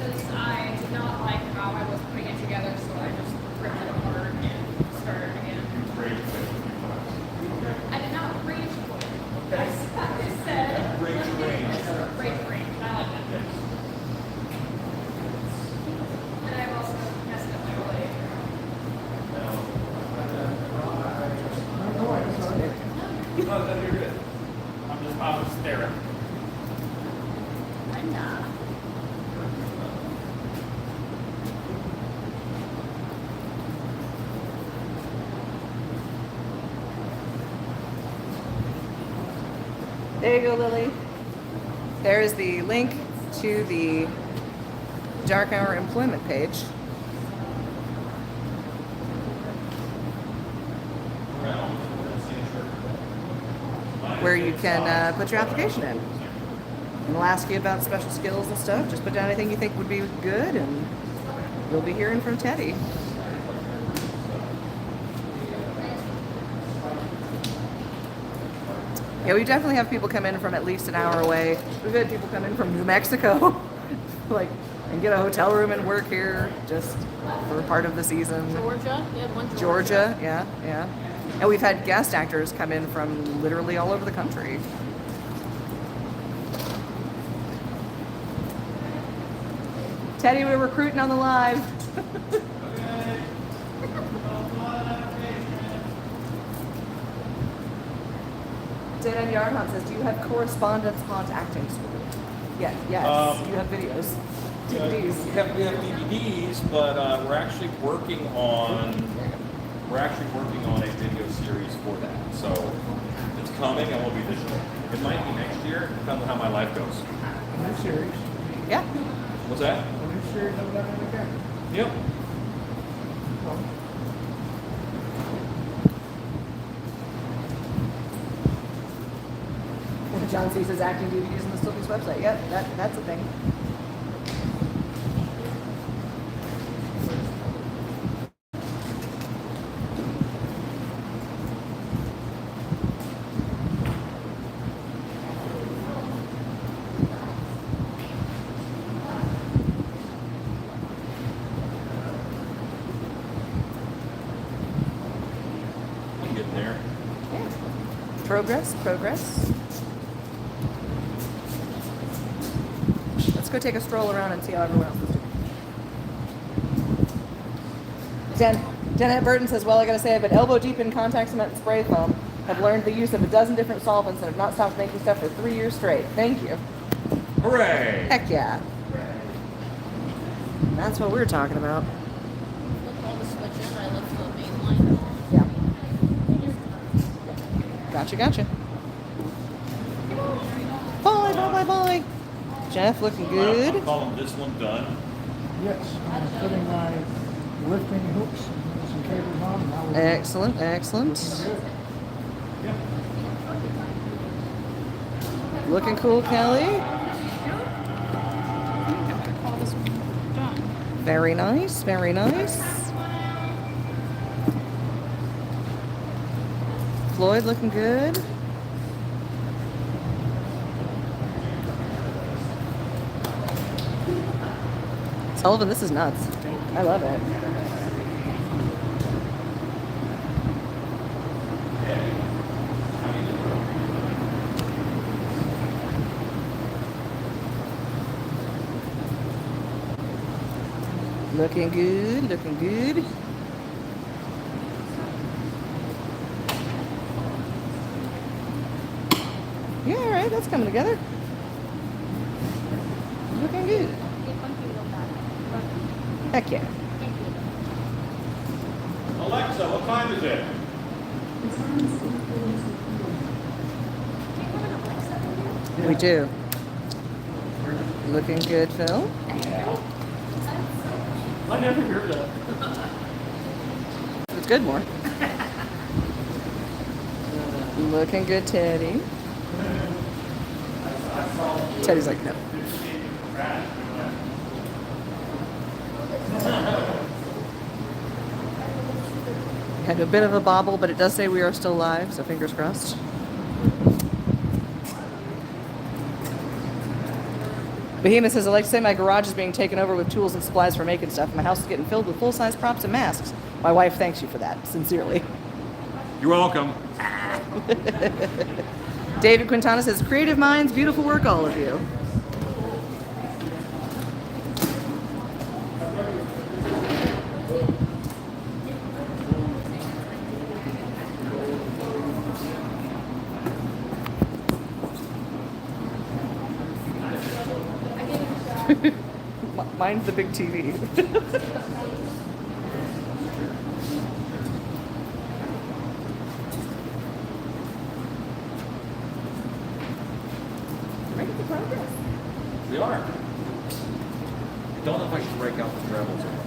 [SPEAKER 7] because I did not like how I was putting it together, so I just ripped it apart and started again. I did not rage quit. I said
[SPEAKER 1] Rage range.
[SPEAKER 7] rage range. I like that. And I've also messed up my leg.
[SPEAKER 3] I was staring.
[SPEAKER 4] Brenda.
[SPEAKER 2] There you go, Lily. There is the link to the Dark Hour employment page. Where you can put your application in. And we'll ask you about special skills and stuff. Just put down anything you think would be good, and you'll be hearing from Teddy. Yeah, we definitely have people come in from at least an hour away. We've had people come in from New Mexico, like, and get a hotel room and work here just for part of the season.
[SPEAKER 4] Georgia? You had one
[SPEAKER 2] Georgia, yeah. And we've had guest actors come in from literally all over the country. Teddy, we're recruiting on the live. Dan Yarnham says, do you have correspondence haunt acting school? Yes. You have videos. DVDs.
[SPEAKER 1] We have DVDs, but we're actually working on a video series for that. So it's coming and will be this year. It might be next year, depending on how my life goes.
[SPEAKER 6] A new series.
[SPEAKER 2] Yeah.
[SPEAKER 1] What's that?
[SPEAKER 6] A new series of that again.
[SPEAKER 1] Yep.
[SPEAKER 2] John C says acting DVDs on the Stiltbeast website. Yep, that's a thing.
[SPEAKER 1] I'm getting there.
[SPEAKER 2] Yeah. Progress. Let's go take a stroll around and see how everyone else is doing. Janet Burton says, well, I gotta say, I've been elbow deep in contact cement and spray foam. I've learned the use of a dozen different solvents and have not stopped making stuff for 3 years straight. Thank you.
[SPEAKER 1] Hooray!
[SPEAKER 2] Heck yeah. That's what we're talking about.
[SPEAKER 4] Flip all the switches. I left the main line.
[SPEAKER 2] Yeah. Gotcha. Bye. Jeff, looking good.
[SPEAKER 1] I'm calling this one done.
[SPEAKER 6] Yes, I'm putting my lifting hooks and some cables on. Now we're
[SPEAKER 2] Excellent. Looking cool, Kelly.
[SPEAKER 7] Call this one done.
[SPEAKER 2] Very nice. Floyd, looking good. Sullivan, this is nuts. I love it. Looking good. Yeah, all right, that's coming together. Looking good. Heck yeah.
[SPEAKER 1] Alexa, what time is it?
[SPEAKER 2] We do. Looking good, Phil.
[SPEAKER 3] I never heard that.
[SPEAKER 2] It's good, more. Looking good, Teddy. Teddy's like, no. Had a bit of a bobble, but it does say we are still live, so fingers crossed. Behemoth says, I like to say my garage is being taken over with tools and supplies for making stuff. My house is getting filled with full-size props and masks. My wife thanks you for that, sincerely.
[SPEAKER 1] You're welcome.
[SPEAKER 2] David Quintana says, creative minds, beautiful work, all of you. Mine's the big TV. Making some progress.
[SPEAKER 1] We are. I don't know if I should break out the trebles or not.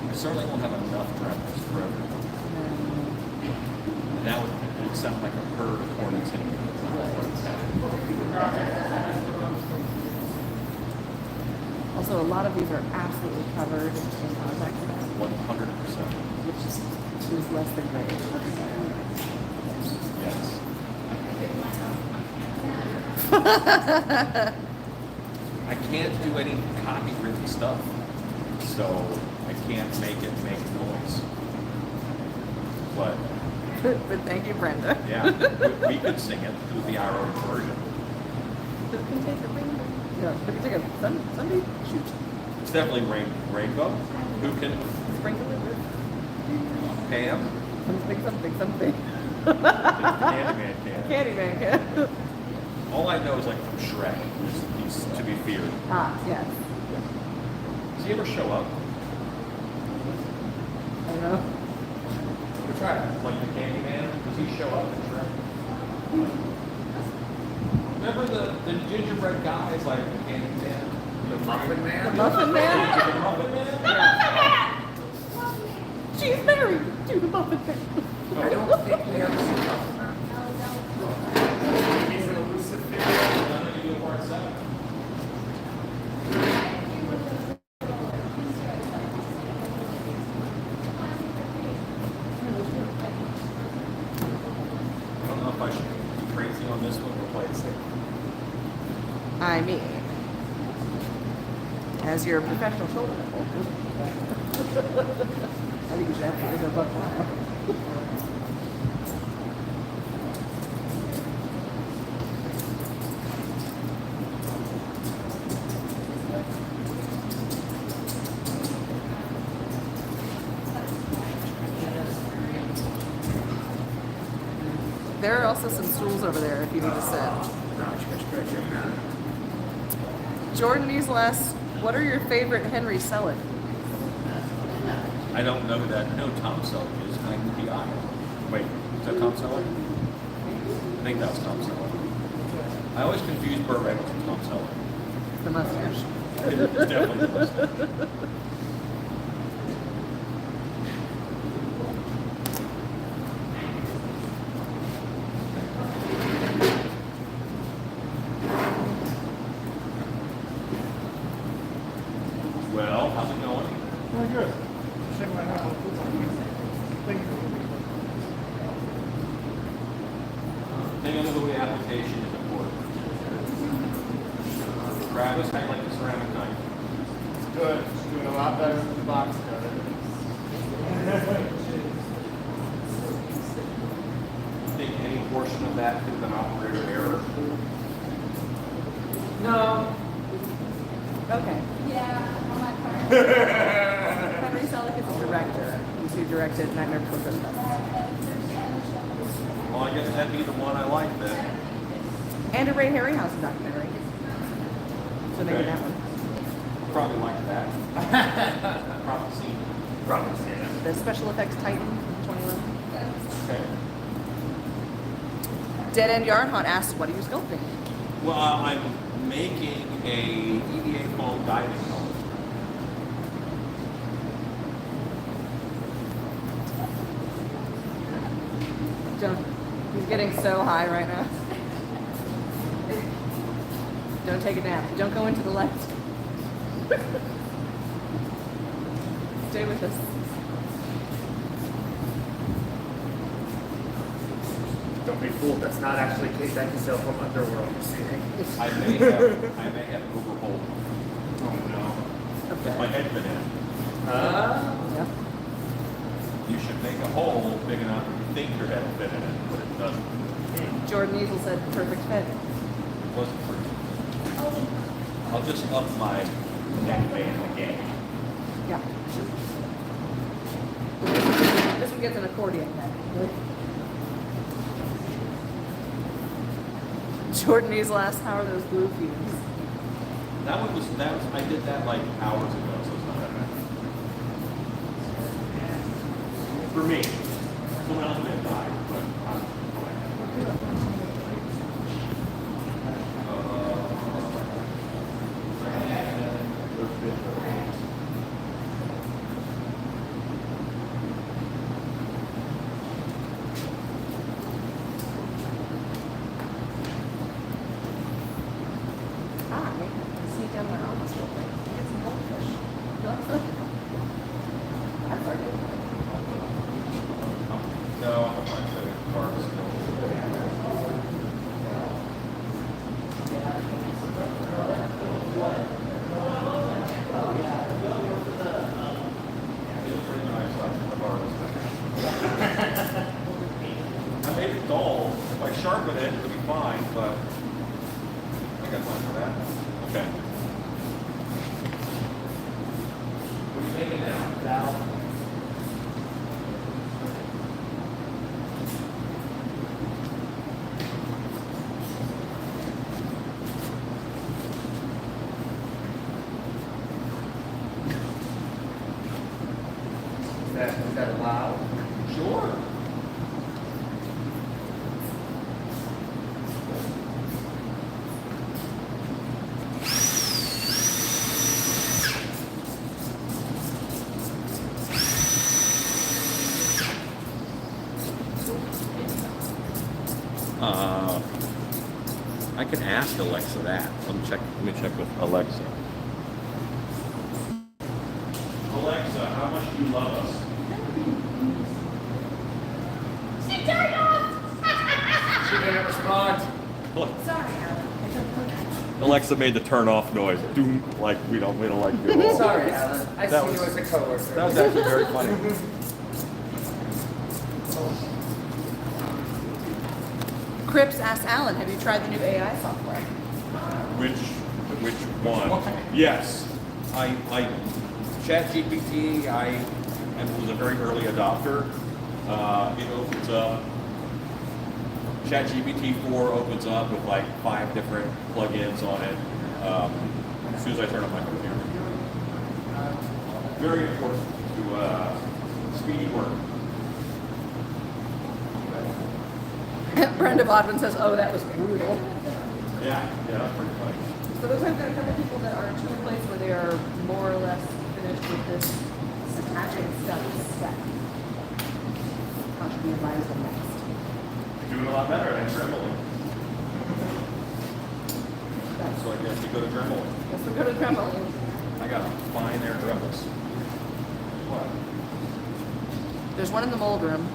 [SPEAKER 1] I certainly won't have enough trebles for everyone. And that would sound like a herd of hornets in here.
[SPEAKER 2] Also, a lot of these are absolutely covered in contact,
[SPEAKER 1] 100%.
[SPEAKER 2] which is less than great.
[SPEAKER 1] Yes. I can't do any copywritten stuff, so I can't make it make noise. But
[SPEAKER 2] But thank you, Brenda.
[SPEAKER 1] yeah, we could sing it. It would be our own version.
[SPEAKER 2] Who can take a rainbow? No, who can take a Sunday shoot?
[SPEAKER 1] It's definitely rainbow. Who can?
[SPEAKER 2] Sprinkle it with
[SPEAKER 1] Pam.
[SPEAKER 2] something.
[SPEAKER 1] Candyman can.
[SPEAKER 2] Candyman can.
[SPEAKER 1] All I know is like from Shrek. He's to be feared.
[SPEAKER 2] Ah, yes.
[SPEAKER 1] Does he ever show up?
[SPEAKER 2] I don't know.
[SPEAKER 1] We tried. Like the Candyman. Does he show up in Shrek? Remember the gingerbread guy is like the Candyman? The Muffin Man?
[SPEAKER 2] The Muffin Man?
[SPEAKER 1] The Muffin Man?
[SPEAKER 2] She's married to the Muffin Man.
[SPEAKER 5] I don't think we ever seen Muffin Man.
[SPEAKER 3] He's an elusive figure.
[SPEAKER 1] None of you do part 7. I don't know if I should be crazy on this one or play it safe.
[SPEAKER 2] I mean, as your professional shoulder nipple. I think you should absolutely go buck wild. There are also some stools over there if you need to sit. Jordan Easless, what are your favorite Henry Selick?
[SPEAKER 1] I don't know that. No, Tom Selleck is IUPI. Wait, is that Tom Selleck? I think that's Tom Selleck. I always confuse Burt Reynolds and Tom Selleck.
[SPEAKER 2] The mustache.
[SPEAKER 1] It's definitely the mustache. Well, how's it going?
[SPEAKER 6] Very good. Shake my hand. Thank you.
[SPEAKER 1] Thing under the application is important. Travis, I like the ceramic knife.
[SPEAKER 3] It's good. It's doing a lot better than the box cutter.
[SPEAKER 1] I think any portion of that could have been operator error.
[SPEAKER 3] No.
[SPEAKER 2] Okay.
[SPEAKER 7] Yeah, on my part.
[SPEAKER 2] Henry Selick is a director. He's who directed Nightmare Before Christmas.
[SPEAKER 1] Well, I guess that'd be the one I like then.
[SPEAKER 2] And a Ray Harryhausen documentary. So maybe
[SPEAKER 1] Okay.
[SPEAKER 2] that one.
[SPEAKER 1] Probably like that. Probably seen it.
[SPEAKER 3] Probably see it.
[SPEAKER 2] The Special Effects Titan from 2011.
[SPEAKER 1] Okay.
[SPEAKER 2] Dead End Yarn Hunt asks, what are you sculpting?
[SPEAKER 1] Well, I'm making a EVA foam diving helmet.
[SPEAKER 2] Don't. He's getting so high right now. Don't take a nap. Don't go into the light. Stay with us.
[SPEAKER 3] Don't be fooled. That's not actually Kate Beckinsale from Underworld you're seeing.
[SPEAKER 1] I may have overhauled
[SPEAKER 3] Oh no.
[SPEAKER 1] with my head been in.
[SPEAKER 2] Yeah.
[SPEAKER 1] You should make a hole big enough you think your head will fit in it, but it doesn't.
[SPEAKER 2] Jordan Easel said perfect fit.
[SPEAKER 1] It wasn't for I'll just up my neck band again.
[SPEAKER 2] Yeah. This one gets an accordion head. Jordanese last power those blue fumes.
[SPEAKER 1] That was I did that like hours ago, so it's not that bad. For me. Someone else may have died, but I'm
[SPEAKER 2] Sneak down my office real quick. Get some goldfish. That's our good.
[SPEAKER 1] no, I'm fine. So carbs. I made it dull. If I sharpen it, it'll be fine, but I got time for that. Okay. What are you making now? Val?
[SPEAKER 3] Is that allowed?
[SPEAKER 1] Sure. I can ask Alexa that. Let me check with Alexa. Alexa, how much do you love us?
[SPEAKER 3] She didn't respond.
[SPEAKER 2] Sorry, Alan. I don't know that.
[SPEAKER 1] Alexa made the turn off noise. Doom, like we don't like you at all.
[SPEAKER 3] Sorry, Alan. I
[SPEAKER 1] That
[SPEAKER 3] see
[SPEAKER 1] was-
[SPEAKER 3] you as a coworker.
[SPEAKER 1] That was actually very funny.
[SPEAKER 2] Cripps asked Alan, have you tried the new AI software?
[SPEAKER 1] Which one? Yes. I ChatGPT, was a very early adopter. It opens up. ChatGPT 4 opens up with like 5 different plugins on it. As soon as I turn on my computer. Very important to speedy work.
[SPEAKER 2] Brenda Bodwin says, oh, that was brutal.
[SPEAKER 1] Yeah, that's pretty funny.
[SPEAKER 2] So those have got a couple people that are to a place where they are more or less finished with this attaching stuff step. How should we advise them next?
[SPEAKER 1] Doing a lot better than Dremel. So I guess we go to Dremel.
[SPEAKER 2] Let's go to Dremel.
[SPEAKER 1] I got fine air Dremels. What?
[SPEAKER 2] There's one in the mold room.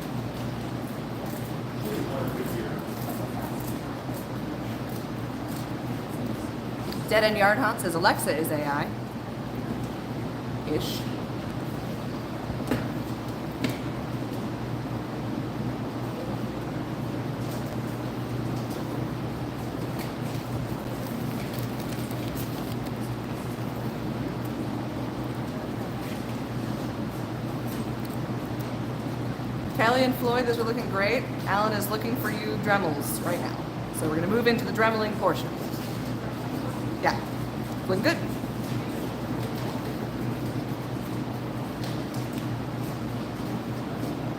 [SPEAKER 2] Dead End Yard Hunt says Alexa is AI. Ish. Callie and Floyd, those are looking great. Alan is looking for you Dremels right now. So we're going to move into the Dremeling portion. Yeah, looking good.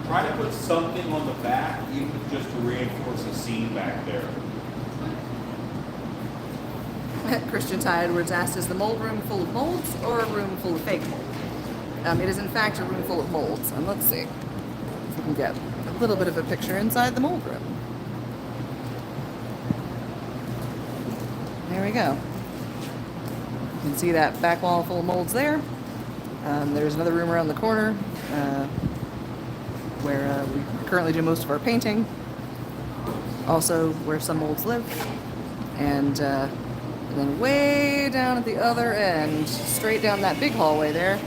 [SPEAKER 1] Try to put something on the back, even just to reinforce the seam back there.
[SPEAKER 2] Christian Ty Edwards asked, is the mold room full of molds or a room full of fake mold? It is in fact a room full of molds. And let's see if we can get a little bit of a picture inside the mold room. There we go. You can see that back wall full of molds there. There's another room around the corner where we currently do most of our painting. Also where some molds live. And then way down at the other end, straight down that big hallway there,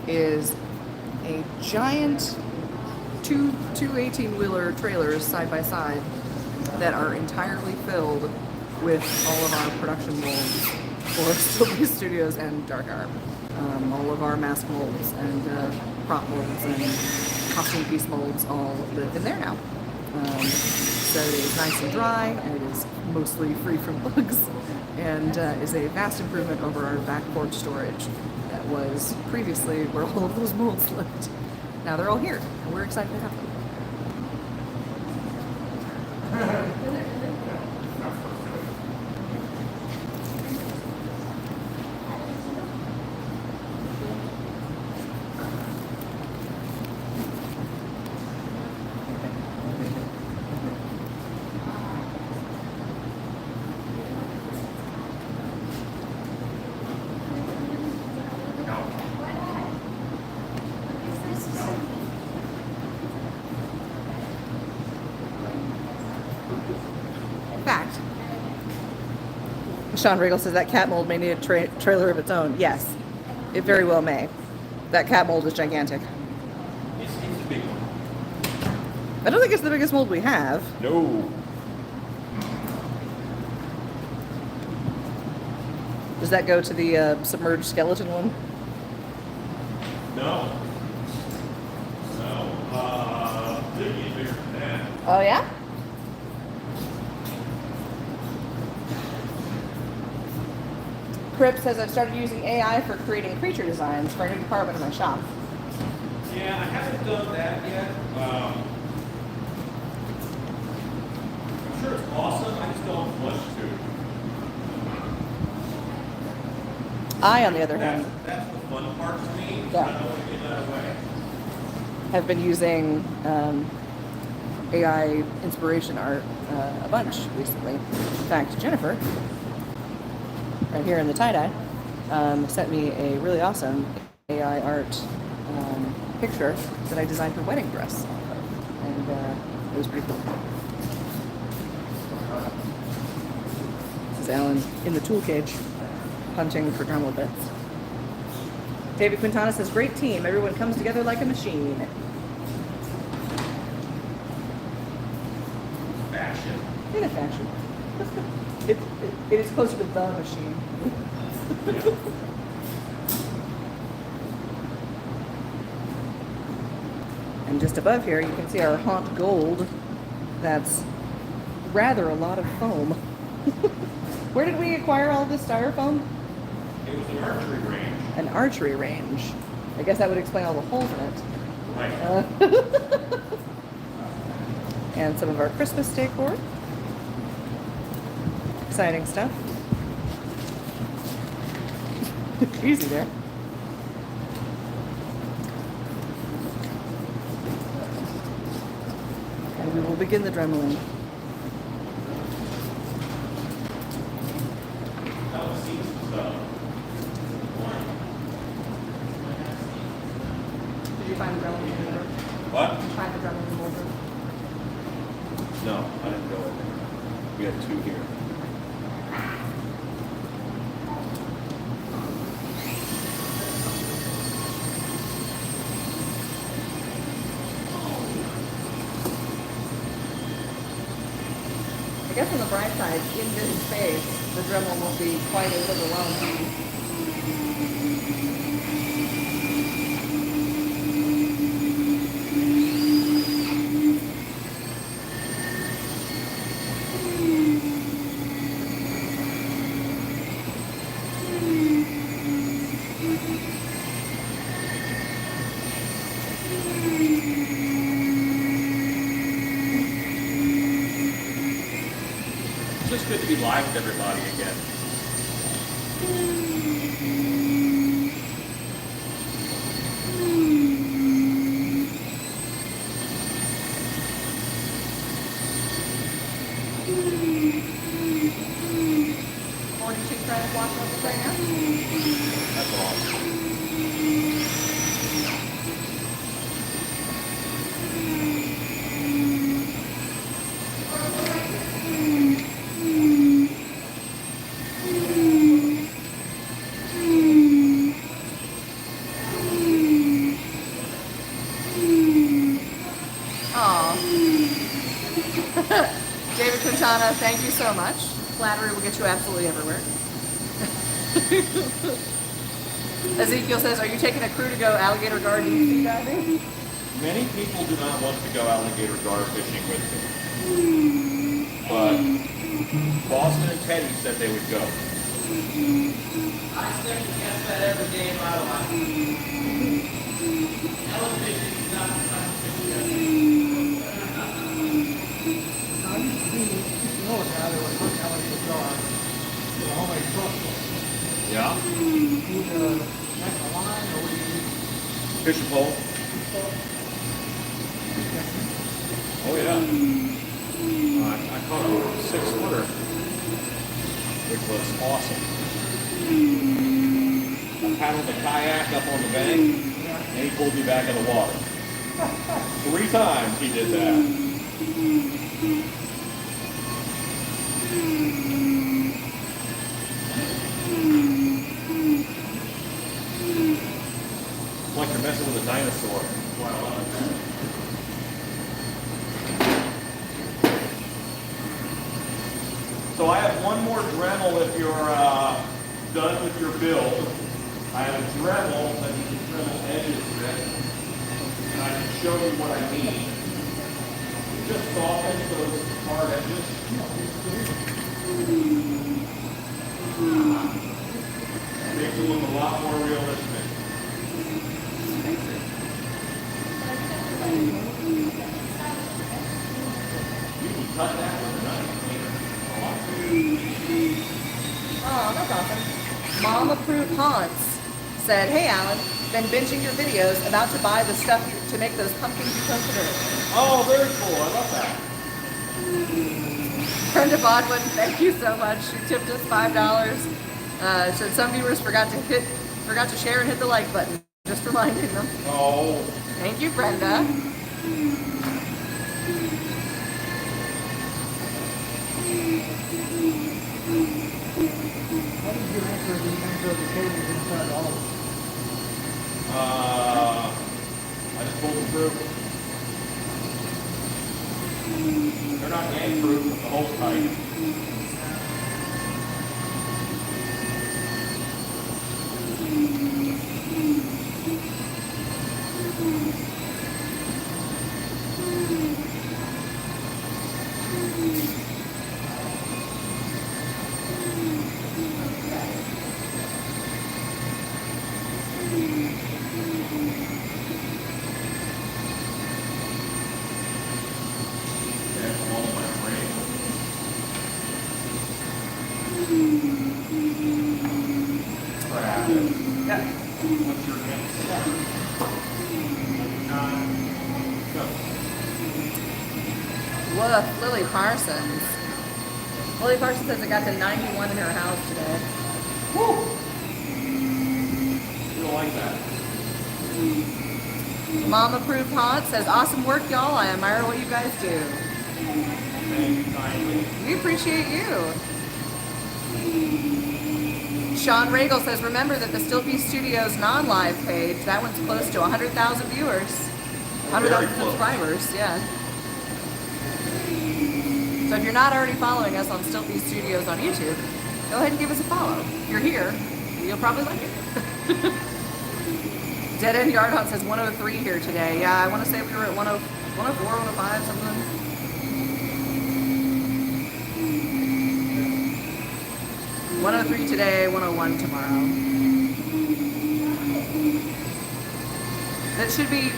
[SPEAKER 2] is a giant two 18-wheeler trailers side by side that are entirely filled with all of our production molds for Stiltbeast Studios and Dark Arm. All of our mask molds and prop molds and costume piece molds all live in there now. so it is nice and dry, and it is mostly free from bugs, and is a vast improvement over our back porch storage that was previously where all of those molds lived. Now they're all here, and we're excited to have them. Fact. Sean Riegel says that cat mold may need a trailer of its own. Yes, it very well may. That cat mold is gigantic.
[SPEAKER 1] It's a big one.
[SPEAKER 2] I don't think it's the biggest mold we have.
[SPEAKER 1] No.
[SPEAKER 2] Does that go to the submerged skeleton one?
[SPEAKER 1] No. Bigger than that.
[SPEAKER 2] Oh, yeah? Crip says I've started using AI for creating creature designs for a new department in my shop.
[SPEAKER 1] Yeah, I haven't done that yet. I'm sure it's awesome. I just don't flush to.
[SPEAKER 2] I, on the other hand,
[SPEAKER 1] That's the fun part to me.
[SPEAKER 2] Yeah.
[SPEAKER 1] I don't want to get that away.
[SPEAKER 2] have been using AI inspiration art a bunch recently. In fact, Jennifer, right here in the tie-dye, sent me a really awesome AI art picture that I designed her wedding dress. And it was pretty cool. This is Alan in the tool cage, hunting for Dremel bits. David Quintana says, great team. Everyone comes together like a machine.
[SPEAKER 1] Fashion.
[SPEAKER 2] In a fashion. It is closer to the machine. And just above here, you can see our haunt gold. That's rather a lot of foam. Where did we acquire all this styrofoam?
[SPEAKER 1] It was an archery range.
[SPEAKER 2] An archery range. I guess that would explain all the holes in it.
[SPEAKER 1] Right.
[SPEAKER 2] And some of our Christmas decor. Exciting stuff. Easy there. And we will begin the dremeling.
[SPEAKER 1] That was season stuff.
[SPEAKER 2] Did you find the dremeling molder?
[SPEAKER 1] What?
[SPEAKER 2] Did you find the dremeling molder?
[SPEAKER 1] No, I didn't go in there. We had two here.
[SPEAKER 2] I guess on the bright side, in this space, the Dremel will be quite as overwhelming.
[SPEAKER 1] It's just good to be live with everybody again.
[SPEAKER 2] Morning chick trying to walk up right now.
[SPEAKER 1] That's awesome.
[SPEAKER 2] Aw. David Quintana, thank you so much. Flattery will get you absolutely everywhere. Ezekiel says, are you taking a crew to go alligator guard deep sea diving?
[SPEAKER 1] Many people do not want to go alligator gar fishing with me. But Boston and Teddy said they would go.
[SPEAKER 8] I second guess that every day of my life. Television is not something
[SPEAKER 6] I used to be, you know, a guy that would hunt out in the dark with a homemade crossbow.
[SPEAKER 1] Yeah.
[SPEAKER 6] You would make a line or would you use
[SPEAKER 1] Fishing pole. Oh yeah. I caught a 6-footer, which was awesome. I paddled the kayak up on the bank, and he pulled me back in the water. 3 times he did that. It's like you're messing with a dinosaur. So I have one more Dremel if you're done with your build. I have a Dremel that you can Dremel edges with, and I can show you what I mean. It just softens those hard edges. Makes it look a lot more realistic. You can cut that with a knife.
[SPEAKER 2] Oh, that's awesome. Mom Approved Haunts said, "Hey Alan, been binging your videos, about to buy the stuff to make those pumpkins you posted earlier."
[SPEAKER 1] Oh, very cool. I love that.
[SPEAKER 2] Brenda Bodwin, thank you so much. She tipped us $5. Said some viewers forgot to share and hit the like button. Just reminding them.
[SPEAKER 1] Oh.
[SPEAKER 2] Thank you, Brenda.
[SPEAKER 6] How did you answer the names of the cables inside all of
[SPEAKER 1] I just pulled them through. They're not yank proof, but the hole's tight. That's all my brain. Crap.
[SPEAKER 2] Yep.
[SPEAKER 1] What's your next step? 9, go.
[SPEAKER 2] Woof, Lily Parsons. Lily Parsons says it got to 91 in her house today.
[SPEAKER 1] Woo! You don't like that.
[SPEAKER 2] Mom Approved Haunt says, "Awesome work, y'all. I admire what you guys do."
[SPEAKER 1] Thank you kindly.
[SPEAKER 2] We appreciate you. Sean Regal says, "Remember that the Stiltbeast Studios non-live page, that one's close to 100,000 viewers. 100,000
[SPEAKER 1] Very close.
[SPEAKER 2] subscribers, yeah. So if you're not already following us on Stiltbeast Studios on YouTube, go ahead and give us a follow. If you're here, you'll probably like it." Dead End Yard Hunt says 103 here today. Yeah, I want to say we were at 104, 105, something. $103 today, 101 tomorrow. That should be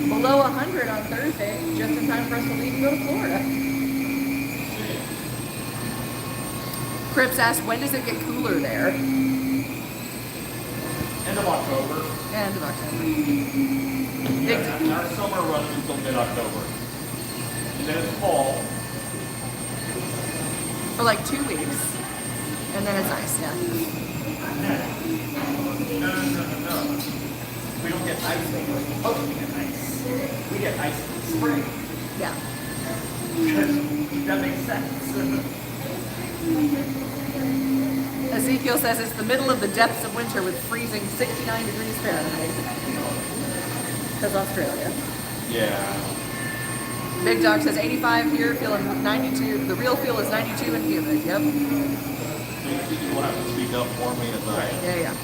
[SPEAKER 2] below 100 on Thursday, just in time for us to leave and go to Florida. Cripps asked, when does it get cooler there?
[SPEAKER 1] End of October.
[SPEAKER 2] End of October.
[SPEAKER 1] Yeah, our summer runs until mid-October. And then it's fall.
[SPEAKER 2] For like 2 weeks. And then it's ice, yeah.
[SPEAKER 1] No. We don't get ice when we're supposed to get ice. We get ice in the spring.
[SPEAKER 2] Yeah.
[SPEAKER 1] That makes sense.
[SPEAKER 2] Ezekiel says it's the middle of the depths of winter with freezing 69 degrees Fahrenheit. Because Australia.
[SPEAKER 1] Yeah.
[SPEAKER 2] Big Dog says 85 here, feeling 92. The real feel is 92 and humid. Yep.
[SPEAKER 1] You will have to speak up for me as I...
[SPEAKER 2] Yeah.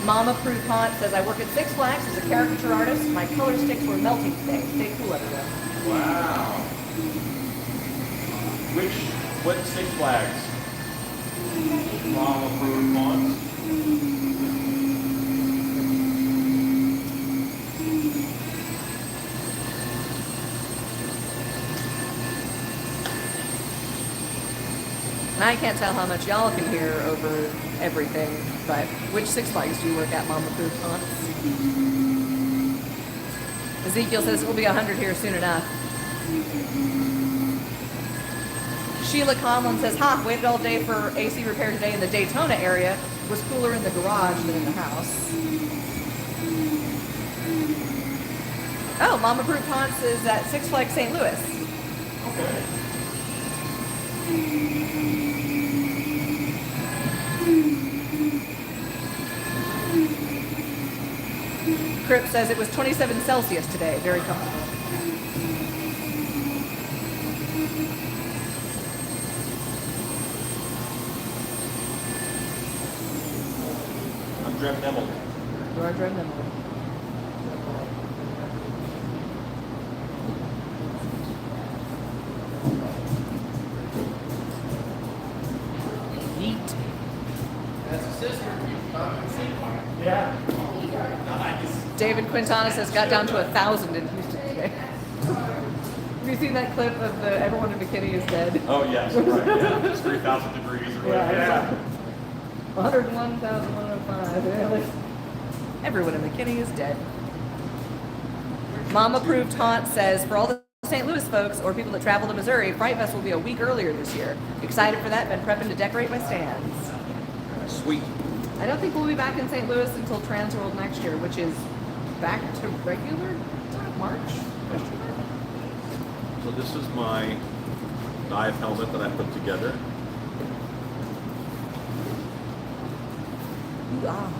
[SPEAKER 2] Mama Proof Haunt says, I work at Six Flags as a caricature artist. My color sticks were melting today. Stay cool, everyone.
[SPEAKER 1] Wow. What Six Flags? Mom approved ones.
[SPEAKER 2] I can't tell how much y'all can hear over everything, but which Six Flags do you work at, Mama Proof Haunts? Ezekiel says it will be 100 here soon enough. Sheila Conlon says, ha, waited all day for AC repair today in the Daytona area. It was cooler in the garage than in the house. Oh, Mama Proof Haunts is at Six Flags St. Louis.
[SPEAKER 1] Okay.
[SPEAKER 2] Crip says it was 27 Celsius today. Very comfortable.
[SPEAKER 1] I'm Drem Nemel.
[SPEAKER 2] You are Drem Nemel. Yeet.
[SPEAKER 8] That's a sister.
[SPEAKER 3] Yeah.
[SPEAKER 8] Nice.
[SPEAKER 2] David Quintana says got down to 1,000 in Houston today. Have you seen that clip of the everyone in bikini is dead?
[SPEAKER 1] Oh yes, right. Yeah, it's 3,000 degrees or whatever.
[SPEAKER 2] Yeah. 101,105. Yeah, like, everyone in bikini is dead. Mom approved haunt says for all the St. Louis folks or people that travel to Missouri, Fright Fest will be a week earlier this year. Excited for that. Been prepping to decorate my stands.
[SPEAKER 1] Sweet.
[SPEAKER 2] I don't think we'll be back in St. Louis until Transworld next year, which is back to regular March.
[SPEAKER 1] So this is my dive helmet that I put together.
[SPEAKER 2] Ooh, ah.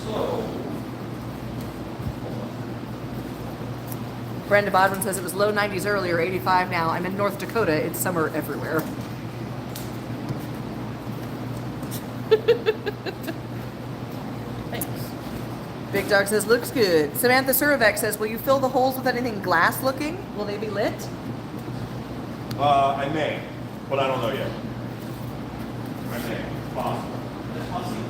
[SPEAKER 1] So
[SPEAKER 2] Brenda Bodwin says it was low 90s earlier, 85 now. I'm in North Dakota. It's summer everywhere.
[SPEAKER 1] thanks.
[SPEAKER 2] Big Dog says, looks good. Samantha Surovec says, will you fill the holes with anything glass looking? Will they be lit?
[SPEAKER 1] I may, but I don't know yet. I may. It's possible. It's possible.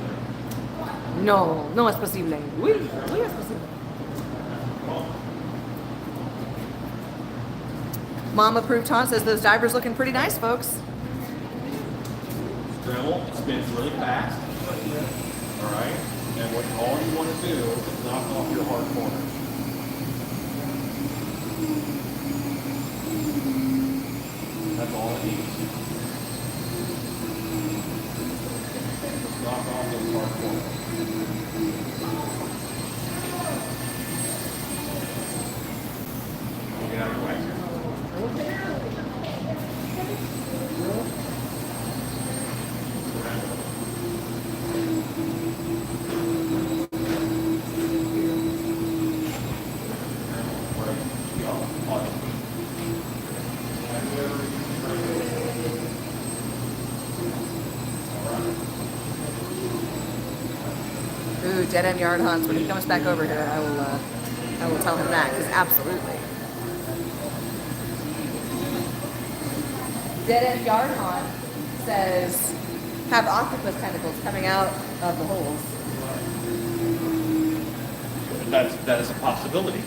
[SPEAKER 2] No, no es posible. Uy, uy es posible. Mom approved Haunt says, those divers looking pretty nice, folks.
[SPEAKER 1] Dremel spins really fast. All right, and what all you want to do is knock off your hard corners. That's all it needs. Just knock off those hard corners. Get out of your way.
[SPEAKER 2] Ooh, dead end yard hunts. When he comes back over here, I will tell him that, because absolutely. Dead end yard haunt says have octopus tentacles coming out of the holes.
[SPEAKER 1] That is a possibility.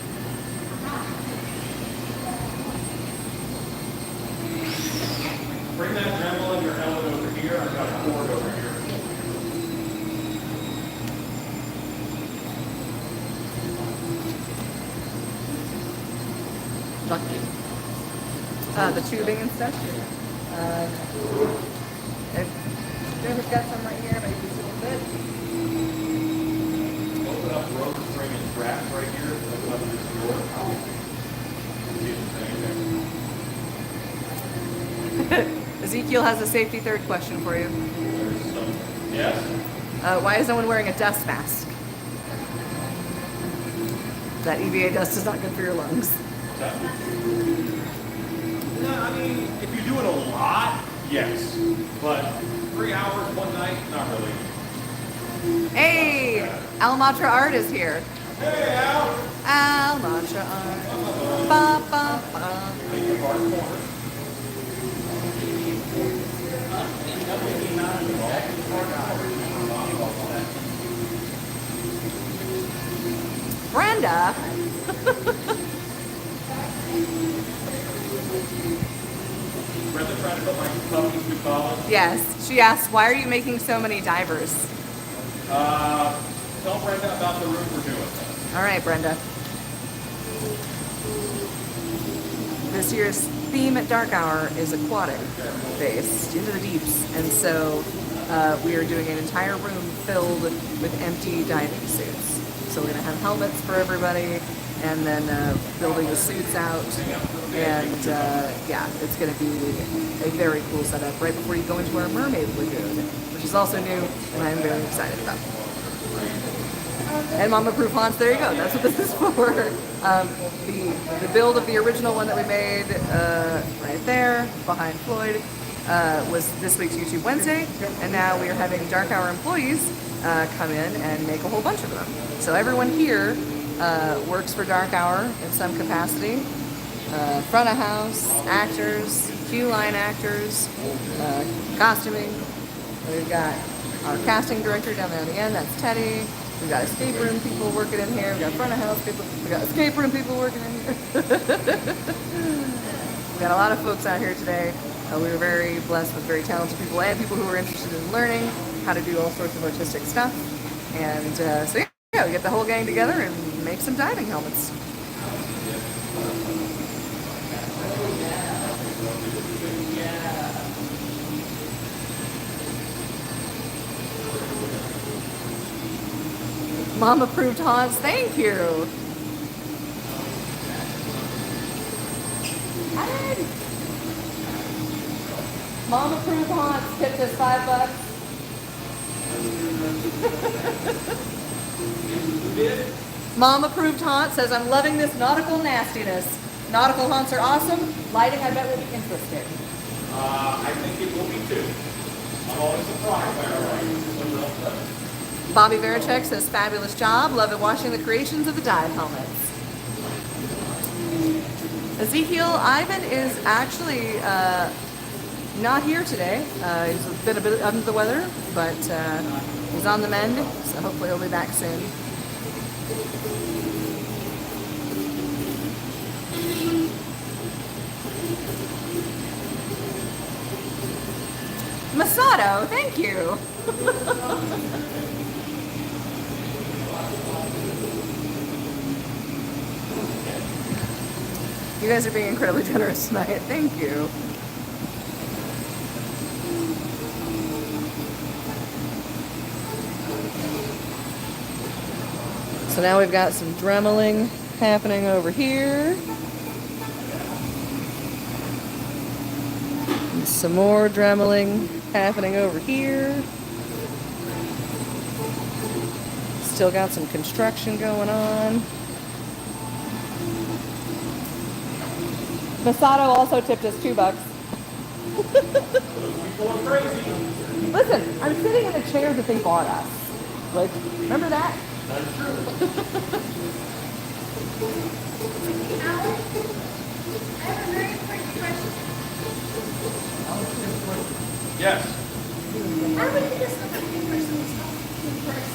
[SPEAKER 1] Bring that Dremel and your helmet over here. I've got a cord over here.
[SPEAKER 2] Lucky. The tubing and stuff. We've got some right here, maybe just a little bit.
[SPEAKER 1] Open up the rope string and straps right here. Open up this door. See the thing there.
[SPEAKER 2] Ezekiel has a safety third question for you.
[SPEAKER 1] There's some. Yes?
[SPEAKER 2] Why is no one wearing a dust mask? That EVA dust is not good for your lungs.
[SPEAKER 1] No, I mean, if you're doing a lot, Yes, but 3 hours one night, not really.
[SPEAKER 2] Hey, Almatra Art is here.
[SPEAKER 1] Hey, Al.
[SPEAKER 2] Almatra Art. Ba, ba, ba.
[SPEAKER 1] Make your hard corner.
[SPEAKER 2] Brenda.
[SPEAKER 1] Brenda trying to put my puppies through college.
[SPEAKER 2] Yes, she asked, why are you making so many divers?
[SPEAKER 1] Tell Brenda about the room we're doing.
[SPEAKER 2] All right, Brenda. This year's theme at Dark Hour is aquatic based, into the deeps, and so we are doing an entire room filled with empty diving suits. So we're gonna have helmets for everybody, and then building the suits out, and yeah, it's gonna be a very cool setup right before you go into our mermaid lagoon, which is also new, and I'm very excited about. And Mama Proof Haunts, there you go, that's what this is for. The build of the original one that we made right there, behind Floyd, was this week's YouTube Wednesday, and now we are having Dark Hour employees come in and make a whole bunch of them. So everyone here works for Dark Hour in some capacity. Front of house, actors, queue line actors, costuming. We've got our casting director down there at the end, that's Teddy. We've got escape room people working in here. We've got front of house people. We've got escape room people working in here. We've got a lot of folks out here today. We were very blessed with very talented people and people who are interested in learning how to do all sorts of artistic stuff. And so yeah, we get the whole gang together and make some diving helmets. Mom approved haunts, thank you. Ed. Mom approved haunts tipped us $5. Mom approved haunt says, I'm loving this nautical nastiness. Nautical haunts are awesome. Lighting, I bet, will be interesting.
[SPEAKER 1] I think it will be too. I'm always surprised by our lighting.
[SPEAKER 2] Bobby Veracek says, fabulous job. Love it watching the creations of the dive helmets. Ezekiel, Ivan is actually not here today. He's been a bit under the weather, but he's on the mend, so hopefully he'll be back soon. Masato, thank you. You guys are being incredibly generous tonight. Thank you. So now we've got some dremeling happening over here. And some more dremeling happening over here. Still got some construction going on. Masato also tipped us $2. Listen, I'm sitting in a chair that they bought us. Like, remember that?
[SPEAKER 1] That's true.
[SPEAKER 7] Alan, I have a very quick question.
[SPEAKER 1] Yes.
[SPEAKER 7] How would you just look at the person's first?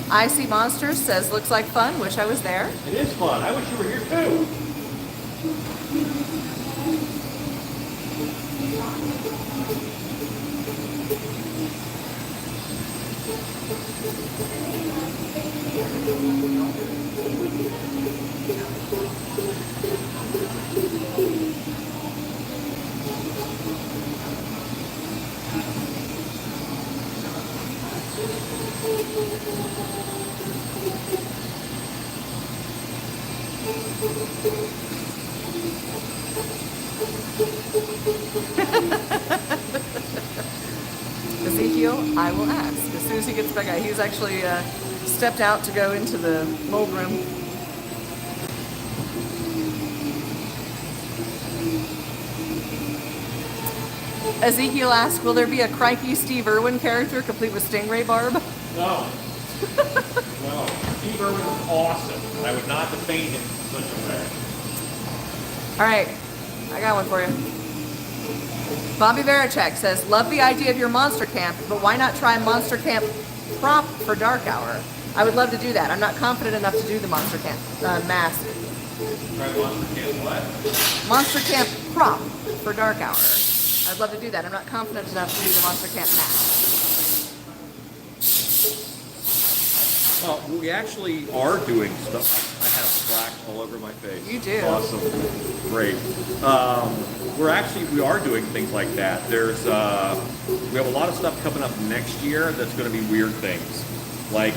[SPEAKER 2] I See Monsters says, looks like fun. Wish I was there.
[SPEAKER 1] It is fun. I wish you were here too.
[SPEAKER 2] Ezekiel, I will ask as soon as he gets back out. He's actually stepped out to go into the mold room. Ezekiel asks, will there be a Crikey Steve Irwin character complete with stingray barb?
[SPEAKER 1] No. No. Steve Irwin was awesome, and I would not defame him in such a way.
[SPEAKER 2] All right, I got one for you. Bobby Varachek says, love the idea of your monster camp, but why not try monster camp prop for dark hour? I would love to do that. I'm not confident enough to do the monster camp mask.
[SPEAKER 1] Try monster camp what?
[SPEAKER 2] Monster camp prop for dark hour. I'd love to do that. I'm not confident enough to do the monster camp mask.
[SPEAKER 1] Well, we actually are doing stuff. I have scratch all over my face.
[SPEAKER 2] You do.
[SPEAKER 1] Awesome. Great. We are doing things like that. We have a lot of stuff coming up next year that's going to be weird things. Like,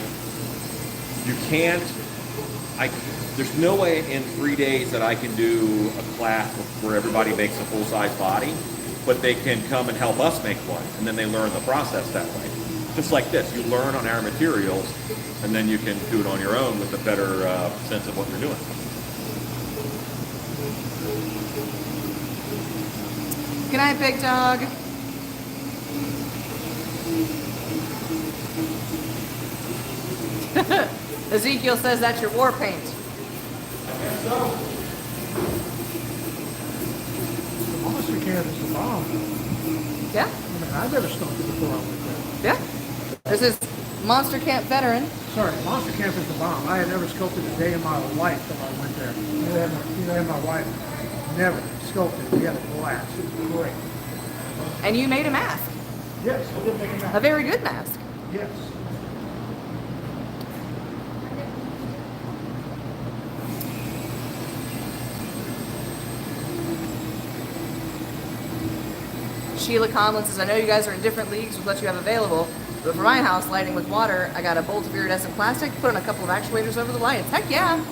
[SPEAKER 1] there's no way in 3 days that I can do a class where everybody makes a full-size body, but they can come and help us make one, and then they learn the process that way. Just like this, you learn on our materials, and then you can do it on your own with a better sense of what you're doing.
[SPEAKER 2] Good night, big dog. Ezekiel says that's your war paint.
[SPEAKER 6] The monster camp is the bomb.
[SPEAKER 2] Yeah?
[SPEAKER 6] I mean, I've never sculpted before I went there.
[SPEAKER 2] Yeah. This is Monster Camp veteran.
[SPEAKER 6] Sorry, monster camp is the bomb. I had never sculpted a day in my life till I went there. Neither had my wife. Never sculpted. We had a blast. It was great.
[SPEAKER 2] And you made a mask.
[SPEAKER 6] Yes, I did make a
[SPEAKER 2] A
[SPEAKER 6] mask.
[SPEAKER 2] very good mask.
[SPEAKER 6] Yes.
[SPEAKER 2] Sheila Conlon says, I know you guys are in different leagues with what you have available, but for my house, lighting with water, I got a bolt of iridescent plastic, put on a couple of actuators over the lights. Heck yeah!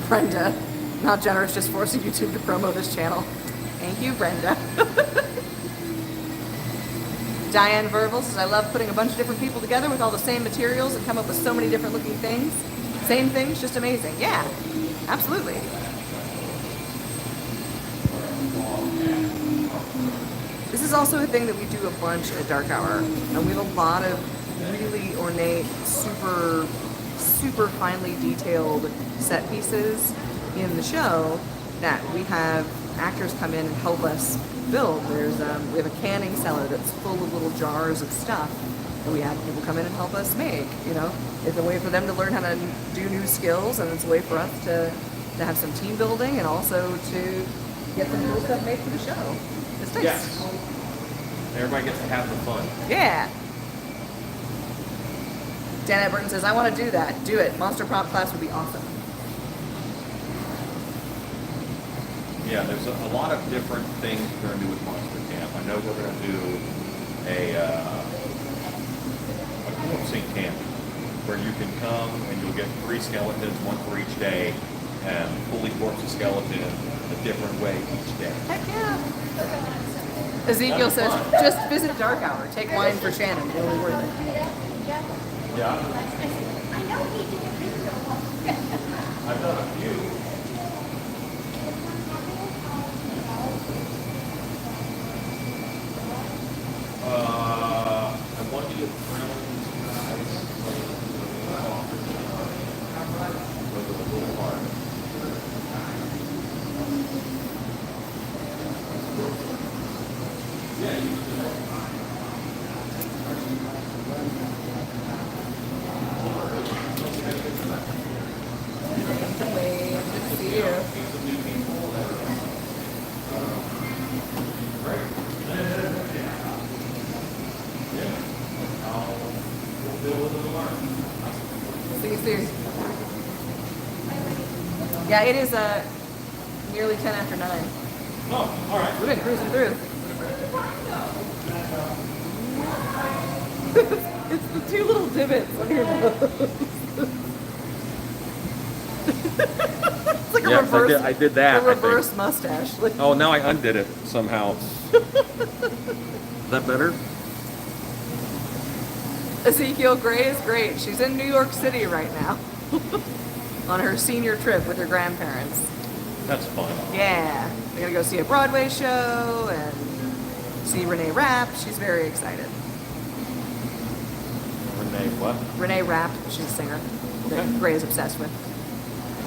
[SPEAKER 2] Brenda, not generous, just forcing YouTube to promo this channel. Thank you, Brenda. Diane Verbal says, I love putting a bunch of different people together with all the same materials and come up with so many different looking things. Same things, just amazing. Yeah, absolutely. This is also a thing that we do a bunch at Dark Hour, and we have a lot of really ornate, super finely detailed set pieces in the show that we have actors come in and help us build. We have a canning cellar that's full of little jars of stuff that we have people come in and help us make. You know, it's a way for them to learn how to do new skills, and it's a way for us to have some team building and also to get some cool stuff made for the show. It's nice.
[SPEAKER 1] Yes. Everybody gets to have the fun.
[SPEAKER 2] Yeah. Dan Burton says, I want to do that. Do it. Monster prop class would be awesome.
[SPEAKER 1] Yeah, there's a lot of different things we're going to do with Monster Camp. I know we're going to do a corpsing camp where you can come and you'll get 3 skeletons, one for each day, and fully corpse a skeleton a different way each day.
[SPEAKER 2] Heck yeah. Ezekiel says, just visit Dark Hour. Take wine for Shannon. Really worth it.
[SPEAKER 1] Yeah,
[SPEAKER 7] I know he did a video.
[SPEAKER 1] I've done a few. I want you to grill these guys. With a little heart. Yeah, you can do it.
[SPEAKER 2] Good to see you. See you soon. Yeah, it is nearly 10 after 9.
[SPEAKER 1] Oh, all right.
[SPEAKER 2] We've been cruising through. It's the 2 little divots on your nose. a
[SPEAKER 1] Yes,
[SPEAKER 2] reverse.
[SPEAKER 1] I did that,
[SPEAKER 2] A
[SPEAKER 1] I think.
[SPEAKER 2] reverse mustache. Like,
[SPEAKER 1] Oh, now I undid it somehow. Is that better?
[SPEAKER 2] Ezekiel Gray is great. She's in New York City right now on her senior trip with her grandparents.
[SPEAKER 1] That's fun.
[SPEAKER 2] Yeah, they're gonna go see a Broadway show and see Renee Rapp. She's very excited.
[SPEAKER 1] Renee, what?
[SPEAKER 2] Renee Rapp, she's a singer that
[SPEAKER 1] Okay.
[SPEAKER 2] Gray is obsessed with.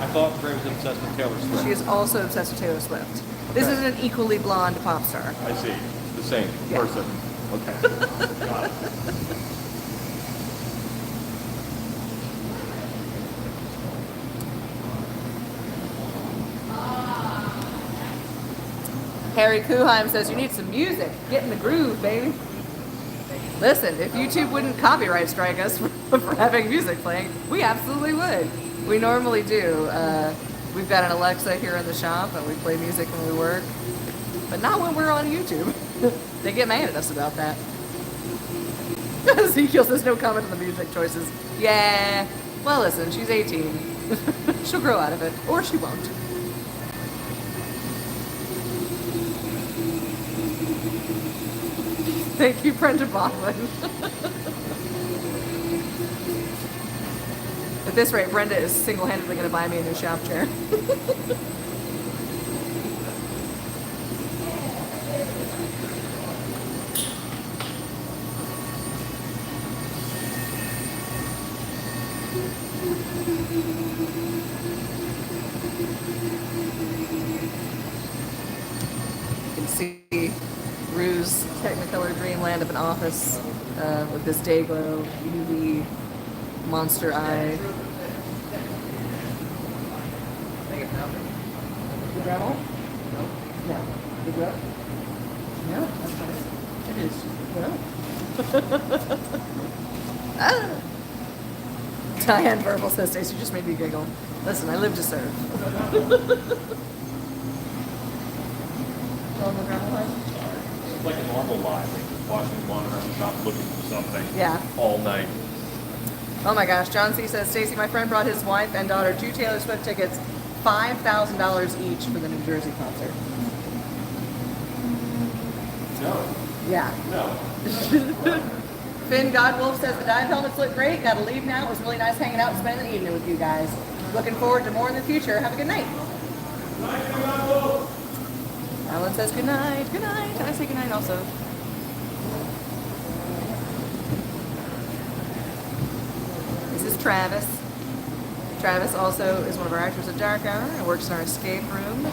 [SPEAKER 1] I thought Gray was obsessed with Taylor Swift.
[SPEAKER 2] She is also obsessed with Taylor Swift. This
[SPEAKER 1] Okay.
[SPEAKER 2] is an equally blonde pop star.
[SPEAKER 1] I see. The same
[SPEAKER 2] Yeah.
[SPEAKER 1] person. Okay. Got it.
[SPEAKER 2] Harry Kuheim says you need some music. Get in the groove, baby. Listen, if YouTube wouldn't copyright strike us for having music playing, we absolutely would. We normally do. We've got an Alexa here in the shop, and we play music when we work, but not when we're on YouTube. They get mad at us about that. Ezekiel says no comment on the music choices. Yeah. Well, listen, she's 18. She'll grow out of it, or she won't. Thank you, Brenda Bachman. At this rate, Brenda is single-handedly going to buy me a new shop chair. You can see Rue's Technicolor Dreamland of an office with this day glow, UV, monster eye. The gravel? No. The gravel? No, that's nice. It is. No. Ah. Diane Verbal says, Stacey just made me giggle. Listen, I live to serve. On the gravel line?
[SPEAKER 1] It's like a normal life. Like just watching one around the shop looking for something.
[SPEAKER 2] Yeah.
[SPEAKER 1] All night.
[SPEAKER 2] Oh my gosh, John C. says, Stacy, my friend brought his wife and daughter 2 Taylor Swift tickets, $5,000 each for the New Jersey concert.
[SPEAKER 1] No.
[SPEAKER 2] Yeah.
[SPEAKER 1] No.
[SPEAKER 2] Finn Godwolf says, the dive helmets look great. Gotta leave now. It was really nice hanging out and spending the evening with you guys. Looking forward to more in the future. Have a good night. Alan says, good night. Good night. Can I say good night also? This is Travis. Travis also is one of our actors at Dark Hour and works in our escape room.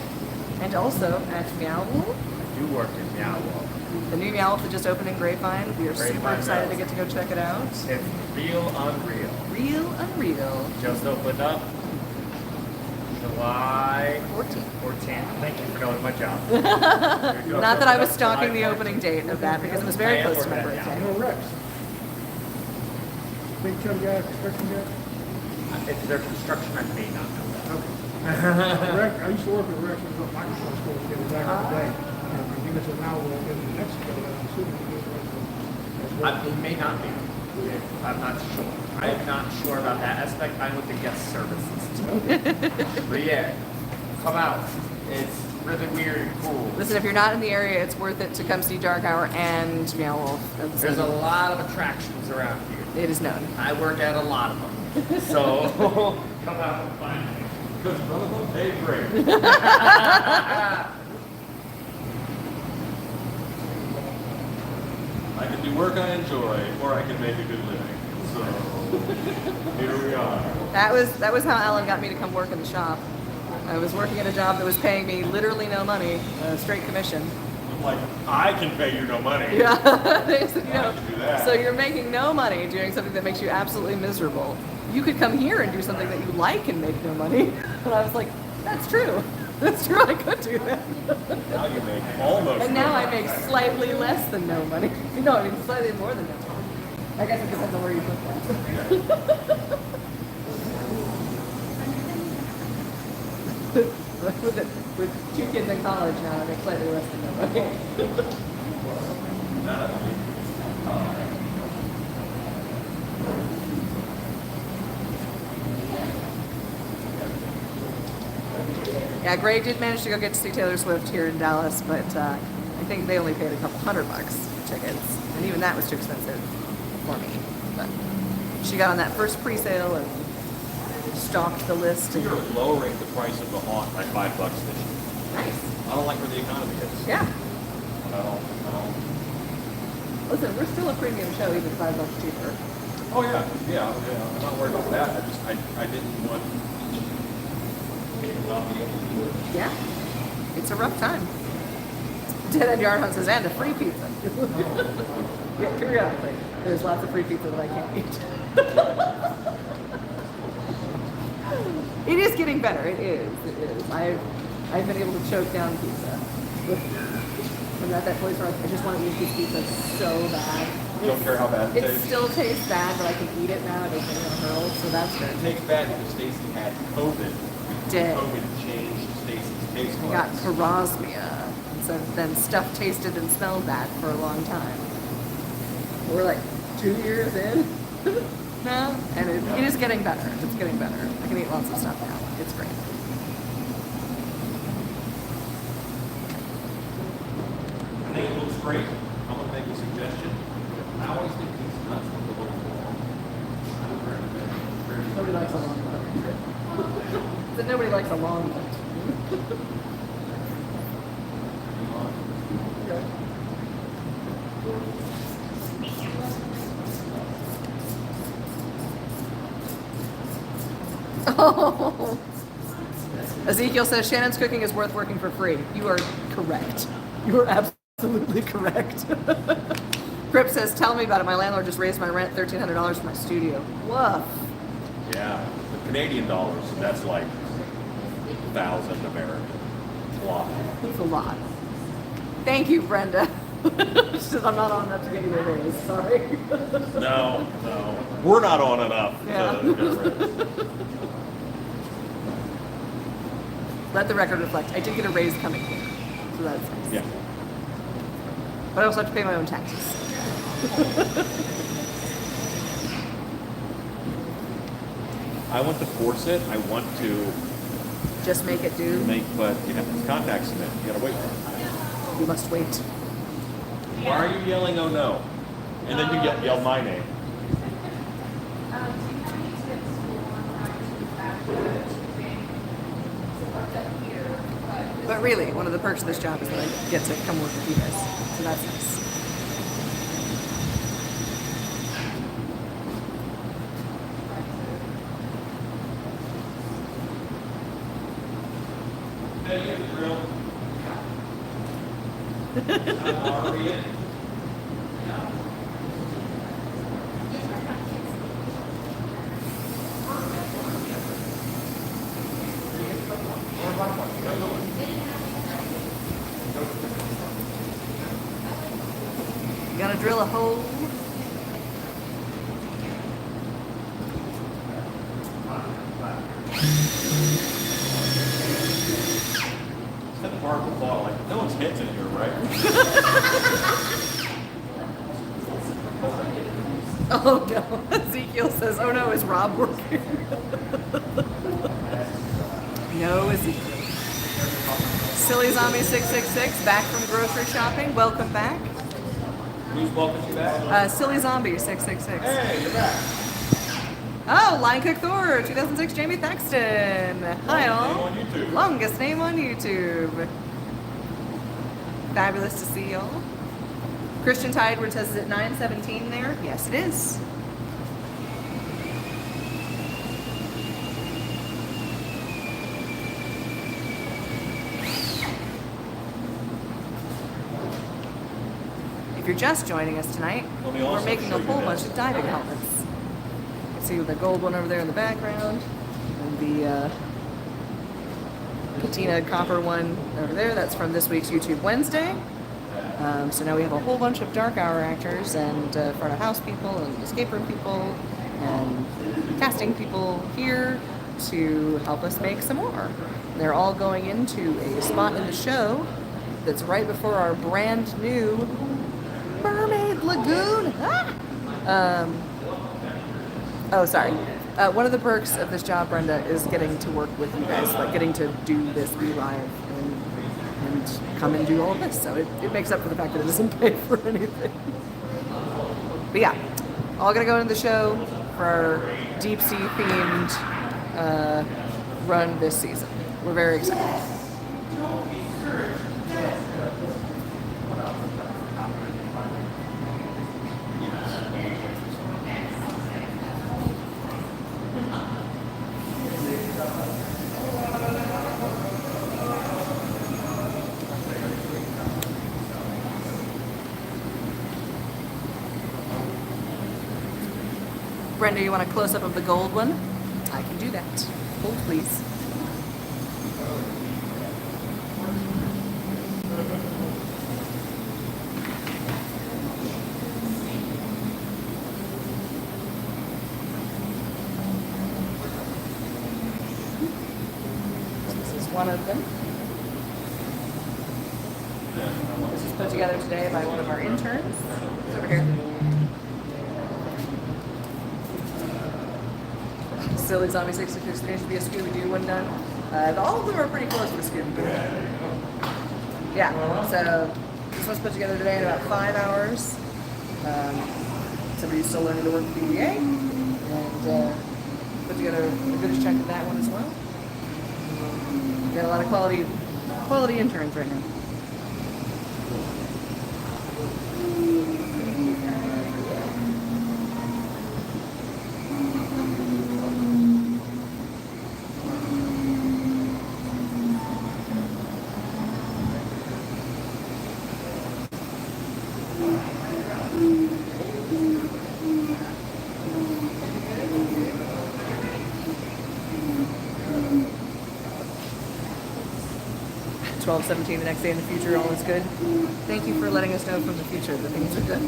[SPEAKER 2] And also at Meow Wolf.
[SPEAKER 3] You work in Meow Wolf.
[SPEAKER 2] The new Meow Wolf that just opened in Grapevine. We are super
[SPEAKER 3] Grapevine
[SPEAKER 2] excited to
[SPEAKER 3] Meow.
[SPEAKER 2] get to go check it out.
[SPEAKER 3] It's real unreal.
[SPEAKER 2] Real unreal.
[SPEAKER 3] Just opened up July
[SPEAKER 2] 14.
[SPEAKER 3] 14th. Thank you for knowing my job.
[SPEAKER 2] Not that I was stalking the opening date of that because it was very
[SPEAKER 3] I am
[SPEAKER 2] close to my
[SPEAKER 3] working at
[SPEAKER 2] birthday.
[SPEAKER 6] No Rex. Big chub guy, construction guy.
[SPEAKER 3] If they're construction, I may not know that.
[SPEAKER 6] Okay. Rex, I used to work with Rex when I was at Microsoft School together back in the day. And he was an hour in New Mexico, and I'm assuming he was as well.
[SPEAKER 3] He may not be. I'm not sure. I am not sure about that aspect. I'm with the guest services team. But yeah, come out. It's really weird and cool.
[SPEAKER 2] Listen, if you're not in the area, it's worth it to come see Dark Hour and Meow Wolf at the
[SPEAKER 3] There's
[SPEAKER 2] same
[SPEAKER 3] a lot of attractions around here.
[SPEAKER 2] It is known.
[SPEAKER 3] I work at a lot of them. So come out and find me.
[SPEAKER 1] Because none of them pay great. I can do work I enjoy, or I can make a good living. So here we are.
[SPEAKER 2] That was how Alan got me to come work in the shop. I was working at a job that was paying me literally no money, straight commission.
[SPEAKER 1] I'm like, I can pay you no money.
[SPEAKER 2] Yeah, they said,
[SPEAKER 1] I can do that.
[SPEAKER 2] so you're making no money doing something that makes you absolutely miserable. You could come here and do something that you like and make no money. And I was like, that's true. That's true, I could do that.
[SPEAKER 1] Now you make almost.
[SPEAKER 2] And now
[SPEAKER 1] no
[SPEAKER 2] I
[SPEAKER 1] money.
[SPEAKER 2] make slightly less than no money. No, I mean slightly more than no money. I guess it depends on where you put that. with 2 kids in college now, I make slightly less than no money. Yeah, Gray did manage to go get to see Taylor Swift here in Dallas, but I think they only paid a couple $100 for tickets, and even that was too expensive for me. But she got on that first pre-sale and stalked the list. And
[SPEAKER 1] You're lowering the price of the haunt by $5 this year.
[SPEAKER 2] nice.
[SPEAKER 1] I don't like where the economy is.
[SPEAKER 2] Yeah.
[SPEAKER 1] I don't.
[SPEAKER 2] Listen, we're still a premium show, even $5 cheaper.
[SPEAKER 1] Oh yeah. I'm not worried about that. I didn't want people not be able to do it.
[SPEAKER 2] Yeah. It's a rough time. Dead End Yard Hunt says, and a free pizza. Yeah, periodically. There's lots of free pizza that I can't eat. It is getting better. It is. I've been able to choke down pizza. I'm at that place where I just want to eat this pizza so bad.
[SPEAKER 1] You don't care how bad it
[SPEAKER 2] It
[SPEAKER 1] tastes?
[SPEAKER 2] still tastes bad, but I can eat it now. It doesn't even hurl, so that's good.
[SPEAKER 1] It tastes bad because Stacy had COVID.
[SPEAKER 2] Dead.
[SPEAKER 1] COVID changed Stacy's taste
[SPEAKER 2] I got
[SPEAKER 1] buds.
[SPEAKER 2] parosmia. And so then stuff tasted and smelled bad for a long time. We're like 2 years in now, and it is getting better. It's getting better. I can eat lots of stuff now. It's great.
[SPEAKER 1] I think it looks great. I'm gonna make a suggestion. I always think these nuts look a little long. I would recommend very
[SPEAKER 2] Nobody likes a long one. But nobody likes a long one. Oh. Ezekiel says Shannon's cooking is worth working for free. You are correct. You are absolutely correct. Crip says, tell me about it. My landlord just raised my rent $1,300 for my studio. Woof.
[SPEAKER 1] Yeah, the Canadian dollars, that's like 1,000 American. It's a lot.
[SPEAKER 2] It's a lot. Thank you, Brenda. She says, I'm not on enough to get you a raise. Sorry.
[SPEAKER 1] No. We're not on enough
[SPEAKER 2] Yeah.
[SPEAKER 1] to get rid of it.
[SPEAKER 2] Let the record reflect. I did get a raise coming here. So that's nice.
[SPEAKER 1] Yeah.
[SPEAKER 2] But I also have to pay my own taxes.
[SPEAKER 1] I want to force it. I want to
[SPEAKER 2] Just make it do.
[SPEAKER 1] but it's contact cement. You gotta wait.
[SPEAKER 2] You must wait.
[SPEAKER 1] Why are you yelling, oh no? And then you yell my name.
[SPEAKER 2] But really, one of the perks of this job is that I get to come work with you guys. So that's nice.
[SPEAKER 1] Hey, you have the drill. I'm already in.
[SPEAKER 2] You gotta drill a hole.
[SPEAKER 1] It's kind of hard to fall. Like, no one's head's in here, right?
[SPEAKER 2] Oh no. Ezekiel says, oh no, is Rob working? No, Ezekiel. Silly Zombie 666, back from grocery shopping. Welcome back.
[SPEAKER 1] Who's welcome you back?
[SPEAKER 2] Silly Zombie 666.
[SPEAKER 1] Hey, you're back.
[SPEAKER 2] Oh, Line Cook Thor, 2006 Jamie Thaxton. Hi all.
[SPEAKER 1] Name on YouTube.
[SPEAKER 2] Longest name on YouTube. Fabulous to see y'all. Christian Tideward says, is it 9:17 there? Yes, it is. If you're just joining us tonight,
[SPEAKER 1] Let me
[SPEAKER 2] we're
[SPEAKER 1] also
[SPEAKER 2] making
[SPEAKER 1] show
[SPEAKER 2] a
[SPEAKER 1] you
[SPEAKER 2] whole
[SPEAKER 1] this.
[SPEAKER 2] bunch of diving helmets. You can see the gold one over there in the background, and the patina copper one over there. That's from this week's YouTube Wednesday. So now we have a whole bunch of dark hour actors and front of house people and escape room people and casting people here to help us make some more. They're all going into a spot in the show that's right before our brand new Mermaid Lagoon. Ah! Oh, sorry. One of the perks of this job, Brenda, is getting to work with you guys, like getting to do this, be live, and come and do all of this. So it makes up for the fact that it doesn't pay for anything. But yeah, all gonna go into the show for our deep sea themed run this season. We're very excited. Brenda, you want a close-up of the gold one? I can do that. Hold, please. This is one of them. This was put together today by one of our interns. It's over here. Silly Zombie 66, there needs to be a Scooby-Doo one done. All of them are pretty close to Scooby-Doo. Yeah, so this was put together today in about 5 hours. Somebody's still learning to work with BDA, and put together a good chunk of that one as well. Got a lot of quality interns right now. $12.17 the next day in the future, all is good. Thank you for letting us know from the future that things are good.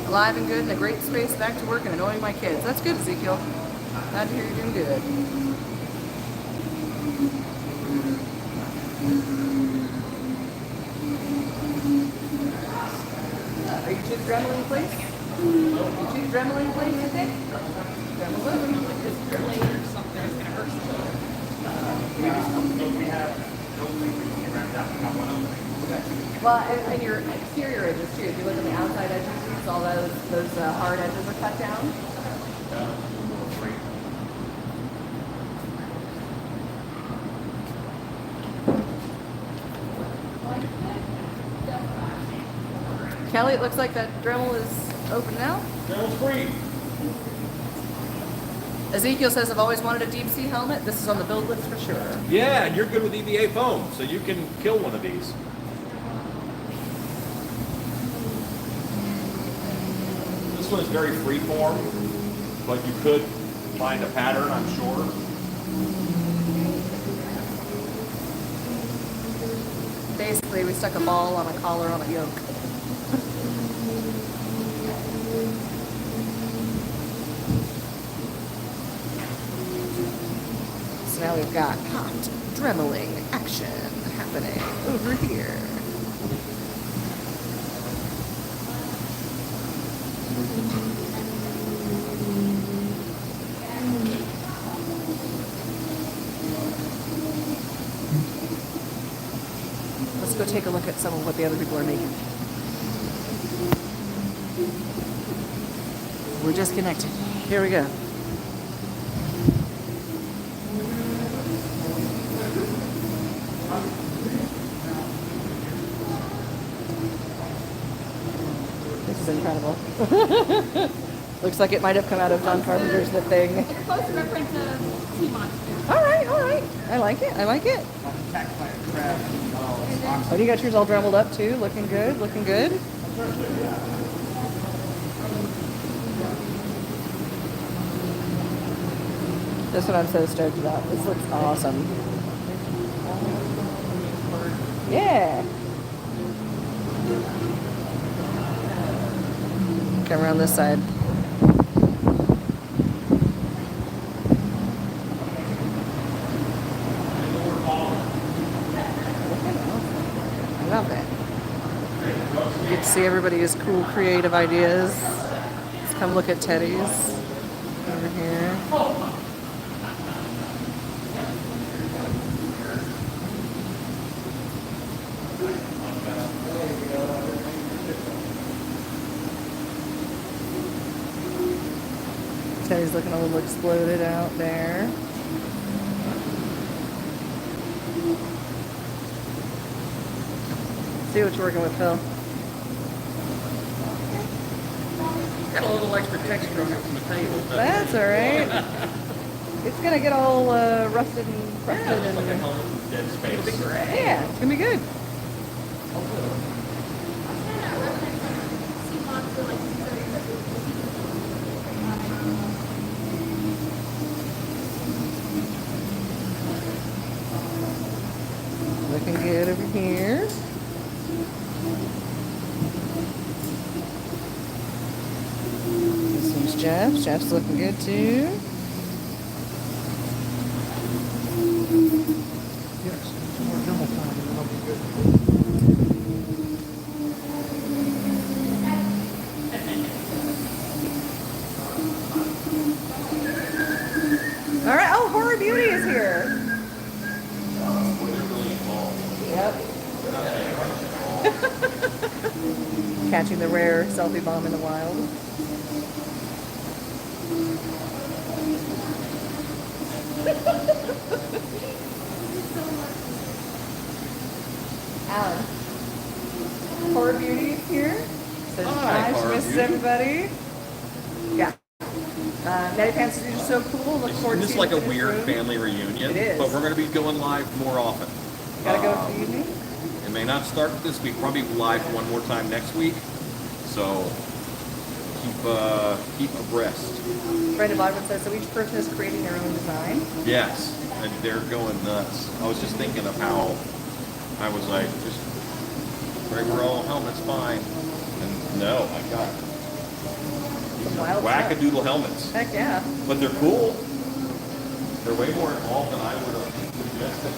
[SPEAKER 2] Alive and good in a great space, back to work and annoying my kids. That's good, Ezekiel. Glad to hear you're doing good. Are you two Dremel, please? You two Dremel, please, I think? Well, and your exterior edges too. If you look at the outside edges, all those hard edges are cut down. Kelly, it looks like that Dremel is open now.
[SPEAKER 1] Dremel's free.
[SPEAKER 2] Ezekiel says, I've always wanted a deep sea helmet. This is on the build list for sure.
[SPEAKER 1] Yeah, and you're good with EVA foam, so you can kill one of these. This one is very freeform, but you could find a pattern, I'm sure.
[SPEAKER 2] Basically, we stuck a ball on a collar on a yoke. So now we've got hot dremeling action happening over here. Let's go take a look at some of what the other people are making. We're disconnected. Here we go. This is incredible. Looks like it might have come out of John Carpenter's The Thing.
[SPEAKER 7] It's a close reference to Sea Monster.
[SPEAKER 2] All right, all right. I like it. I like it. Oh, you got yours all dremeled up too. Looking good. Looking good. This one I'm so stoked about. This looks awesome. Yeah. Come around this side. about that? You get to see everybody's cool, creative ideas. Let's come look at Teddy's over here. Teddy's looking a little exploded out there. See what you're working with, Phil.
[SPEAKER 8] Got a little extra texture on it from the table.
[SPEAKER 2] That's all right. It's gonna get all rusted and crusted and
[SPEAKER 1] Dead space.
[SPEAKER 2] yeah, it's gonna be good. Looking good over here. This one's Jeff. Jeff's looking good too.
[SPEAKER 6] Yes, some more demo time, and it'll be good.
[SPEAKER 2] All right. Oh, Horror Beauty is here. Yep. Catching the rare selfie bomb in the wild. Alan. Horror Beauty is here. Says
[SPEAKER 1] Hi,
[SPEAKER 2] hi. She
[SPEAKER 1] Horror
[SPEAKER 2] misses
[SPEAKER 1] Beauty.
[SPEAKER 2] everybody. Yeah. Natty Pants is so cool. Look forward to
[SPEAKER 1] This is
[SPEAKER 2] seeing
[SPEAKER 1] like a
[SPEAKER 2] you in this
[SPEAKER 1] weird
[SPEAKER 2] room.
[SPEAKER 1] family reunion,
[SPEAKER 2] It is.
[SPEAKER 1] but we're going to be going live more often.
[SPEAKER 2] Gotta go for the evening.
[SPEAKER 1] It may not start this week. Probably live one more time next week. So keep abreast.
[SPEAKER 2] Brenda Bodwin says, so each person is creating their own design.
[SPEAKER 1] Yes, and they're going nuts. I was just thinking of how I was like, just we're all helmets fine, and no, I got
[SPEAKER 2] Some wild stuff.
[SPEAKER 1] wackadoodle helmets,
[SPEAKER 2] Heck yeah.
[SPEAKER 1] but they're cool. They're way more involved than I would have suggested.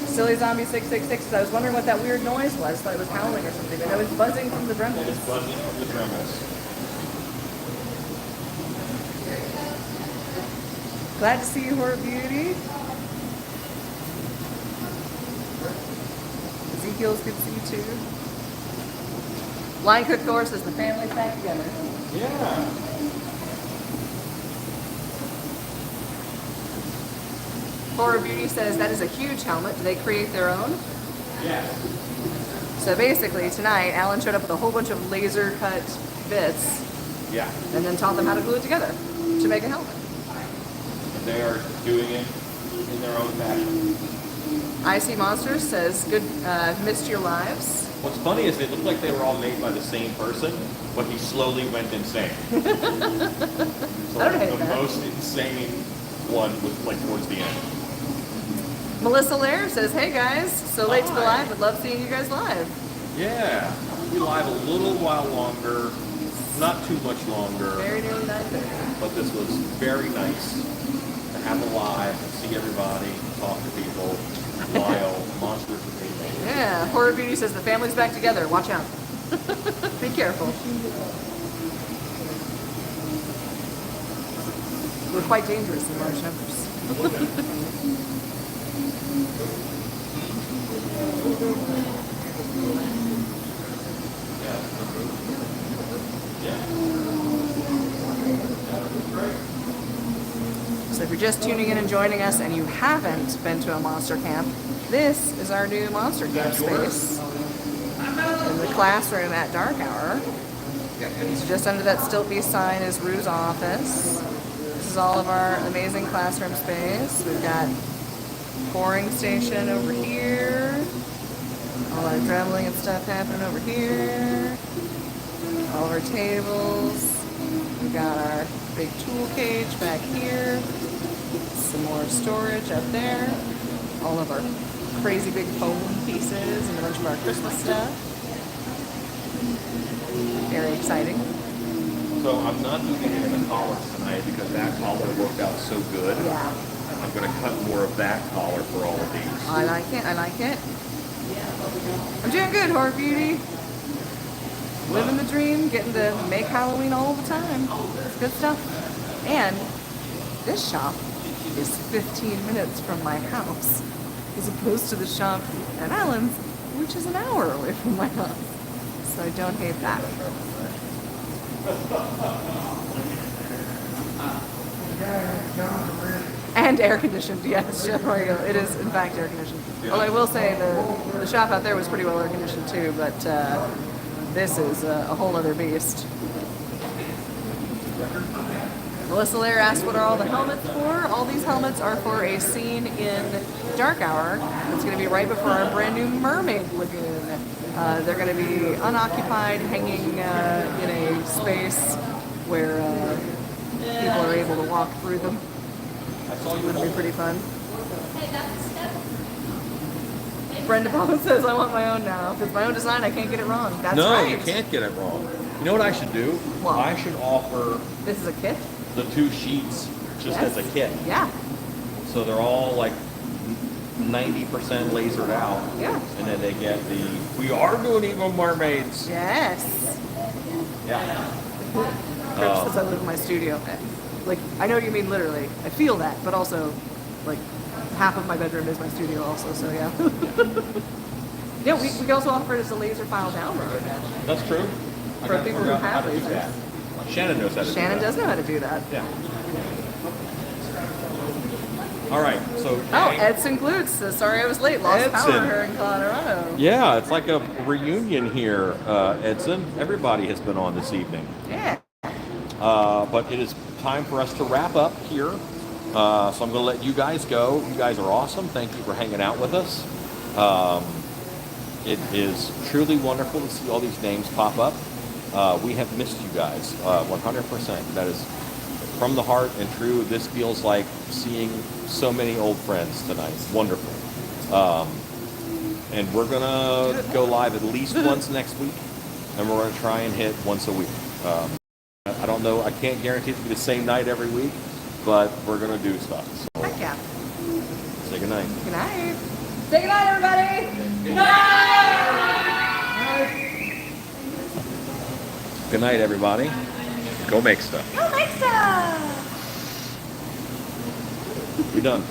[SPEAKER 2] Silly Zombie 666. I was wondering what that weird noise was. Thought it was howling or something, but no, it's buzzing from the
[SPEAKER 1] It's
[SPEAKER 2] Dremels.
[SPEAKER 1] buzzing from the Dremels.
[SPEAKER 2] Glad to see you, Horror Beauty. Ezekiel's good to see you too. Line Cook Thor says the family's back together.
[SPEAKER 1] Yeah.
[SPEAKER 2] Horror Beauty says that is a huge helmet. Do they create their own?
[SPEAKER 1] Yes.
[SPEAKER 2] So basically, tonight, Alan showed up with a whole bunch of laser cut bits
[SPEAKER 1] Yeah.
[SPEAKER 2] and then taught them how to glue it together to make a helmet.
[SPEAKER 1] They are doing it in their own fashion.
[SPEAKER 2] I See Monsters says, good, missed your lives.
[SPEAKER 1] What's funny is they look like they were all made by the same person, but he slowly went insane. So
[SPEAKER 2] I don't hate
[SPEAKER 1] the
[SPEAKER 2] that.
[SPEAKER 1] most insane one was like towards the end.
[SPEAKER 2] Melissa Lair says, hey guys, so late to the live, would love seeing you guys live.
[SPEAKER 1] Yeah, we'll be live a little while longer, not too much longer,
[SPEAKER 2] Very nearly 9:30.
[SPEAKER 1] but this was very nice to have a live, see everybody, talk to people while monsters are being made.
[SPEAKER 2] Yeah, Horror Beauty says the family's back together. Watch out. Be careful. We're quite dangerous in large numbers. So if you're just tuning in and joining us and you haven't been to a monster camp, this is our new monster camp space in the classroom at dark hour. So just under that Stiltbeast sign is Rue's office. This is all of our amazing classroom space. We've got pouring station over here. All our dremeling and stuff happening over here. All of our tables. We've got our big tool cage back here. Some more storage up there. All of our crazy big foam pieces and a bunch of our Christmas stuff. Very exciting.
[SPEAKER 1] So I'm not doing it in the collars tonight because that collar worked out so good.
[SPEAKER 2] Yeah.
[SPEAKER 1] I'm going to cut more of that collar for all of these.
[SPEAKER 2] I like it. I like it. I'm doing good, Horror Beauty. Living the dream, getting to make Halloween all the time. It's good stuff. And this shop is 15 minutes from my house, as opposed to the shop at Allen's, which is an hour away from my house. So I don't hate that. And air conditioned, yes, Chef Royal. It is in fact air conditioned. Although I will say the shop out there was pretty well air conditioned too, but this is a whole other beast. Melissa Lair asked what are all the helmets for? All these helmets are for a scene in Dark Hour. It's going to be right before our brand new Mermaid Lagoon. They're going to be unoccupied, hanging in a space where people are able to walk through them. It'll be pretty fun. Brenda Bowman says, I want my own now. If it's my own design, I can't get it wrong. That's
[SPEAKER 1] no,
[SPEAKER 2] right.
[SPEAKER 1] you can't get it wrong. You know what I should do?
[SPEAKER 2] What?
[SPEAKER 1] I should offer
[SPEAKER 2] This is a kit?
[SPEAKER 1] the 2 sheets just
[SPEAKER 2] Yes.
[SPEAKER 1] as a kit.
[SPEAKER 2] Yeah.
[SPEAKER 1] So they're all like 90% lasered out.
[SPEAKER 2] Yeah.
[SPEAKER 1] And then they get we are doing evil mermaids.
[SPEAKER 2] Yes.
[SPEAKER 1] Yeah.
[SPEAKER 2] Kirk says I live in my studio. Like, I know what you mean literally. I feel that, but also, like, half of my bedroom is my studio also, so yeah. Yeah, we can also offer it as a laser file download.
[SPEAKER 1] That's true. I
[SPEAKER 2] For
[SPEAKER 1] gotta
[SPEAKER 2] people
[SPEAKER 1] figure
[SPEAKER 2] who
[SPEAKER 1] out how
[SPEAKER 2] have
[SPEAKER 1] to do
[SPEAKER 2] lasers.
[SPEAKER 1] that. Shannon knows how to do that.
[SPEAKER 2] Shannon does know how to do that.
[SPEAKER 1] Yeah. All right, so.
[SPEAKER 2] Oh, Edson Glutes says, sorry I was late. Lost power
[SPEAKER 1] Edson.
[SPEAKER 2] here in Colorado.
[SPEAKER 1] Yeah, it's like a reunion here, Edson. Everybody has been on this evening.
[SPEAKER 2] Yeah.
[SPEAKER 1] But it is time for us to wrap up here. So I'm going to let you guys go. You guys are awesome. Thank you for hanging out with us. It is truly wonderful to see all these names pop up. We have missed you guys 100%. That is from the heart and true. This feels like seeing so many old friends tonight. Wonderful. And we're going to go live at least once next week. And we're going to try and hit once a week. I don't know. I can't guarantee it's going to be the same night every week, but we're going to do stuff. So
[SPEAKER 2] Heck yeah.
[SPEAKER 1] say good night.
[SPEAKER 2] Good night. Say good night, everybody. Good night.
[SPEAKER 1] Good night, everybody. Go make stuff.
[SPEAKER 2] Go make stuff.
[SPEAKER 1] You're done.